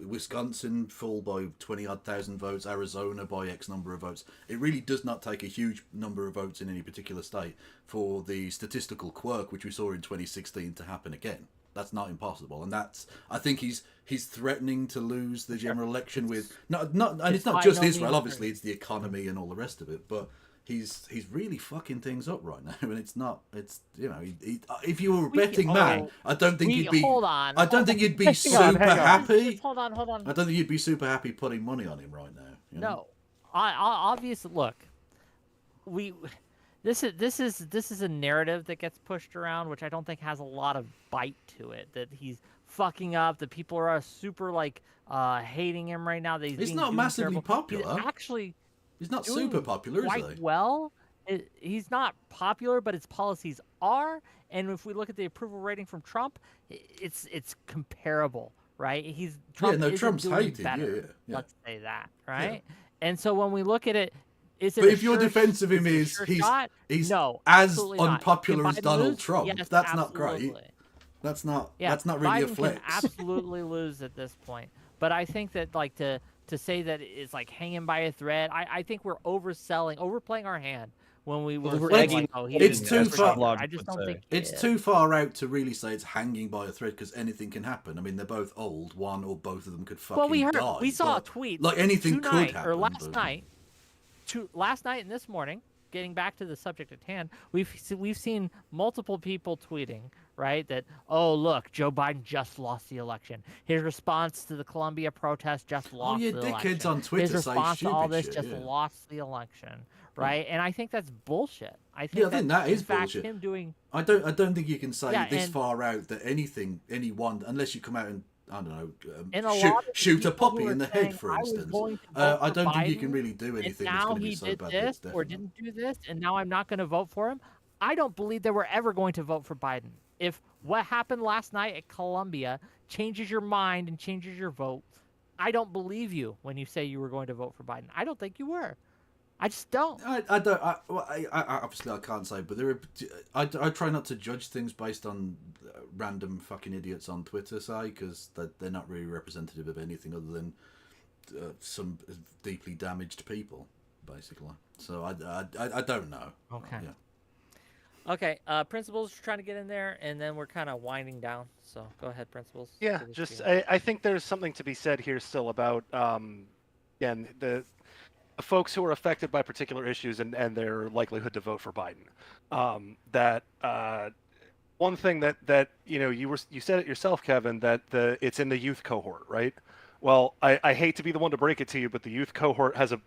Wisconsin fall by 20-odd thousand votes, Arizona by X number of votes. It really does not take a huge number of votes in any particular state for the statistical quirk which we saw in 2016 to happen again. That's not impossible, and I think he's threatening to lose the general election with and it's not just Israel. Obviously, it's the economy and all the rest of it, but. He's really fucking things up right now, and it's if you were a betting man, I don't think you'd be. Hold on. I don't think you'd be Hang on. super happy. Hold on. I don't think you'd be super happy putting money on him right now. You know? No, I obviously look. This is a narrative that gets pushed around, which I don't think has a lot of bite to it. That he's fucking up. That people are super hating him right now. That he's being not massively terrible. popular. He's not doing super popular, is quite he? well. He's not popular, but his policies are. And if we look at the approval rating from Trump, it's comparable, right? Trump's doing hated. better, Yeah. Let's say that, right? And so when we look at it, is it? But a if your sure- defense of him it a is sure he's shot? no, as unpopular as Donald Trump, yes, that's not great. absolutely. That's not really Biden a flex. can absolutely lose at this point. But I think that to say that it's like hanging by a thread, I think we're overplaying our hand when we were saying like, oh, it's too far. I just don't think it's too far out to really say it's hanging by a thread because anything can happen. I mean, they're both old. One or both of them could fucking die. We saw a tweet like anything could tonight, happen. or last night and this morning. Getting back to the subject at hand, we've seen multiple people tweeting, right, that, oh, look, Joe Biden just lost the election. His response to the Columbia protest just lost the election. Dickheads on Twitter His response say to all stupid this shit, just yeah. lost the election, right? And I think that's bullshit. I think that is in fact, bullshit. Him doing. I don't think you can say this and- far out that anyone, unless you come out and I don't And know, a lot of shoot a people puppy who in are the head, saying, for "I was instance. going to vote I for don't think you Biden, can really do anything and that's now going to be he so did bad. that it's this or definite. didn't do this, and now I'm not going to vote for him. I don't believe that we're ever going to vote for Biden. If what happened last night at Columbia changes your mind and changes your vote, I don't believe you when you say you were going to vote for Biden. I don't think you were. I just don't. I don't. I obviously I can't say, but there are. I try not to judge things based on random fucking idiots on Twitter, say, because they're not really representative of anything other than some deeply damaged people, basically. So I don't know. Okay. Yeah. Okay, principals trying to get in there, and then we're kind of winding down. So go ahead, principals. Yeah, Give us just your- I think there's something to be said here still about again the folks who are affected by particular issues and their likelihood to vote for Biden. That one thing that you said it yourself, Kevin, that it's in the youth cohort, right? Well, I hate to be the one to break it to you, but the youth cohort has a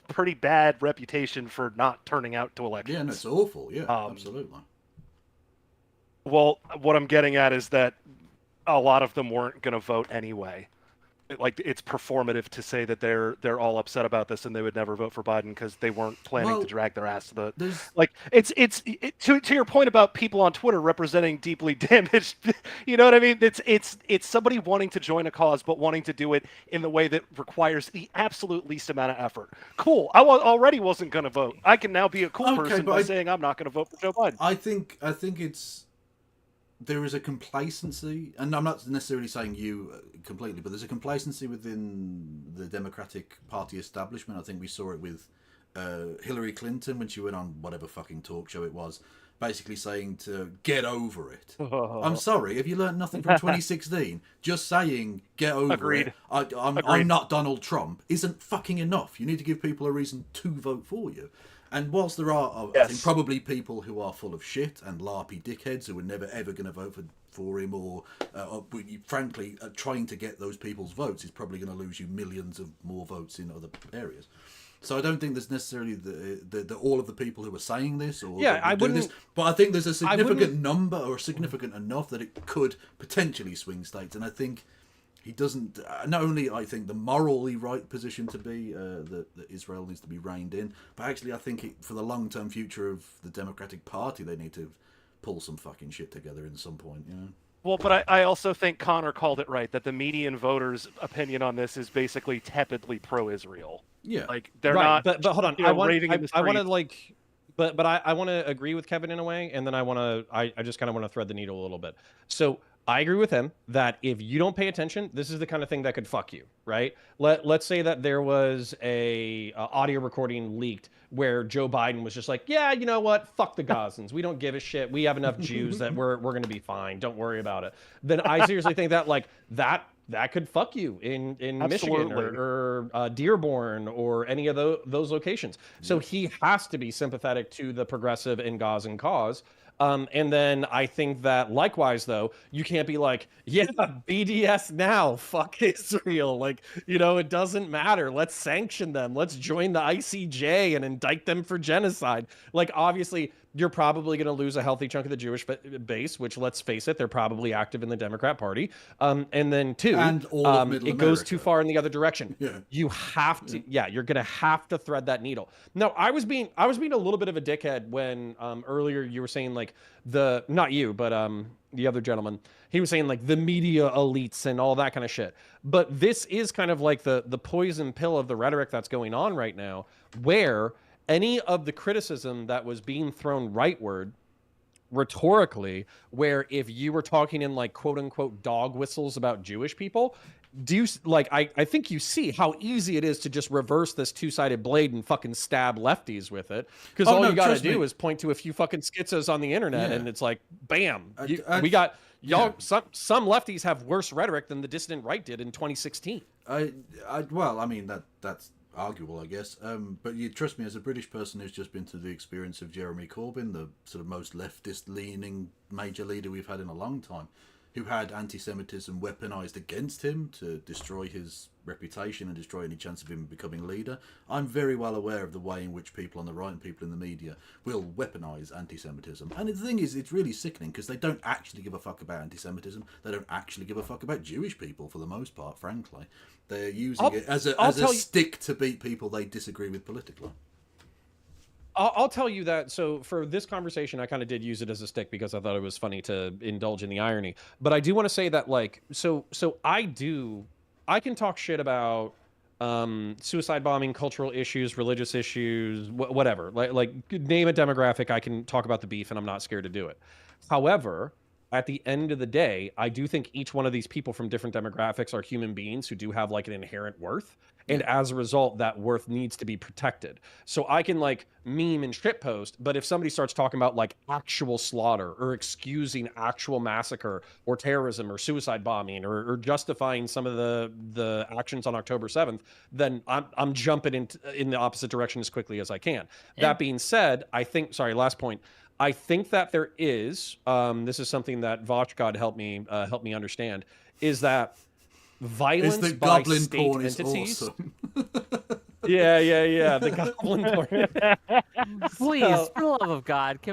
pretty bad reputation for not turning out to elections. Yeah, and it's awful. Yeah, absolutely. Well, what I'm getting at is that a lot of them weren't going to vote anyway. Like, it's performative to say that they're all upset about this and they would never vote for Biden because they weren't planning to drag their ass to the like. To your point about people on Twitter representing deeply damaged. You know what I mean? It's somebody wanting to join a cause but wanting to do it in the way that requires the absolute least amount of effort. Cool. I already wasn't going to vote. I can now be a cool person by saying I'm not going to vote for Joe Biden. I think it's. There is a complacency, and I'm not necessarily saying you completely, but there's a complacency within the Democratic Party establishment. I think we saw it with Hillary Clinton when she went on whatever fucking talk show it was, basically saying to get over it. I'm sorry, have you learned nothing from 2016? Just saying get over it. I'm not Donald Trump isn't fucking enough. You need to give people a reason to vote for you. And whilst there are, I think, probably people who are full of shit and larpy dickheads who are never ever going to vote for him, or frankly, trying to get those people's votes is probably going to lose you millions of more votes in other areas. So I don't think there's necessarily the all of the people who are saying this or I do wouldn't. this, but I think there's a significant number or significant enough that it could potentially swing states, and I think. He doesn't. Not only I think the morally right position to be that Israel needs to be reined in, but actually I think for the long-term future of the Democratic Party, they need to pull some fucking shit together at some point. You know. Well, but I also think Connor called it right that the median voters' opinion on this is basically tepidly pro-Israel. Yeah, like they're right, not. But hold on, I want to like. But I want to agree with Kevin in a way, and then I just kind of want to thread the needle a little bit. So I agree with him that if you don't pay attention, this is the kind of thing that could fuck you, right? Let's say that there was a audio recording leaked where Joe Biden was just like, yeah, you know what? Fuck the Gazans. We don't give a shit. We have enough Jews that we're going to be fine. Don't worry about it. Then I seriously think that that could fuck you in Michigan or Dearborn or any of those locations. So he has to be sympathetic to the progressive and Gazan cause. And then I think that likewise, though, you can't be like, yeah, BDS now, fuck Israel. Like, it doesn't matter. Let's sanction them. Let's join the ICJ and indict them for genocide. Like, obviously, you're probably going to lose a healthy chunk of the Jewish base, which, let's face it, they're probably active in the Democrat Party. And then, two, and all of Middle it America. goes too far in the other direction. Yeah. You have to, you're going to have to thread that needle. Now, I was being a little bit of a dickhead when earlier you were saying, like, not you, but the other gentleman, he was saying, like, the media elites and all that kind of shit. But this is kind of like the poison pill of the rhetoric that's going on right now, where any of the criticism that was being thrown rightward rhetorically, where if you were talking in, like, quote unquote dog whistles about Jewish people, I think you see how easy it is to just reverse this two-sided blade and fucking stab lefties with it, because all you gotta do is point to a few fucking schizos on the internet and it's like, bam, we got y'all. Some lefties have worse rhetoric than the dissident right did in 2016. Well, I mean that's arguable, I guess. But you trust me, as a British person who's just been through the experience of Jeremy Corbyn, the sort of most leftist-leaning major leader we've had in a long time, who had anti-Semitism weaponized against him to destroy his reputation and destroy any chance of him becoming leader. I'm very well aware of the way in which people on the right and people in the media will weaponize anti-Semitism. And the thing is, it's really sickening because they don't actually give a fuck about anti-Semitism. They don't actually give a fuck about Jewish people for the most part, frankly. They're using it as a stick to beat people they disagree with politically. I'll tell you that. So for this conversation, I kind of did use it as a stick because I thought it was funny to indulge in the irony. But I do want to say that, like, so I can talk shit about suicide bombing, cultural issues, religious issues, whatever. Like name a demographic, I can talk about the beef, and I'm not scared to do it. However, at the end of the day, I do think each one of these people from different demographics are human beings who do have like an inherent worth. And as a result, that worth needs to be protected. So I can like meme and shitpost, but if somebody starts talking about like actual slaughter or excusing actual massacre or terrorism or suicide bombing or justifying some of the actions on October 7th, then I'm jumping in the opposite direction as quickly as I can. That being said, I think, sorry, last point. I think that there is, this is something that Vosh God helped me understand, is that violence Is that by goblin state porn is entities. awesome. Yeah, the goblin porn. Please, So- for the love of God, okay?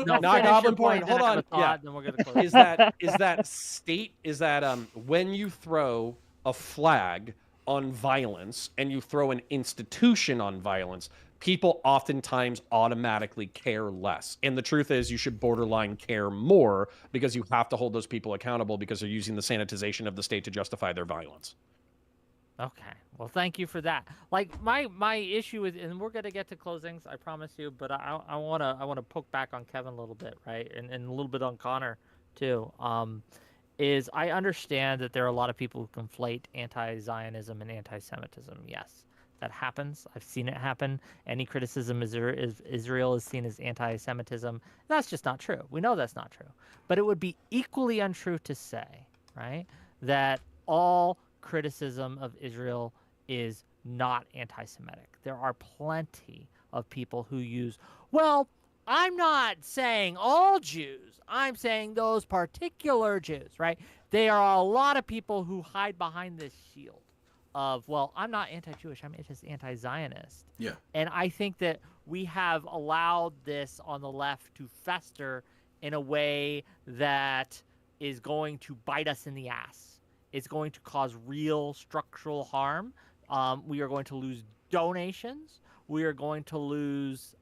No, Not finish goblin your point, porn. then Hold I have on. a thought, then we're gonna close. is that state is that when you throw a flag on violence and you throw an institution on violence, people oftentimes automatically care less. And the truth is you should borderline care more because you have to hold those people accountable because they're using the sanitization of the state to justify their violence. Okay. Well, thank you for that. Like my issue is, and we're gonna get to closings, I promise you. But I wanna poke back on Kevin a little bit, right, and a little bit on Connor too. Is I understand that there are a lot of people who conflate anti-Zionism and anti-Semitism. Yes, that happens. I've seen it happen. Any criticism Israel is seen as anti-Semitism. That's just not true. We know that's not true. But it would be equally untrue to say, right, that all criticism of Israel is not anti-Semitic. There are plenty of people who use, well, I'm not saying all Jews. I'm saying those particular Jews, right? There are a lot of people who hide behind this shield of, well, I'm not anti-Jewish. I'm just anti-Zionist. Yeah. And I think that we have allowed this on the left to fester in a way that is going to bite us in the ass. It's going to cause real structural harm. We are going to lose donations. We are going to lose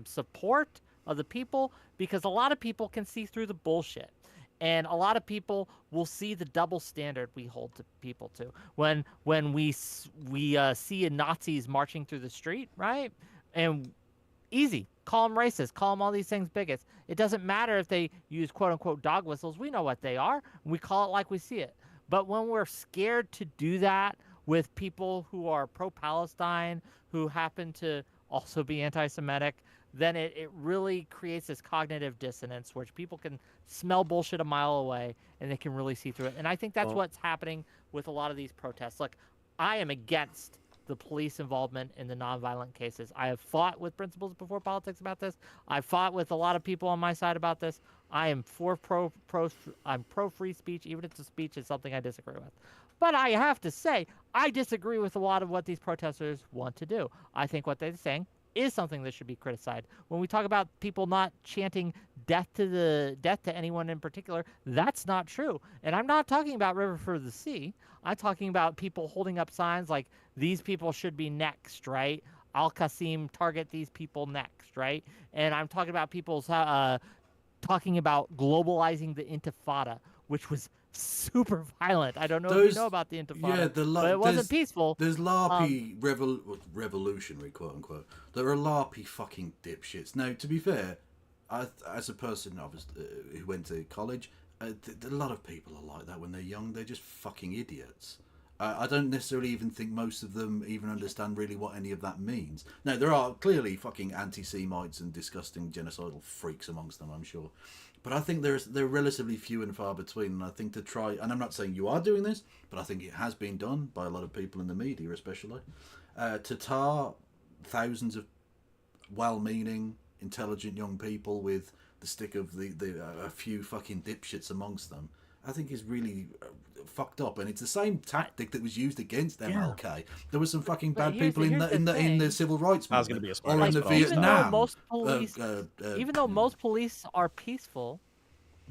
support of the people because a lot of people can see through the bullshit. And a lot of people will see the double standard we hold to people to. When we see Nazis marching through the street, right? And easy, call them racist, call them all these things bigots. It doesn't matter if they use quote-unquote dog whistles. We know what they are. We call it like we see it. But when we're scared to do that with people who are pro-Palestine, who happen to also be anti-Semitic, then it really creates this cognitive dissonance which people can smell bullshit a mile away and they can really see through it. And I think that's what's happening with a lot of these protests. Look, I am against the police involvement in the nonviolent cases. I have fought with Principles Before Politics about this. I've fought with a lot of people on my side about this. I am I'm pro free speech, even if the speech is something I disagree with. But I have to say, I disagree with a lot of what these protesters want to do. I think what they're saying is something that should be criticized. When we talk about people not chanting death to anyone in particular, that's not true. And I'm not talking about River for the Sea. I'm talking about people holding up signs like these people should be next, right? Al-Qasim target these people next, right? And I'm talking about people talking about globalizing the Intifada, which was super violent. I don't know if you know about the Intifada, but it wasn't peaceful. There's LARPy revolutionary, quote unquote. There are LARPy fucking dipshits. Now, to be fair, as a person who went to college, a lot of people are like that when they're young. They're just fucking idiots. I don't necessarily even think most of them even understand really what any of that means. Now, there are clearly fucking anti-Semites and disgusting genocidal freaks amongst them, I'm sure. But I think they're relatively few and far between. And I think to try, and I'm not saying you are doing this, but I think it has been done by a lot of people in the media especially, to tar thousands of well-meaning, intelligent young people with the stick of a few fucking dipshits amongst them, I think is really fucked up, and it's the same tactic that was used against MLK. Yeah. There were some fucking bad people in the civil rights movement, or in the Vietnam. Even though most police are peaceful,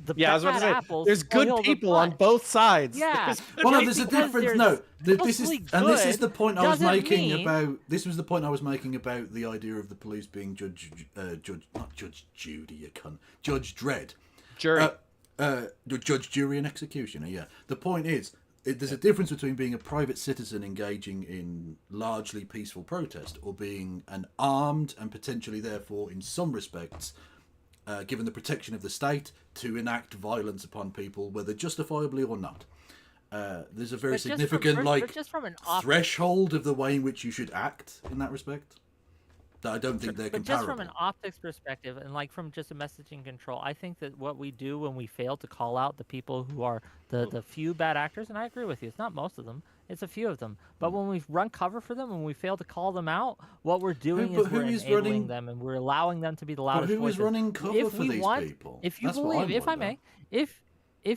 I was about to say, there's good people on both sides. Yeah. Well, no, there's a difference. No, this is the point I was making about. This was the point I was making about the idea of the police being not Judge Judy, you cunt, Judge Dredd, jury. Judge, jury, and executioner. Yeah. The point is, there's a difference between being a private citizen engaging in largely peaceful protest or being an armed and potentially, therefore, in some respects, given the protection of the state, to enact violence upon people, whether justifiably or not. There's a very significant threshold of the way in which you should act in that respect. That I don't think they're comparable. Just from an optics perspective, and like from just a messaging control, I think that what we do when we fail to call out the people who are the few bad actors, and I agree with you, it's not most of them, it's a few of them. But when we run cover for them, when we fail to call them out, what we're doing is we're enabling them and we're allowing them to be the loudest voices. But who is running cover for these people? If you believe, if I may, if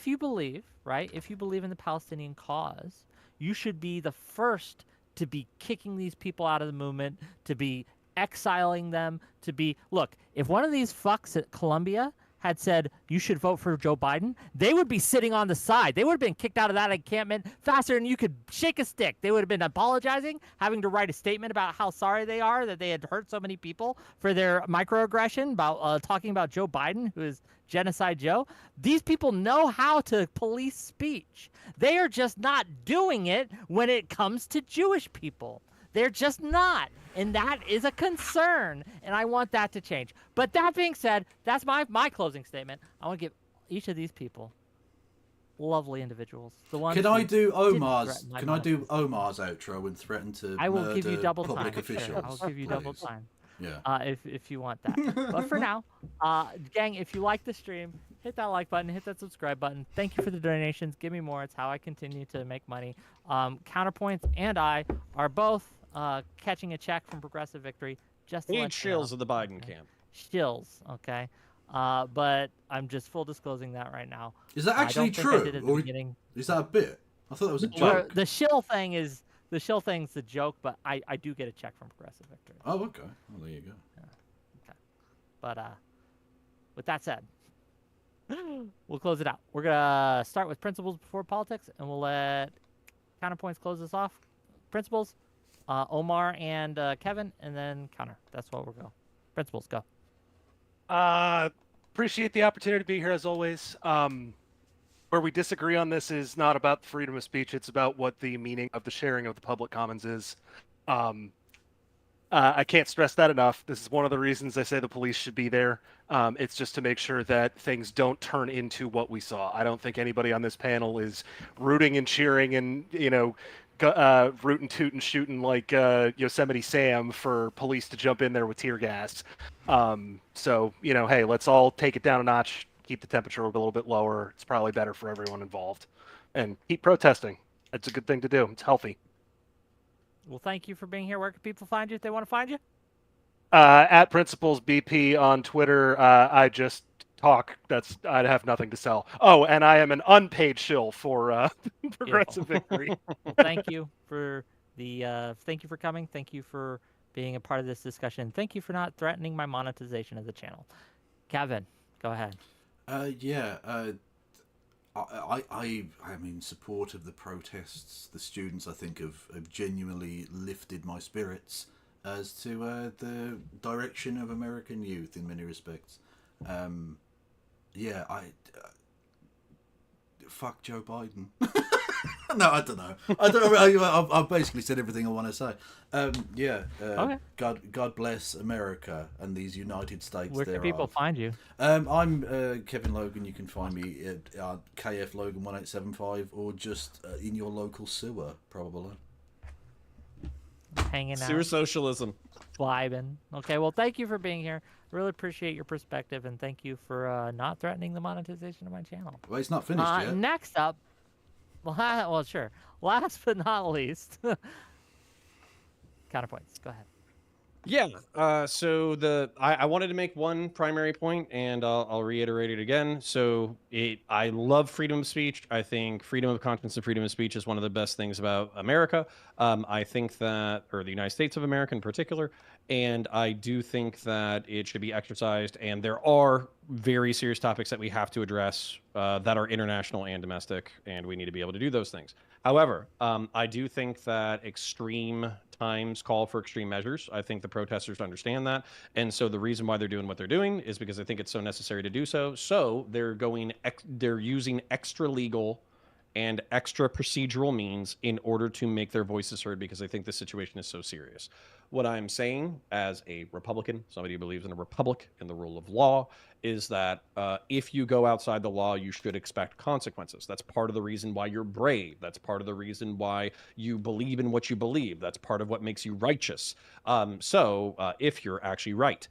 you believe, right, if you believe in the Palestinian cause, you should be the first to be kicking these people out of the movement, to be exiling them, to be... Look, if one of these fucks at Columbia had said, you should vote for Joe Biden, they would be sitting on the side. They would have been kicked out of that encampment faster than you could shake a stick. They would have been apologizing, having to write a statement about how sorry they are that they had hurt so many people for their microaggression, about talking about Joe Biden, who is Genocide Joe. These people know how to police speech. They are just not doing it when it comes to Jewish people. They're just not. And that is a concern. And I want that to change. But that being said, that's my closing statement. I want to give each of these people lovely individuals. The ones Can I do Omar's outro and threaten to I will give you double public time. officials? Sure, I'll give you double time. Yeah. If you want that. But for now, gang, if you like the stream, hit that like button, hit that subscribe button. Thank you for the donations. Give me more. It's how I continue to make money. Counterpoints and I are both catching a check from Progressive Victory. Just to Eight shills of the Biden camp. Shills, okay. But I'm just full disclosing that right now. Is that actually true? Or is that a bit? I thought that was a joke. The shill thing is... The shill thing's the joke, but I do get a check from Progressive Victory. Oh, okay. Well, there you go. Yeah. Okay. But with that said, we'll close it out. We're gonna start with principles before politics, and we'll let counterpoints close us off. Principles, Omar and Kevin, and then counter. That's what we'll go. Principles, go. Appreciate the opportunity to be here as always. Where we disagree on this is not about freedom of speech. It's about what the meaning of the sharing of the public commons is. I can't stress that enough. This is one of the reasons I say the police should be there. It's just to make sure that things don't turn into what we saw. I don't think anybody on this panel is rooting and cheering and, rootin' tootin' shooting like Yosemite Sam for police to jump in there with tear gas. So, hey, let's all take it down a notch. Keep the temperature a little bit lower. It's probably better for everyone involved. And keep protesting. It's a good thing to do. It's healthy. Well, thank you for being here. Where can people find you if they want to find you? At Principles BP on Twitter. I just talk. I'd have nothing to sell. Oh, and I am an unpaid shill for Progressive Victory. Thank you for thank you for coming. Thank you for being a part of this discussion. Thank you for not threatening my monetization of the channel. Kevin, go ahead. I'm in support of the protests. The students, I think, have genuinely lifted my spirits as to the direction of American youth in many respects. Fuck Joe Biden. No, I don't know. I've basically said everything I want to say. Okay. God bless America and these United States. Where can people find you? I'm Kevin Logan. You can find me at KF Logan 1875 or just in your local sewer, probably. Hanging out. Sewer socialism. Vibing. Okay, well, thank you for being here. Really appreciate your perspective, and thank you for not threatening the monetization of my channel. Well, it's not finished yet. Next up, well, sure. Last but not least, counterpoints. Go ahead. Yeah. So I wanted to make one primary point, and I'll reiterate it again. So I love freedom of speech. I think freedom of conscience and freedom of speech is one of the best things about America. I think that, or the United States of America in particular, and I do think that it should be exercised. And there are very serious topics that we have to address that are international and domestic, and we need to be able to do those things. However, I do think that extreme times call for extreme measures. I think the protesters understand that. And so the reason why they're doing what they're doing is because I think it's so necessary to do so. So they're using extra legal and extra procedural means in order to make their voices heard, because I think the situation is so serious. What I'm saying as a Republican, somebody who believes in a republic and the rule of law, is that if you go outside the law, you should expect consequences. That's part of the reason why you're brave. That's part of the reason why you believe in what you believe. That's part of what makes you righteous. If you're actually right.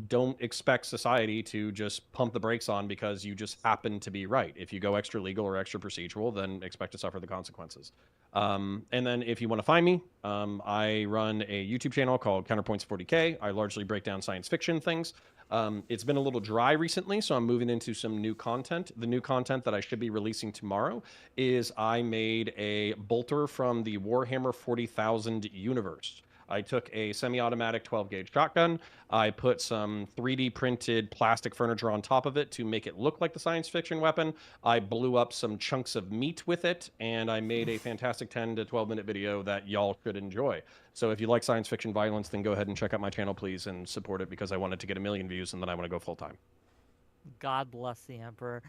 Don't expect society to just pump the brakes on because you just happen to be right. If you go extra legal or extra procedural, then expect to suffer the consequences. And then if you want to find me, I run a YouTube channel called Counterpoints 40K. I largely break down science fiction things. It's been a little dry recently, so I'm moving into some new content. The new content that I should be releasing tomorrow is I made a bolter from the Warhammer 40,000 universe. I took a semi-automatic 12-gauge shotgun. I put some 3D printed plastic furniture on top of it to make it look like the science fiction weapon. I blew up some chunks of meat with it, and I made a fantastic 10 to 12-minute video that y'all should enjoy. So if you like science fiction violence, then go ahead and check out my channel, please, and support it, because I want it to get 1 million views, and then I want to go full-time. God bless the Emperor.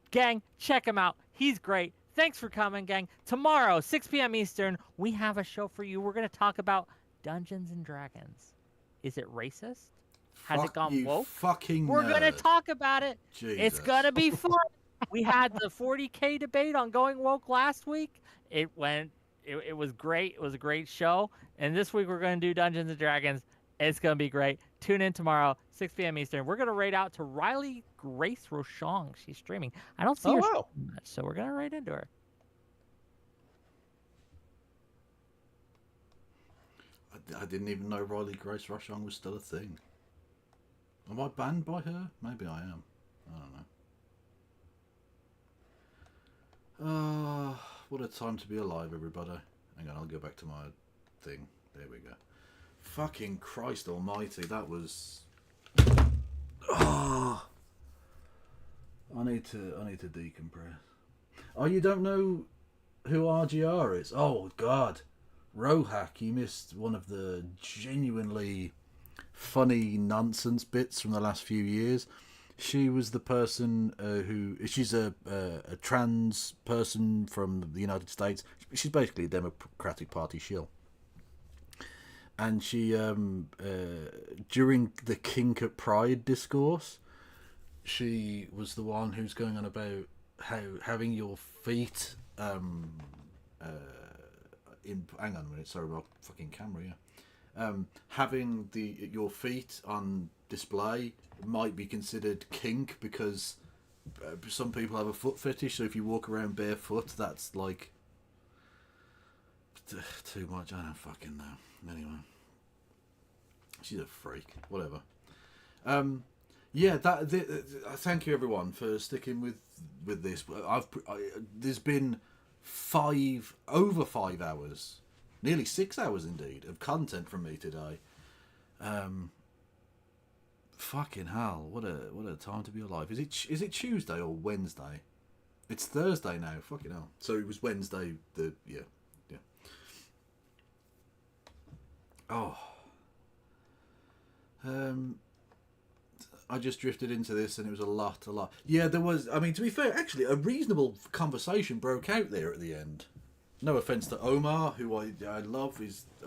Gang, check him out. He's great. Thanks for coming, gang. Tomorrow, 6 p.m. Eastern, we have a show for you. We're going to talk about Dungeons and Dragons. Is it racist? Has it gone woke? Fucking We're nerd. going to talk about it. Jesus. It's going to be fun. We had the 40K debate on going woke last week. It was great. It was a great show. And this week we're going to do Dungeons and Dragons. It's going to be great. Tune in tomorrow, 6 p.m. Eastern. We're going to raid out to Riley Grace Rochong. She's streaming. I don't see her wow. much, so we're going to raid into her. I didn't even know Riley Grace Rochong was still a thing. Am I banned by her? Maybe I am. I don't know. What a time to be alive, everybody. Hang on, I'll go back to my thing. There we go. Fucking Christ almighty, that was... Oh, I need to decompress. Oh, you don't know who RGR is? Oh, God. Rohak, you missed one of the genuinely funny nonsense bits from the last few years. She was the person she's a trans person from the United States. She's basically a Democratic Party shill. And she, during the Kink at Pride discourse, she was the one who's going on about how having your feet, hang on a minute, sorry about fucking camera, yeah. Having your feet on display might be considered kink because some people have a foot fetish, so if you walk around barefoot, that's like too much. I don't fucking know. Anyway, she's a freak. Whatever. Yeah, thank you everyone for sticking with this. There's been over 5 hours, nearly 6 hours indeed, of content from me today. Fucking hell, what a time to be alive. Is it Tuesday or Wednesday? It's Thursday now. Fucking hell. So it was Wednesday. Yeah. Oh. I just drifted into this and it was a lot. Yeah, there was, I mean, to be fair, actually, a reasonable conversation broke out there at the end. No offence to Omar, who I love,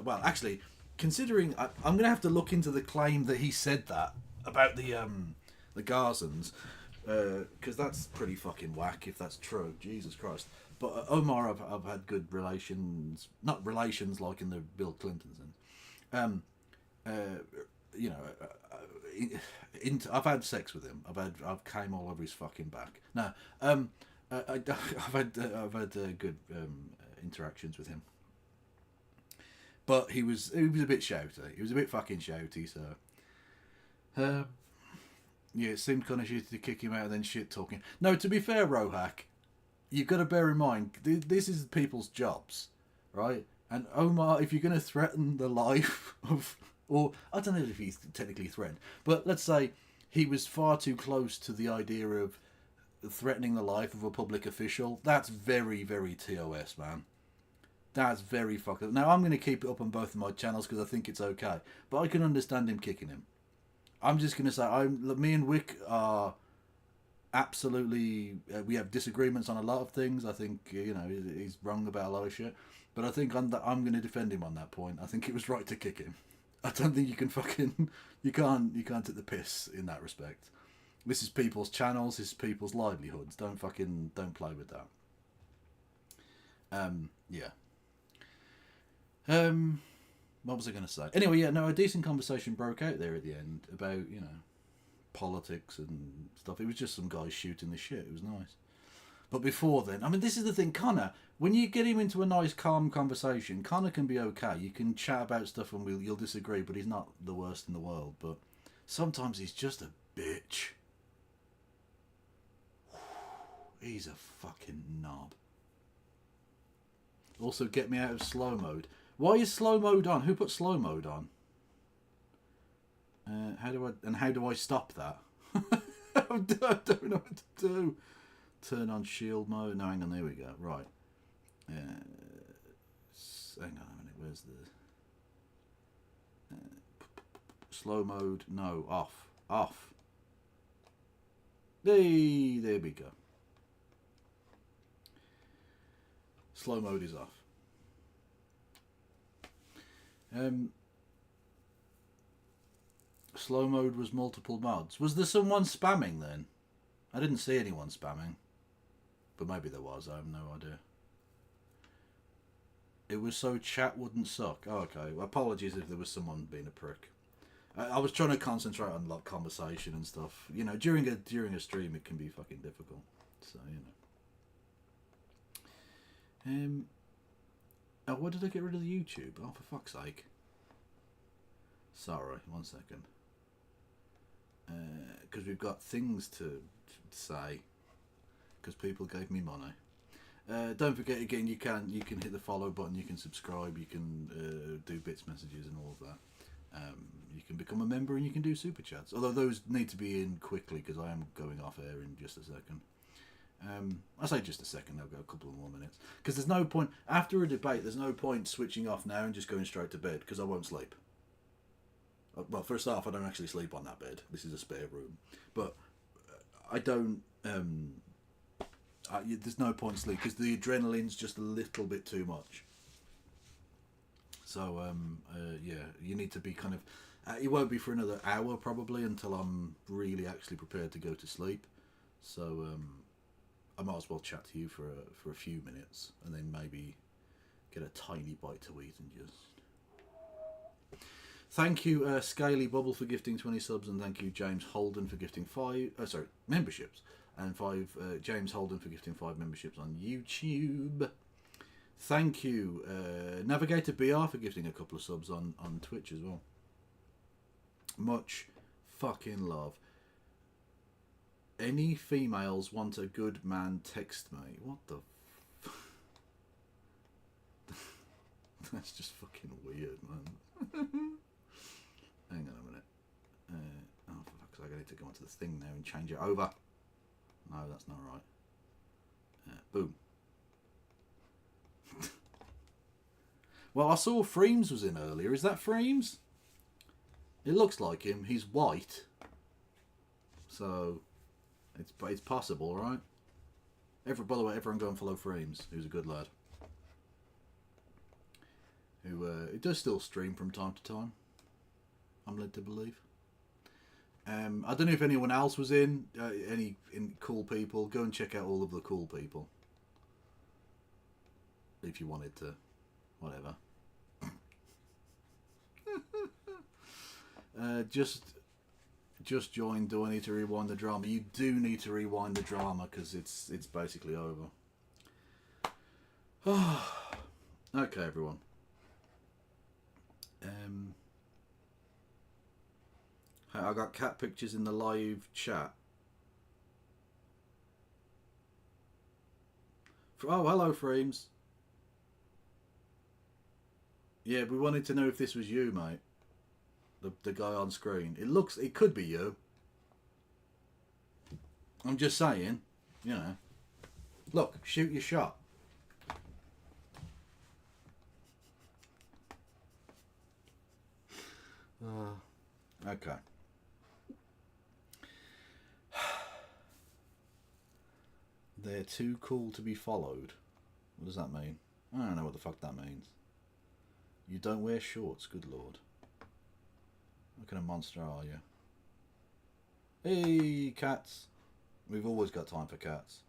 well, actually, considering, I'm going to have to look into the claim that he said that about the Gazans, because that's pretty fucking whack if that's true. Jesus Christ. But Omar, I've had good relations, not relations like in the Bill Clintons, and I've had sex with him. I've came all over his fucking back. No, I've had good interactions with him. But he was a bit shouty. He was a bit fucking shouty. So, yeah, it seemed kind of shitty to kick him out and then shit talking. No, to be fair, Rohak, you've got to bear in mind this is people's jobs, right? And Omar, if you're going to threaten the life of, or I don't know if he's technically threatened, but let's say he was far too close to the idea of threatening the life of a public official, that's very, very TOS, man. That's very fucked up. Now, I'm going to keep it up on both of my channels because I think it's okay, but I can understand him kicking him. I'm just going to say, me and Wick are absolutely, we have disagreements on a lot of things. I think he's wrong about a lot of shit, but I think I'm going to defend him on that point. I think it was right to kick him. I don't think you can fucking you can't take the piss in that respect. This is people's channels. This is people's livelihoods. Don't play with that. Yeah. What was I going to say? Anyway, yeah, no, a decent conversation broke out there at the end about politics and stuff. It was just some guys shooting the shit. It was nice. But before then, I mean, this is the thing, Connor. When you get him into a nice, calm conversation, Connor can be okay. You can chat about stuff and you'll disagree, but he's not the worst in the world. But sometimes he's just a bitch. He's a fucking knob. Also, get me out of slow mode. Why is slow mode on? Who put slow mode on? How do I stop that? I don't know what to do. Turn on shield mode. No, hang on. There we go. Right. Hang on a minute. Where's the slow mode? No, off. There we go. Slow mode is off. Slow mode was multiple mods. Was there someone spamming then? I didn't see anyone spamming. But maybe there was, I have no idea. It was so chat wouldn't suck. Oh, okay. Well, apologies if there was someone being a prick. I was trying to concentrate on like conversation and stuff. During a stream it can be fucking difficult. So, oh, why did I get rid of the YouTube? Oh, for fuck's sake. Sorry, 1 second. Because we've got things to say. Because people gave me money. Don't forget, again, you can hit the follow button, you can subscribe, you can do bits messages and all of that. You can become a member and you can do super chats. Although those need to be in quickly because I am going off air in just a second. I say just a second, I'll go a couple of more minutes. Because there's no point, after a debate, there's no point switching off now and just going straight to bed because I won't sleep. Well, first off, I don't actually sleep on that bed. This is a spare room. But I don't... there's no point sleep because the adrenaline's just a little bit too much. So, yeah, you need to be kind of... it won't be for another hour probably until I'm really actually prepared to go to sleep. So, I might as well chat to you for a few minutes and then maybe get a tiny bite to eat and just... Thank you, Scaly Bubble, for gifting 20 subs, and thank you, James Holden, for gifting 5... memberships. And 5... James Holden for gifting 5 memberships on YouTube. Thank you, Navigator BR, for gifting a couple of subs on Twitch as well. Much fucking love. Any females want a good man, text me. What the... That's just fucking weird, man. Hang on a minute. Oh, for fuck's sake, I need to go onto the thing now and change it over. No, that's not right. Boom. Well, I saw Freems was in earlier. Is that Freems? It looks like him. He's white. So, it's possible, right? By the way, everyone go and follow Freems, who's a good lad. Who it does still stream from time to time, I'm led to believe. I don't know if anyone else was in cool people. Go and check out all of the cool people if you wanted to, whatever. Just joined. Do I need to rewind the drama? You do need to rewind the drama because it's basically over. Okay, everyone. I got cat pictures in the live chat. Oh, hello, Frames. Yeah, we wanted to know if this was you, mate. The guy on screen. It could be you. I'm just saying, Look, shoot your shot. Okay. They're too cool to be followed. What does that mean? I don't know what the fuck that means. You don't wear shorts, good lord. What kind of monster are you? Hey, cats. We've always got time for cats.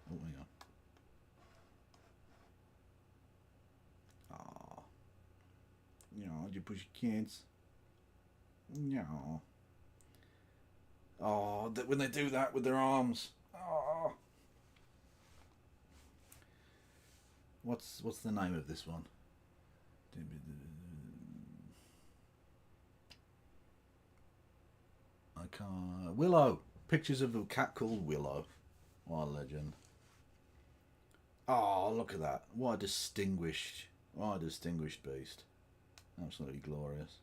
Oh, hang on. Aww. No, you push your kids. No. Oh, when they do that with their arms. Oh. What's the name of this one? I can't. Willow. Pictures of a cat called Willow. What a legend. Oh, look at that. What a distinguished beast. Absolutely glorious.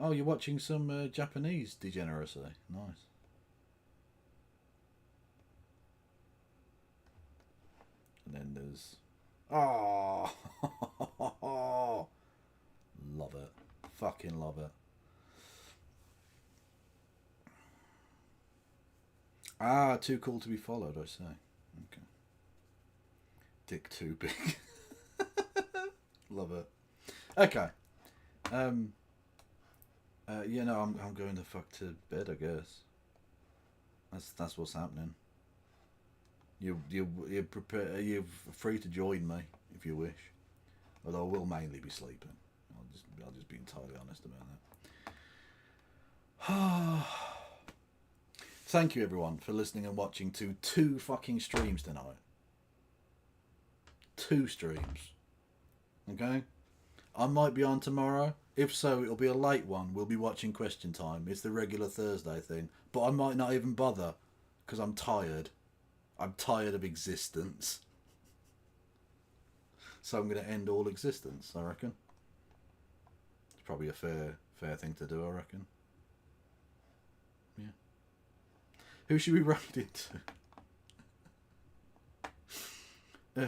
Oh, you're watching some Japanese degeneracy. Nice. And then there's... Oh! Love it. Fucking love it. Ah, too cool to be followed, I say. Okay. Dick too big. Love it. Okay. Yeah, no, I'm going the fuck to bed, I guess. That's what's happening. You're you're free to join me if you wish, although I will mainly be sleeping. I'll just be entirely honest about that. Thank you everyone for listening and watching to 2 fucking streams tonight. 2 streams. Okay? I might be on tomorrow. If so, it'll be a late one. We'll be watching Question Time. It's the regular Thursday thing. But I might not even bother because I'm tired. I'm tired of existence. So I'm going to end all existence, I reckon. It's probably a fair thing to do, I reckon. Yeah. Who should we raid into?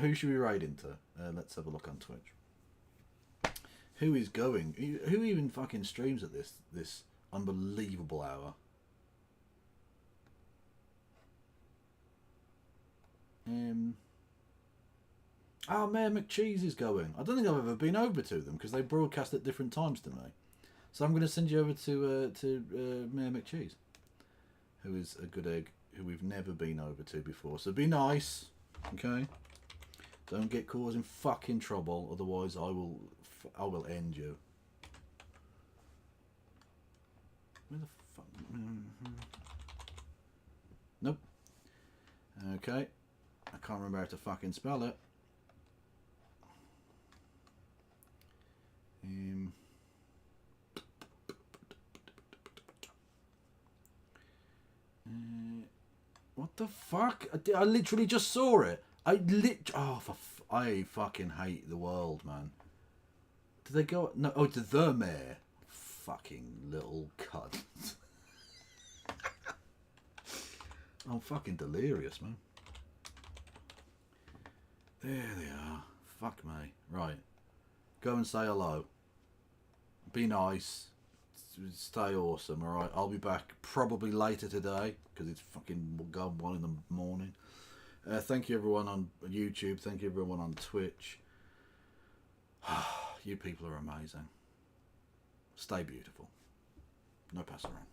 Who should we raid into? Let's have a look on Twitch. Who is going? Who even fucking streams at this unbelievable hour? Oh, Mayor McCheese is going. I don't think I've ever been over to them because they broadcast at different times to me. So I'm going to send you over to Mayor McCheese, who is a good egg who we've never been over to before. So be nice, okay? Don't get causing fucking trouble, otherwise I will end you. Where the fuck? Nope. Okay. I can't remember how to fucking spell it. What the fuck? I literally just saw it. I fucking hate the world, man. Did they go? No. Oh, to the mayor. Fucking little cunt. I'm fucking delirious, man. There they are. Fuck me. Right. Go and say hello. Be nice. Stay awesome, alright? I'll be back probably later today because it's fucking 1 in the morning. Thank you everyone on YouTube. Thank you everyone on Twitch. You people are amazing. Stay beautiful. No pass around.